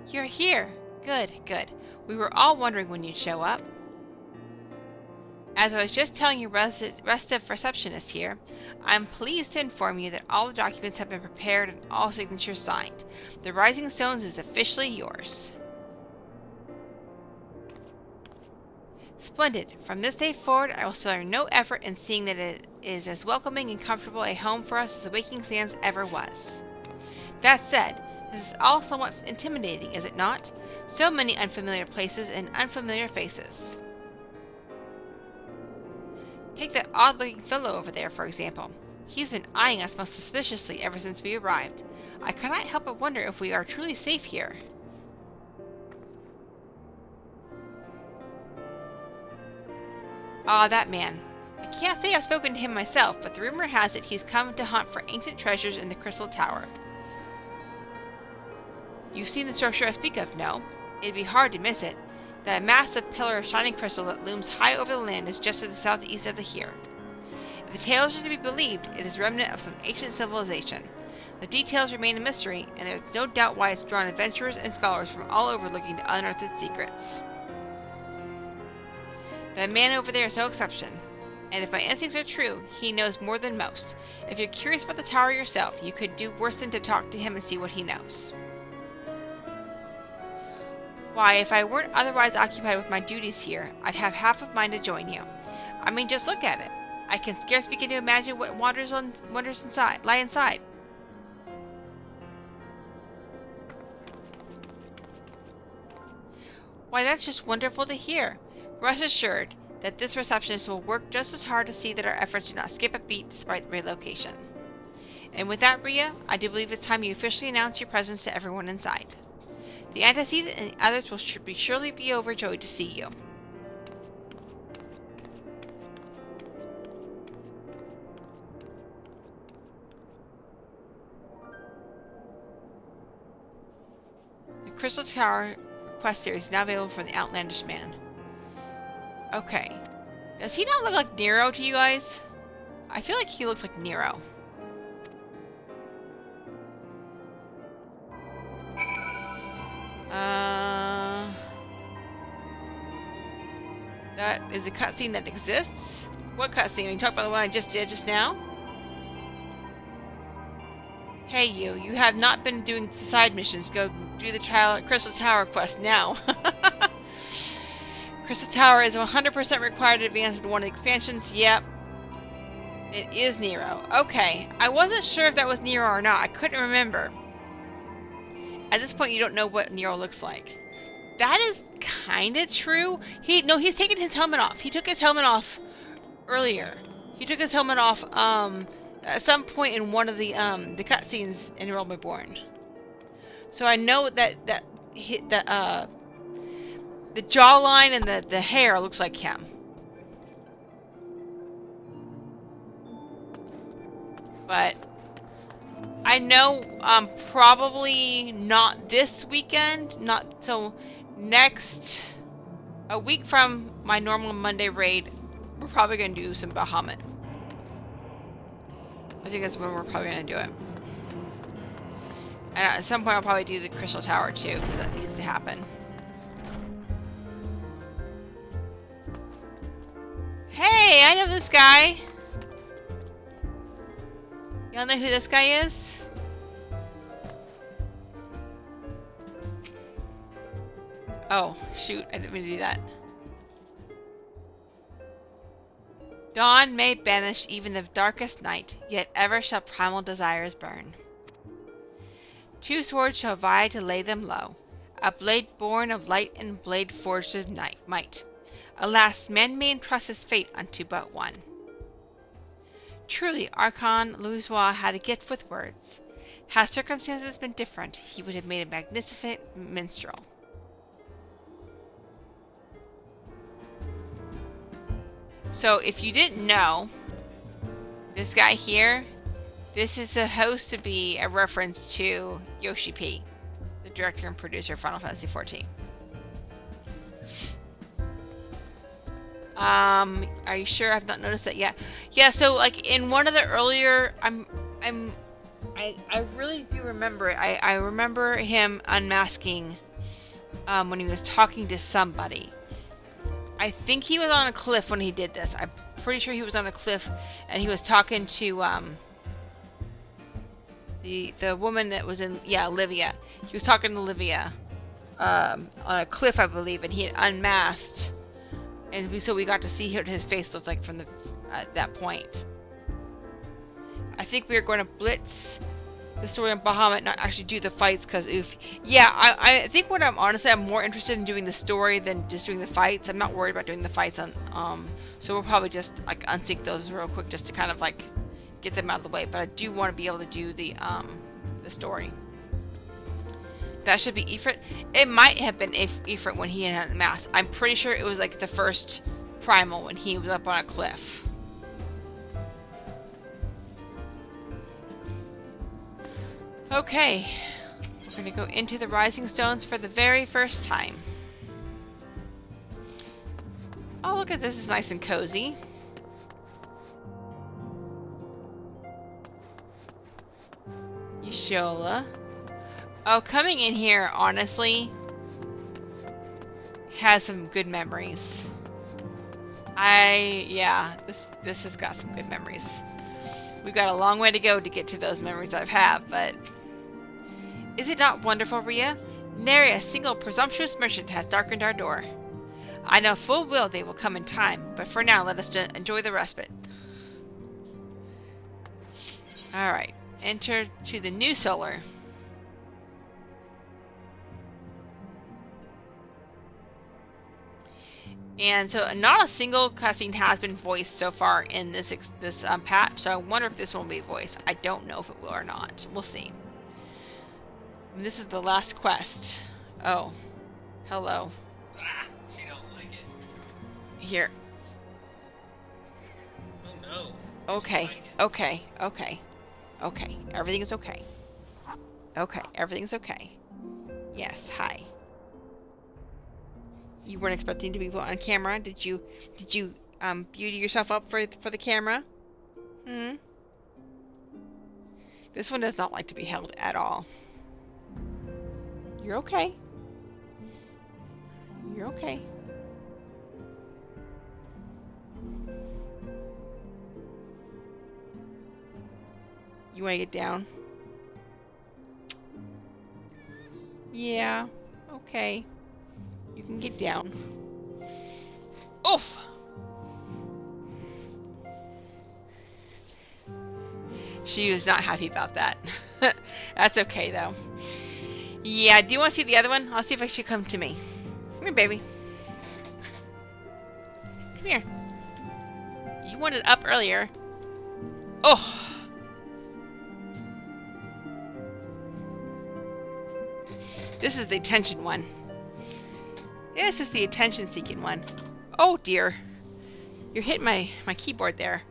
you're here. Good, good. We were all wondering when you'd show up. As I was just telling your restive receptionist here, I'm pleased to inform you that all the documents have been prepared and all signatures signed. The Rising Stones is officially yours. Splendid. From this day forward, I will spare no effort in seeing that it is as welcoming and comfortable a home for us as the Waking Sands ever was. That said, this is all somewhat intimidating, is it not? So many unfamiliar places and unfamiliar faces. Take that odd-looking fellow over there, for example. He's been eyeing us most suspiciously ever since we arrived. I cannot help but wonder if we are truly safe here. Ah, that man. I can't say I've spoken to him myself, but the rumor has it he's come to hunt for ancient treasures in the Crystal Tower. You've seen the structure I speak of, no? It'd be hard to miss it. That massive pillar of shining crystal that looms high over the land is just to the southeast of here. If the tales are to be believed, it is a remnant of some ancient civilization. The details remain a mystery, and there is no doubt why it's drawn adventurers and scholars from all over looking to unearth its secrets. That man over there is no exception, and if my instincts are true, he knows more than most. If you're curious about the tower yourself, you could do worse than to talk to him and see what he knows. Why, if I weren't otherwise occupied with my duties here, I'd have half of mind to join you. I mean, just look at it. I can scarce begin to imagine what wonders lie inside. Why, that's just wonderful to hear. Rest assured that this receptionist will work just as hard to see that our efforts do not skip a beat despite the relocation. And with that, Rhea, I do believe it's time you officially announce your presence to everyone inside. The antecedent and the others will surely be overjoyed to see you. The Crystal Tower quest series is now available for the Outlandish Man. Okay. Does he not look like Nero to you guys? I feel like he looks like Nero. That is a cutscene that exists. What cutscene? Are you talking about the one I just did just now? Hey you have not been doing side missions. Go do the Crystal Tower quest now. Crystal Tower is 100% required to advance into one of the expansions. Yep. It is Nero. Okay. I wasn't sure if that was Nero or not. I couldn't remember. At this point, you don't know what Nero looks like. That is kind of true. He's taken his helmet off. He took his helmet off earlier. He took his helmet off at some point in one of the cutscenes in A Realm Reborn. So I know that the jawline and the hair looks like him. But I know probably not this weekend, not till a week from my normal Monday raid, we're probably going to do some Bahamut. I think that's when we're probably going to do it. And at some point I'll probably do the Crystal Tower too, because that needs to happen. Hey, I know this guy. Y'all know who this guy is? Oh, shoot. I didn't mean to do that. Dawn may banish even the darkest night, yet ever shall primal desires burn. Two swords shall vie to lay them low, a blade born of light and blade forged of might. Alas, man may entrust his fate unto but one. Truly, Archon Louisoix had a gift with words. Had circumstances been different, he would have made a magnificent minstrel. So, if you didn't know, this guy here, this is supposed to be a reference to Yoshi P, the director and producer of Final Fantasy XIV. Are you sure? I've not noticed that yet. Yeah, so like in one of the earlier, I really do remember it. I remember him unmasking when he was talking to somebody. I think he was on a cliff when he did this. I'm pretty sure he was on a cliff and he was talking to the woman that was in, yeah, Olivia. He was talking to Olivia on a cliff, I believe, and he had unmasked, and so we got to see what his face looked like from at that point. I think we are going to blitz the story on Bahamut, not actually do the fights, because I think what I'm more interested in doing the story than just doing the fights. I'm not worried about doing the fights on so we'll probably just like unsync those real quick just to kind of like get them out of the way, but I do want to be able to do the story. That should be Ifrit. It might have been Ifrit when he had a mask. I'm pretty sure it was like the first primal when he was up on a cliff. Okay, we're going to go into the Rising Stones for the very first time. Oh, look at this, it's nice and cozy. Yashola. Oh, coming in here, honestly, has some good memories. This has got some good memories. We've got a long way to go to get to those memories I've had, but... Is it not wonderful, Rhea? Nary a single presumptuous merchant has darkened our door. I know full well they will come in time, but for now let us enjoy the respite. Alright, enter to the new solar. And so not a single cutscene has been voiced so far in this patch, so I wonder if this one will be voiced. I don't know if it will or not. We'll see. And this is the last quest. Oh. Hello. Ah, she don't like it. Here. Oh no. Okay. Okay. Okay. Okay. Everything is okay. Okay. Everything's okay. Yes. Hi. You weren't expecting to be on camera. Did you beauty yourself up for the camera? Hmm? This one does not like to be held at all. You're okay. You're okay. You want to get down? Yeah. Okay. You can get down. Oof! She was not happy about that. That's okay, though. Yeah, do you want to see the other one? I'll see if I should come to me. Come here, baby. Come here. You wanted up earlier. Oh! This is the attention one. This is the attention-seeking one. Oh, dear. You're hitting my keyboard there,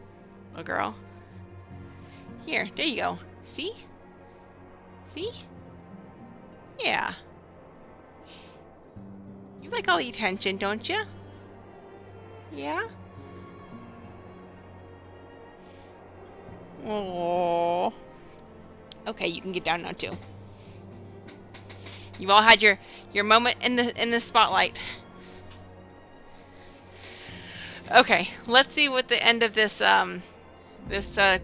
little girl. Here, there you go. See? See? Yeah. You like all the attention, don't you? Yeah? Oh. Okay, you can get down now too. You've all had your moment in the spotlight. Okay, let's see what the end of this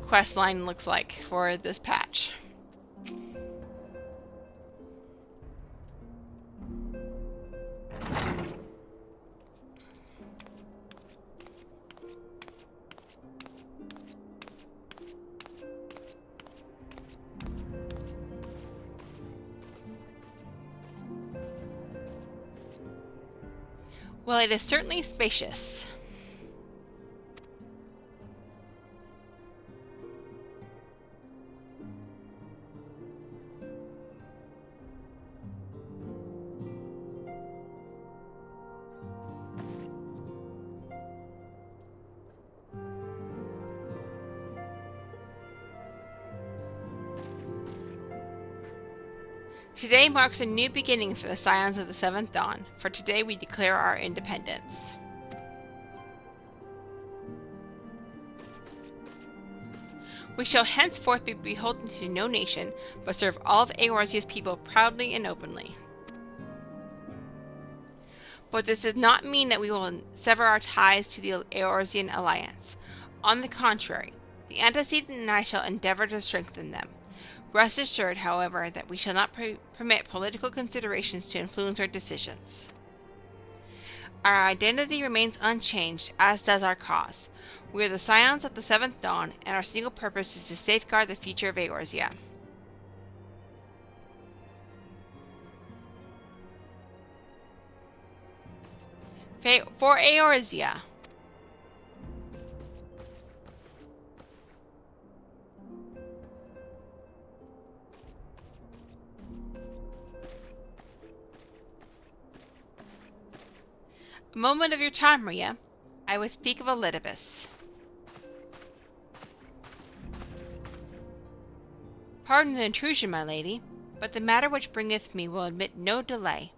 quest line looks like for this patch. Well, it is certainly spacious. Today marks a new beginning for the Scions of the Seventh Dawn, for today we declare our independence. We shall henceforth be beholden to no nation, but serve all of Eorzea's people proudly and openly. But this does not mean that we will sever our ties to the Eorzean alliance. On the contrary, the antecedent and I shall endeavor to strengthen them. Rest assured, however, that we shall not permit political considerations to influence our decisions. Our identity remains unchanged, as does our cause. We are the Scions of the Seventh Dawn, and our single purpose is to safeguard the future of Eorzea. For Eorzea. A moment of your time, Maria. I would speak of Elidibus. Pardon the intrusion, my lady, but the matter which bringeth me will admit no delay.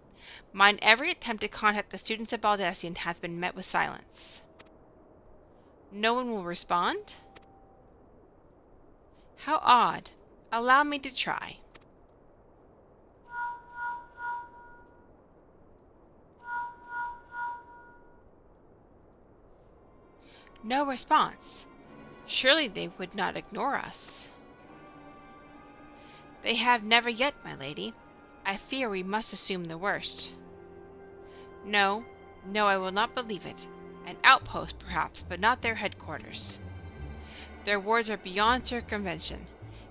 Mine every attempt to contact the students of Baldesion hath been met with silence. No one will respond? How odd. Allow me to try. No response. Surely they would not ignore us. They have never yet, my lady. I fear we must assume the worst. No, I will not believe it. An outpost, perhaps, but not their headquarters. Their wards are beyond circumvention.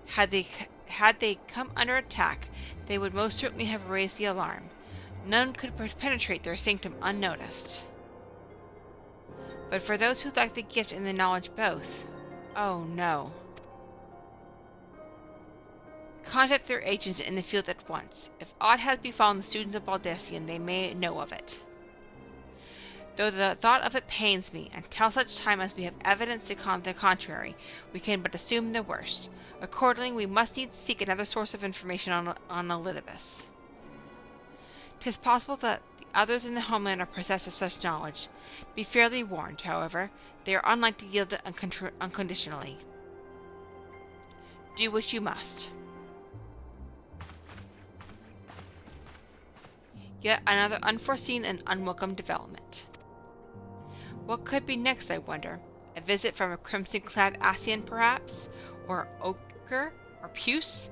Had they come under attack, they would most certainly have raised the alarm. None could penetrate their sanctum unnoticed. But for those who lack the gift and the knowledge both, oh no. Contact their agents in the field at once. If aught has befallen the students of Baldesion, they may know of it. Though the thought of it pains me, until such time as we have evidence to the contrary, we can but assume the worst. Accordingly, we must needs seek another source of information on Elidibus. 'Tis possible that the others in the homeland are possessed of such knowledge. Be fairly warned, however, they are unlike to yield it unconditionally. Do what you must. Yet another unforeseen and unwelcome development. What could be next, I wonder? A visit from a crimson-clad Ascian, perhaps? Or Ochre? Or Puce?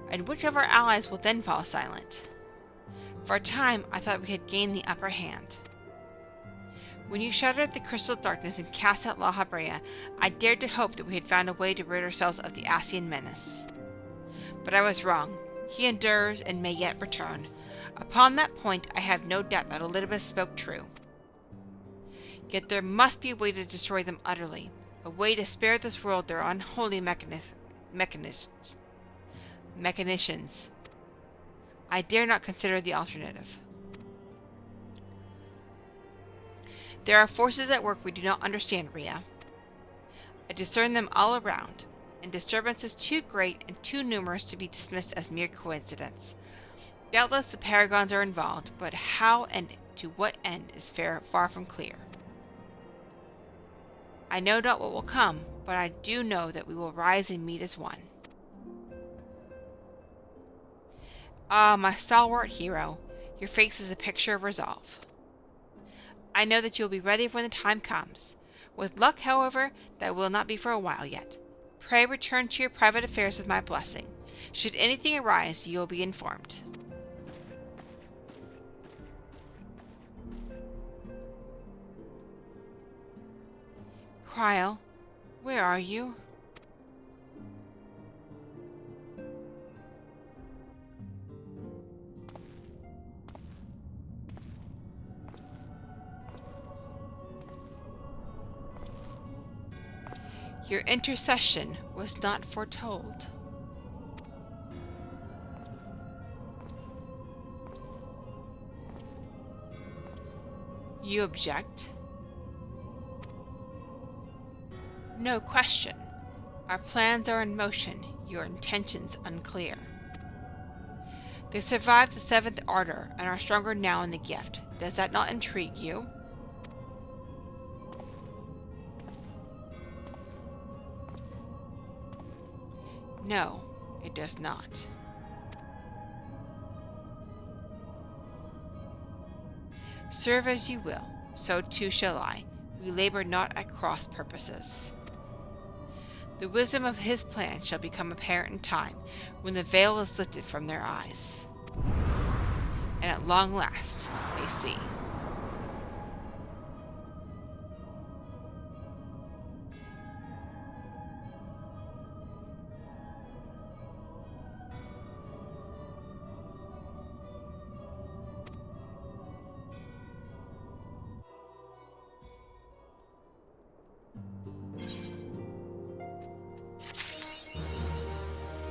And which of our allies will then fall silent? For a time, I thought we had gained the upper hand. When you shattered the crystal darkness and cast out La Habrea, I dared to hope that we had found a way to rid ourselves of the Ascian menace. But I was wrong. He endures and may yet return. Upon that point, I have no doubt that Elizabeth spoke true. Yet there must be a way to destroy them utterly, a way to spare this world their unholy mechanicians. I dare not consider the alternative. There are forces at work we do not understand, Rhea. I discern them all around, and disturbances too great and too numerous to be dismissed as mere coincidence. Doubtless the paragons are involved, but how and to what end is far from clear. I know not what will come, but I do know that we will rise and meet as one. Ah, my stalwart hero, your face is a picture of resolve. I know that you will be ready when the time comes. With luck, however, that will not be for a while yet. Pray return to your private affairs with my blessing. Should anything arise, you will be informed. Cryle, where are you? Your intercession was not foretold. You object? No question. Our plans are in motion, your intentions unclear. They survived the Seventh Ardor and are stronger now in the gift. Does that not intrigue you? No, it does not. Serve as you will, so too shall I. We labor not at cross purposes. The wisdom of his plan shall become apparent in time, when the veil is lifted from their eyes. And at long last, they see.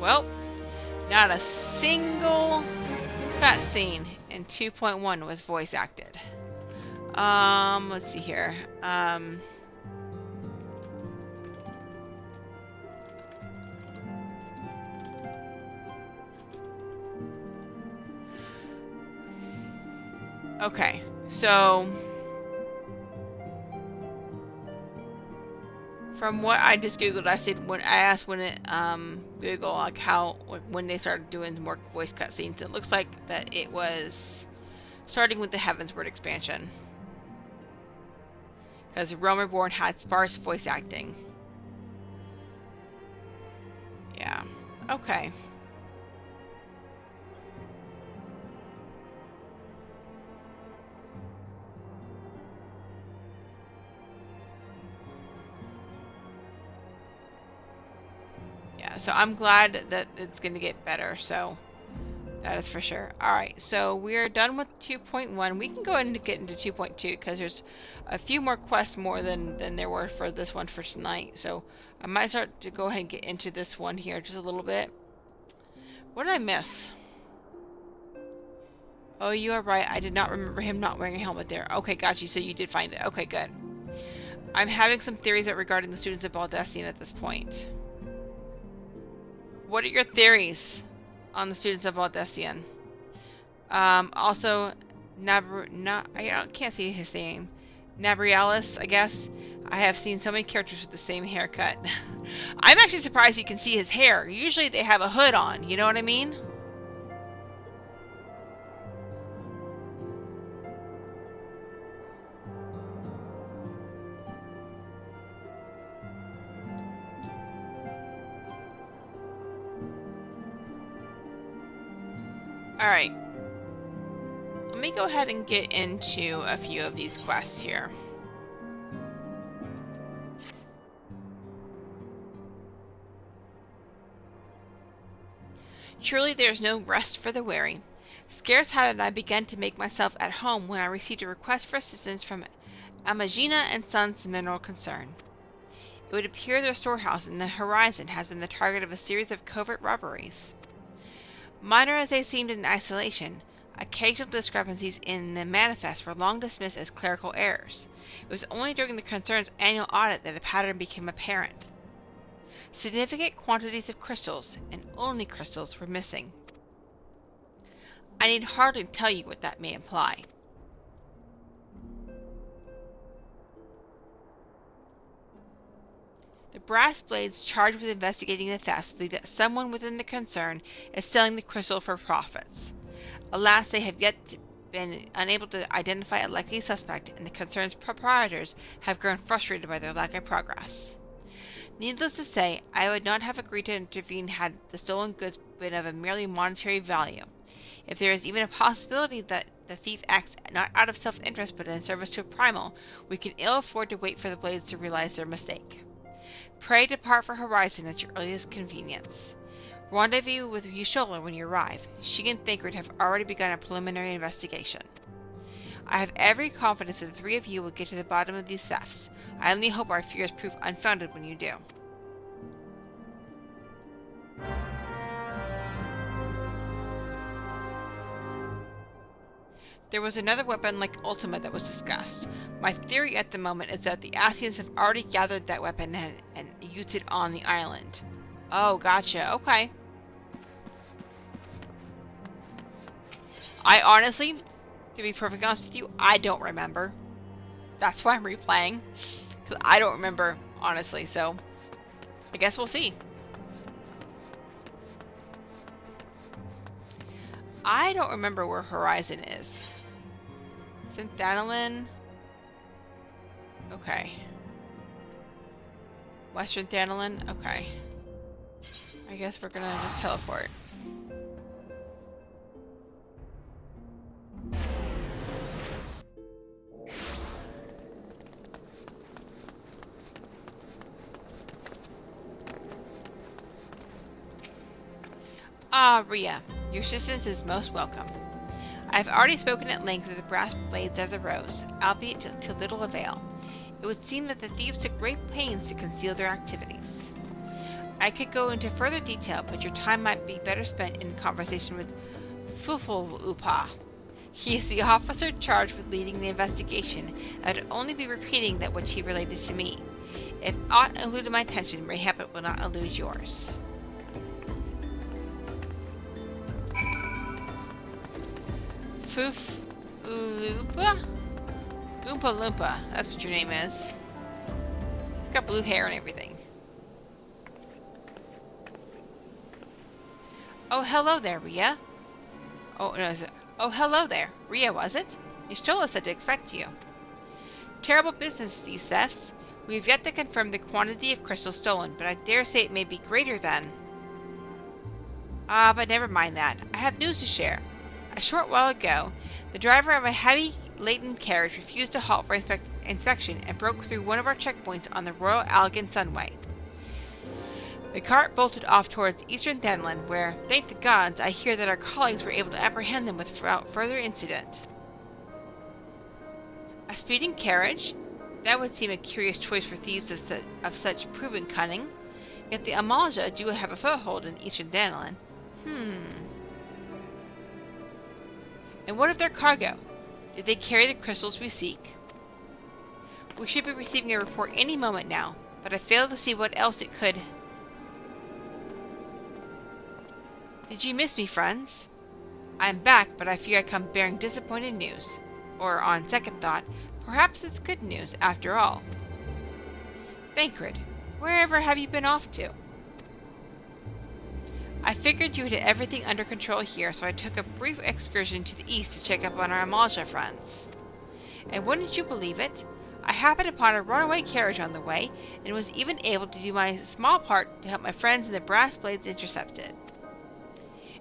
Well, not a single cutscene in 2.1 was voice acted. Let's see here. Okay, so from what I just googled, I said when I asked when it Google like how when they started doing more voice cutscenes, it looks like that it was starting with the Heavensward expansion, because Realm Reborn had sparse voice acting. Yeah. Okay. So I'm glad that it's going to get better, so that is for sure. Alright, so we're done with 2.1. We can go ahead and get into 2.2 because there's a few more quests more than there were for this one for tonight. So I might start to go ahead and get into this one here just a little bit. What did I miss? Oh, you are right. I did not remember him not wearing a helmet there. Okay, got you. So you did find it. Okay, good. I'm having some theories regarding the students of Baldesion at this point. What are your theories on the students of Baldesion? Also, I can't see his name. Nabrialis, I guess. I have seen so many characters with the same haircut. I'm actually surprised you can see his hair. Usually they have a hood on, you know what I mean? Alright. Let me go ahead and get into a few of these quests here. Surely there is no rest for the weary. Scarce had I begun to make myself at home when I received a request for assistance from Amagina and Sons Mineral Concern. It would appear their storehouse in the horizon has been the target of a series of covert robberies. Minor as they seemed in isolation, occasional discrepancies in the manifest were long dismissed as clerical errors. It was only during the concern's annual audit that a pattern became apparent. Significant quantities of crystals, and only crystals, were missing. I need hardly tell you what that may imply. The brass blades charged with investigating the thefts believe that someone within the concern is selling the crystal for profits. Alas, they have yet been unable to identify a likely suspect, and the concern's proprietors have grown frustrated by their lack of progress. Needless to say, I would not have agreed to intervene had the stolen goods been of a merely monetary value. If there is even a possibility that the thief acts not out of self-interest but in service to a primal, we can ill afford to wait for the blades to realize their mistake. Pray depart for Horizon at your earliest convenience. Rendezvous with Yushola when you arrive. She and Thancred have already begun a preliminary investigation. I have every confidence that the three of you will get to the bottom of these thefts. I only hope our fears prove unfounded when you do. There was another weapon like Ultima that was discussed. My theory at the moment is that the Asians have already gathered that weapon and used it on the island. Oh, gotcha. Okay. I honestly, to be perfectly honest with you, I don't remember. That's why I'm replaying. Because I don't remember, honestly, so I guess we'll see. I don't remember where Horizon is. Thanalan. Okay. Western Thanalan? Okay. I guess we're gonna just teleport. Ah, Rhea. Your assistance is most welcome. I have already spoken at length of the brass blades of the Rose, albeit to little avail. It would seem that the thieves took great pains to conceal their activities. I could go into further detail, but your time might be better spent in conversation with Fufulupa. He is the officer charged with leading the investigation, and I would only be repeating that which he related to me. If aught eluded my attention, mayhap it will not elude yours. Fufulupa? Oompa Loompa, that's what your name is. It's got blue hair and everything. Oh, hello there, Rhea. Oh, no, is it? Oh, hello there. Rhea, was it? Ystola said to expect you. Terrible business, these thefts. We have yet to confirm the quantity of crystal stolen, but I dare say it may be greater than... Ah, but never mind that. I have news to share. A short while ago, the driver of a heavy-laden carriage refused to halt for inspection and broke through one of our checkpoints on the Royal Allegan Sunway. The cart bolted off towards eastern Thanalan, where, thank the gods, I hear that our colleagues were able to apprehend them without further incident. A speeding carriage? That would seem a curious choice for thieves of such proven cunning. Yet the Amalja do have a foothold in eastern Thanalan. And what of their cargo? Did they carry the crystals we seek? We should be receiving a report any moment now, but I fail to see what else it could... Did you miss me, friends? I am back, but I fear I come bearing disappointed news. Or, on second thought, perhaps it's good news, after all. Thancred, wherever have you been off to? I figured you had everything under control here, so I took a brief excursion to the east to check up on our Amalja friends. And wouldn't you believe it? I happened upon a runaway carriage on the way, and was even able to do my small part to help my friends in the Brass Blades intercept it.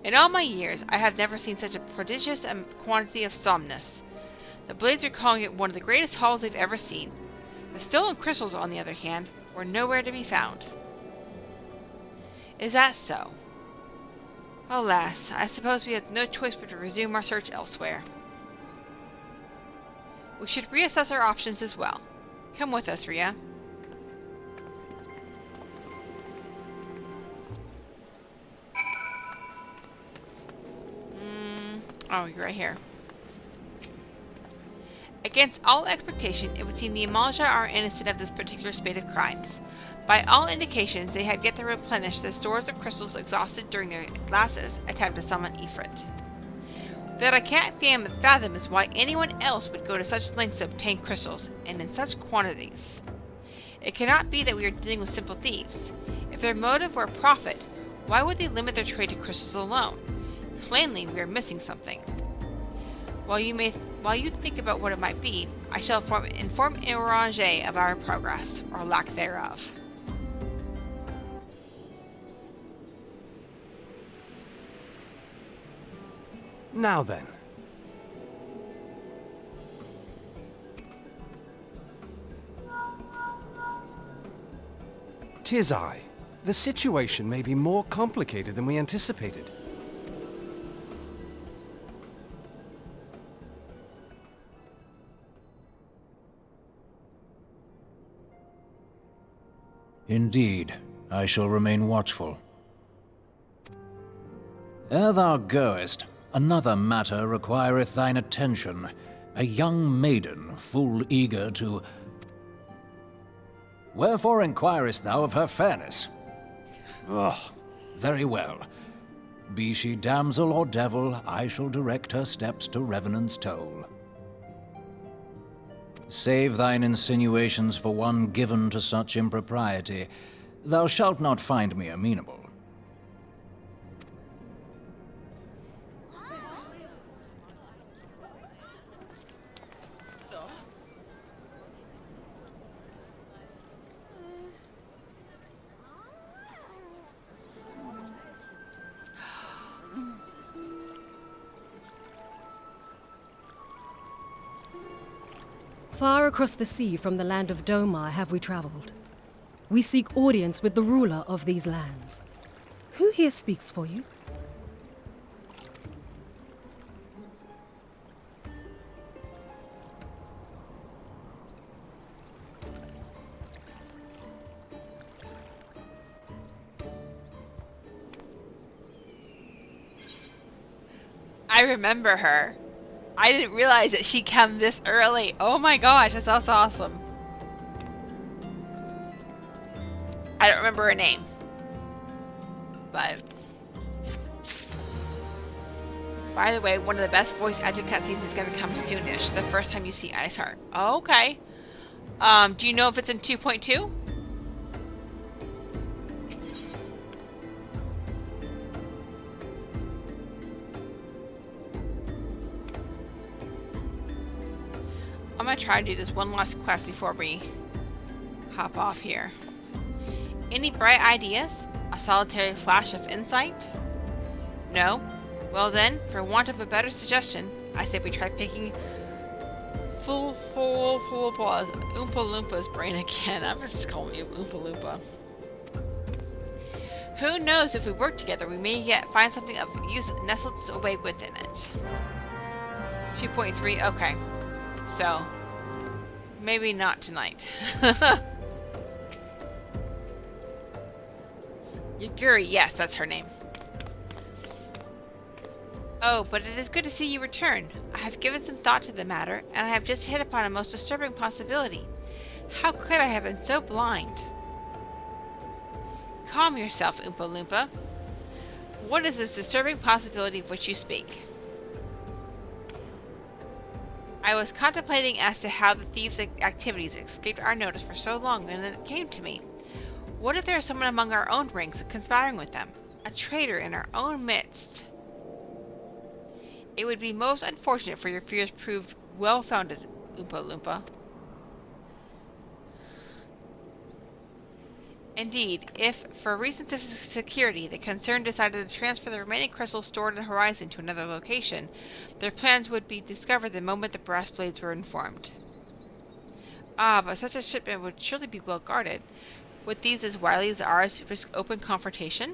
In all my years, I have never seen such a prodigious quantity of somnus. The Blades are calling it one of the greatest hauls they've ever seen. The stolen crystals, on the other hand, were nowhere to be found. Is that so? Alas, I suppose we have no choice but to resume our search elsewhere. We should reassess our options as well. Come with us, Rhea. Oh, you're right here. Against all expectation, it would seem the Amalja are innocent of this particular spate of crimes. By all indications, they have yet to replenish the stores of crystals exhausted during their last attempt to summon Ifrit. What I can't fathom is why anyone else would go to such lengths to obtain crystals, and in such quantities. It cannot be that we are dealing with simple thieves. If their motive were profit, why would they limit their trade to crystals alone? Plainly, we are missing something. While you think about what it might be, I shall inform Eorzea of our progress, or lack thereof. Now then. "'Tis I. The situation may be more complicated than we anticipated. Indeed, I shall remain watchful. Ere thou goest, another matter requireth thine attention. A young maiden, full eager to... Wherefore inquirest thou of her fairness? Oh, very well. Be she damsel or devil, I shall direct her steps to Revenant's Toll. Save thine insinuations for one given to such impropriety. Thou shalt not find me amenable. Far across the sea from the land of Domar have we traveled. We seek audience with the ruler of these lands. Who here speaks for you? I remember her. I didn't realize that she'd come this early. Oh my gosh, that's also awesome. I don't remember her name. But... by the way, one of the best voice acted cutscenes is going to come soonish. The first time you see Iceheart. Oh, okay. Do you know if it's in 2.2? I'm gonna try to do this one last quest before we hop off here. Any bright ideas? A solitary flash of insight? No? Well then, for want of a better suggestion, I say we try picking full Oompa Loompa's brain again. I'm just calling you Oompa Loompa. Who knows, if we work together, we may yet find something of use nestled away within it. 2.3, okay. So, maybe not tonight. Yaguri, yes, that's her name. Oh, but it is good to see you return. I have given some thought to the matter, and I have just hit upon a most disturbing possibility. How could I have been so blind? Calm yourself, Oompa Loompa. What is this disturbing possibility of which you speak? I was contemplating as to how the thieves' activities escaped our notice for so long, and then it came to me. What if there is someone among our own ranks conspiring with them? A traitor in our own midst? It would be most unfortunate for your fears proved well-founded, Oompa Loompa. Indeed, if, for reasons of security, the concern decided to transfer the remaining crystals stored in Horizon to another location, their plans would be discovered the moment the brass blades were informed. Ah, but such a shipment would surely be well guarded. Would these as wily as ours risk open confrontation?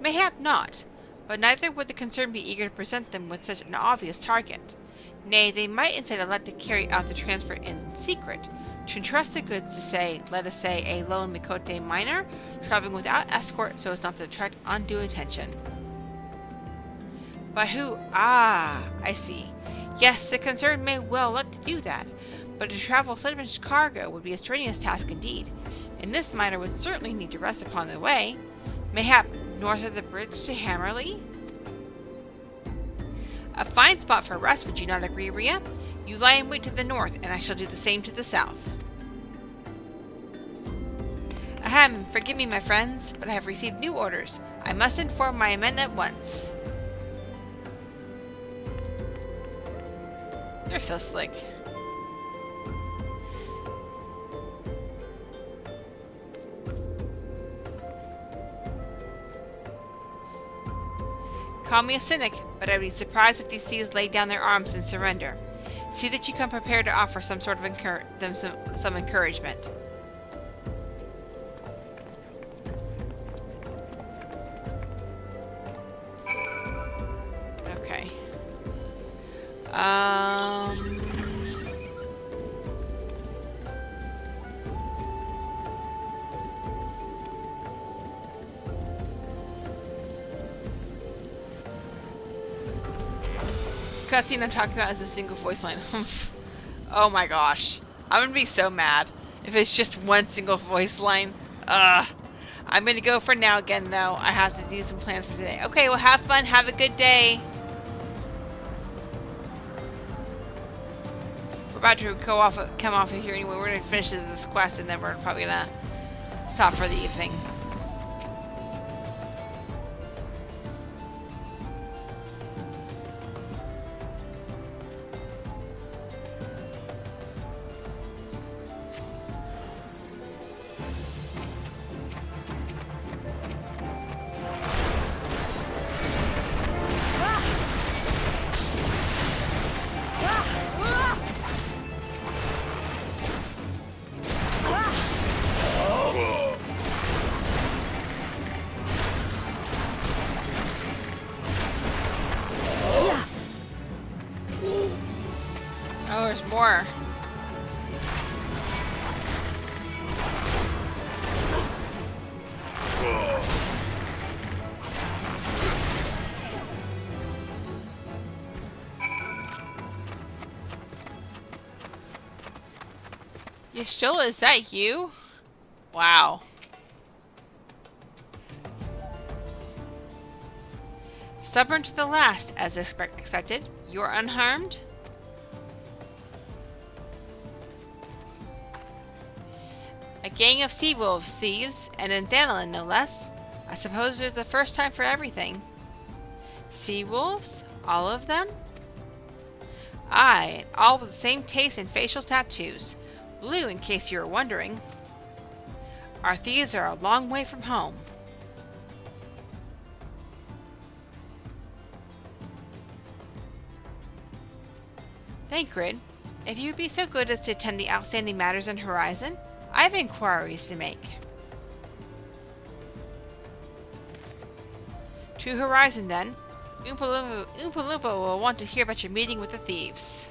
Mayhap not, but neither would the concern be eager to present them with such an obvious target. Nay, they might instead elect to carry out the transfer in secret, to entrust the goods to say, let us say, a lone Mikote miner, traveling without escort so as not to attract undue attention. But who? Ah, I see. Yes, the concern may well elect to do that, but to travel so much cargo would be a strenuous task indeed, and this miner would certainly need to rest upon the way. Mayhap north of the bridge to Hammerley? A fine spot for rest, would you not agree, Rhea? You lie in wait to the north, and I shall do the same to the south. Ahem, forgive me, my friends, but I have received new orders. I must inform my men at once. They're so slick. Call me a cynic, but I would be surprised if these thieves laid down their arms and surrender. See that you come prepared to offer some sort of some encouragement. Okay. Cutscene I'm talking about is a single voice line. Oh my gosh. I'm gonna be so mad if it's just one single voice line. I'm gonna go for now again though. I have to do some plans for today. Okay, well have fun. Have a good day. We're about to come off of here anyway. We're gonna finish this quest and then we're probably gonna stop for the evening. Oh, there's more. Yashola, is that you? Wow. Stubborn to the last, as expected. You're unharmed? A gang of sea wolves, thieves, and in Thanalin, no less. I suppose there's the first time for everything. Sea wolves? All of them? Aye, all with the same taste and facial tattoos. Blue, in case you were wondering. Our thieves are a long way from home. Thancred, if you would be so good as to attend the outstanding matters on Horizon, I have inquiries to make. To Horizon, then. Oompa Loompa will want to hear about your meeting with the thieves.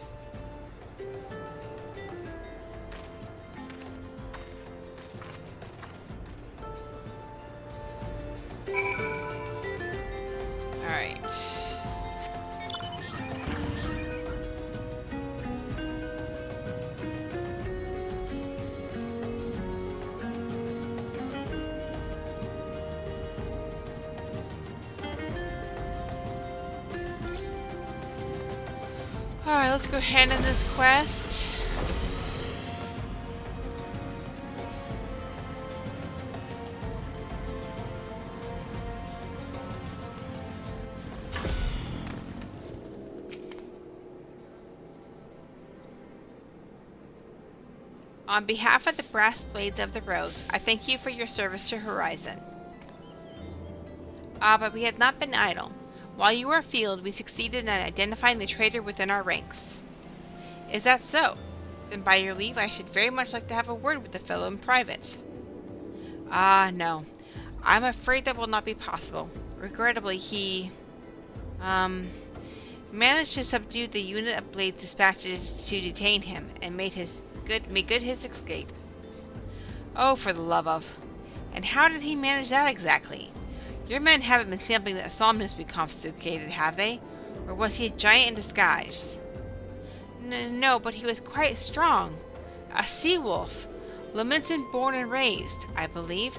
Alright. Alright, let's go hand in this quest. On behalf of the brass blades of the Rose, I thank you for your service to Horizon. But we have not been idle. While you were afield, we succeeded in identifying the traitor within our ranks. Is that so? Then by your leave, I should very much like to have a word with the fellow in private. No. I'm afraid that will not be possible. Regrettably, he, managed to subdue the unit of blades dispatched to detain him, and made good his escape. Oh, for the love of... And how did he manage that exactly? Your men haven't been sampling that Somnus we confiscated, have they? Or was he a giant in disguise? No, but he was quite strong. A sea-wolf. Lamentin born and raised, I believe.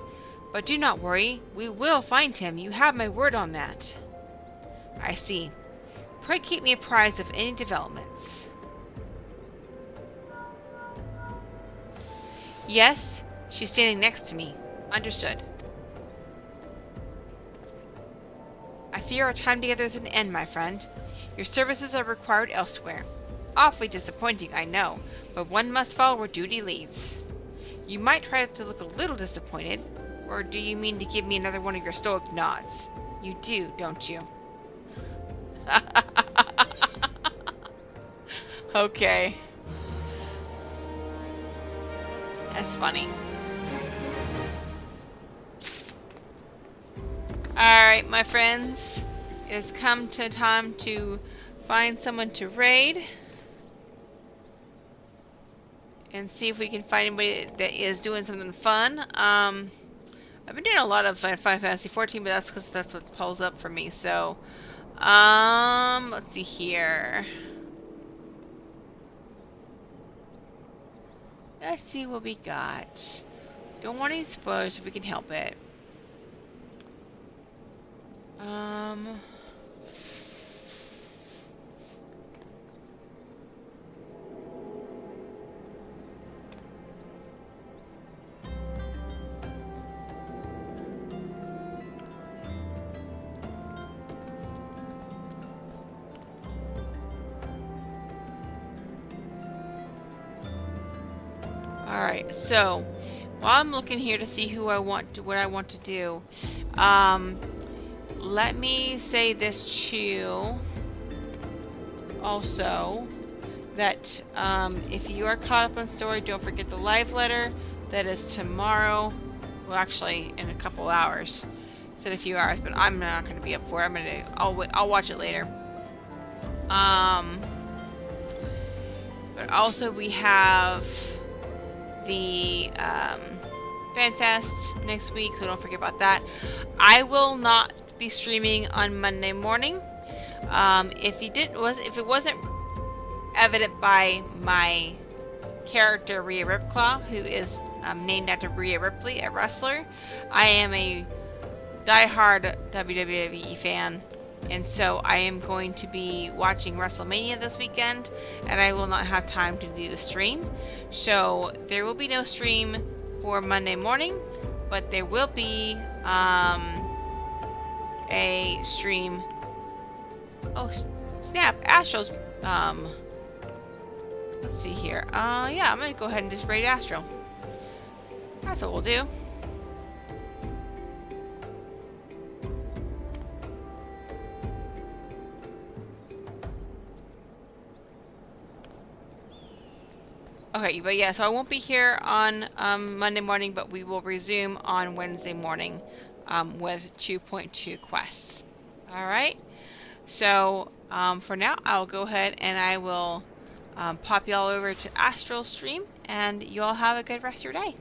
But do not worry, we will find him. You have my word on that. I see. Pray keep me apprised of any developments. Yes, she's standing next to me. Understood. I fear our time together is an end, my friend. Your services are required elsewhere. Awfully disappointing, I know, but one must follow where duty leads. You might try to look a little disappointed, or do you mean to give me another one of your stoic nods? You do, don't you? Okay. That's funny. Alright, my friends. It has come to time to find someone to raid. And see if we can find anybody that is doing something fun. I've been doing a lot of Final Fantasy XIV, but that's because that's what pulls up for me. So, let's see here. Let's see what we got. Don't want any spoilers if we can help it. Alright, so while I'm looking here to see who I want to, what I want to do, let me say this too. Also, that if you are caught up on story, don't forget the live letter. That is tomorrow. Well, actually, in a couple hours. It's in a few hours, but I'm not going to be up for it. I'll watch it later. But also we have the FanFest next week, so don't forget about that. I will not be streaming on Monday morning. If it wasn't evident by my character Rhea Ripclaw, who is named after Rhea Ripley, a wrestler, I am a die-hard WWE fan, and so I am going to be watching WrestleMania this weekend, and I will not have time to do the stream. So there will be no stream for Monday morning, but there will be a stream. Oh snap! Astro's. Let's see here. Yeah, I'm gonna go ahead and just raid Astro. That's what we'll do. Okay, but yeah, so I won't be here on Monday morning, but we will resume on Wednesday morning with 2.2 quests. Alright, so for now, I'll go ahead and I will pop y'all over to Astral Stream, and y'all have a good rest of your day.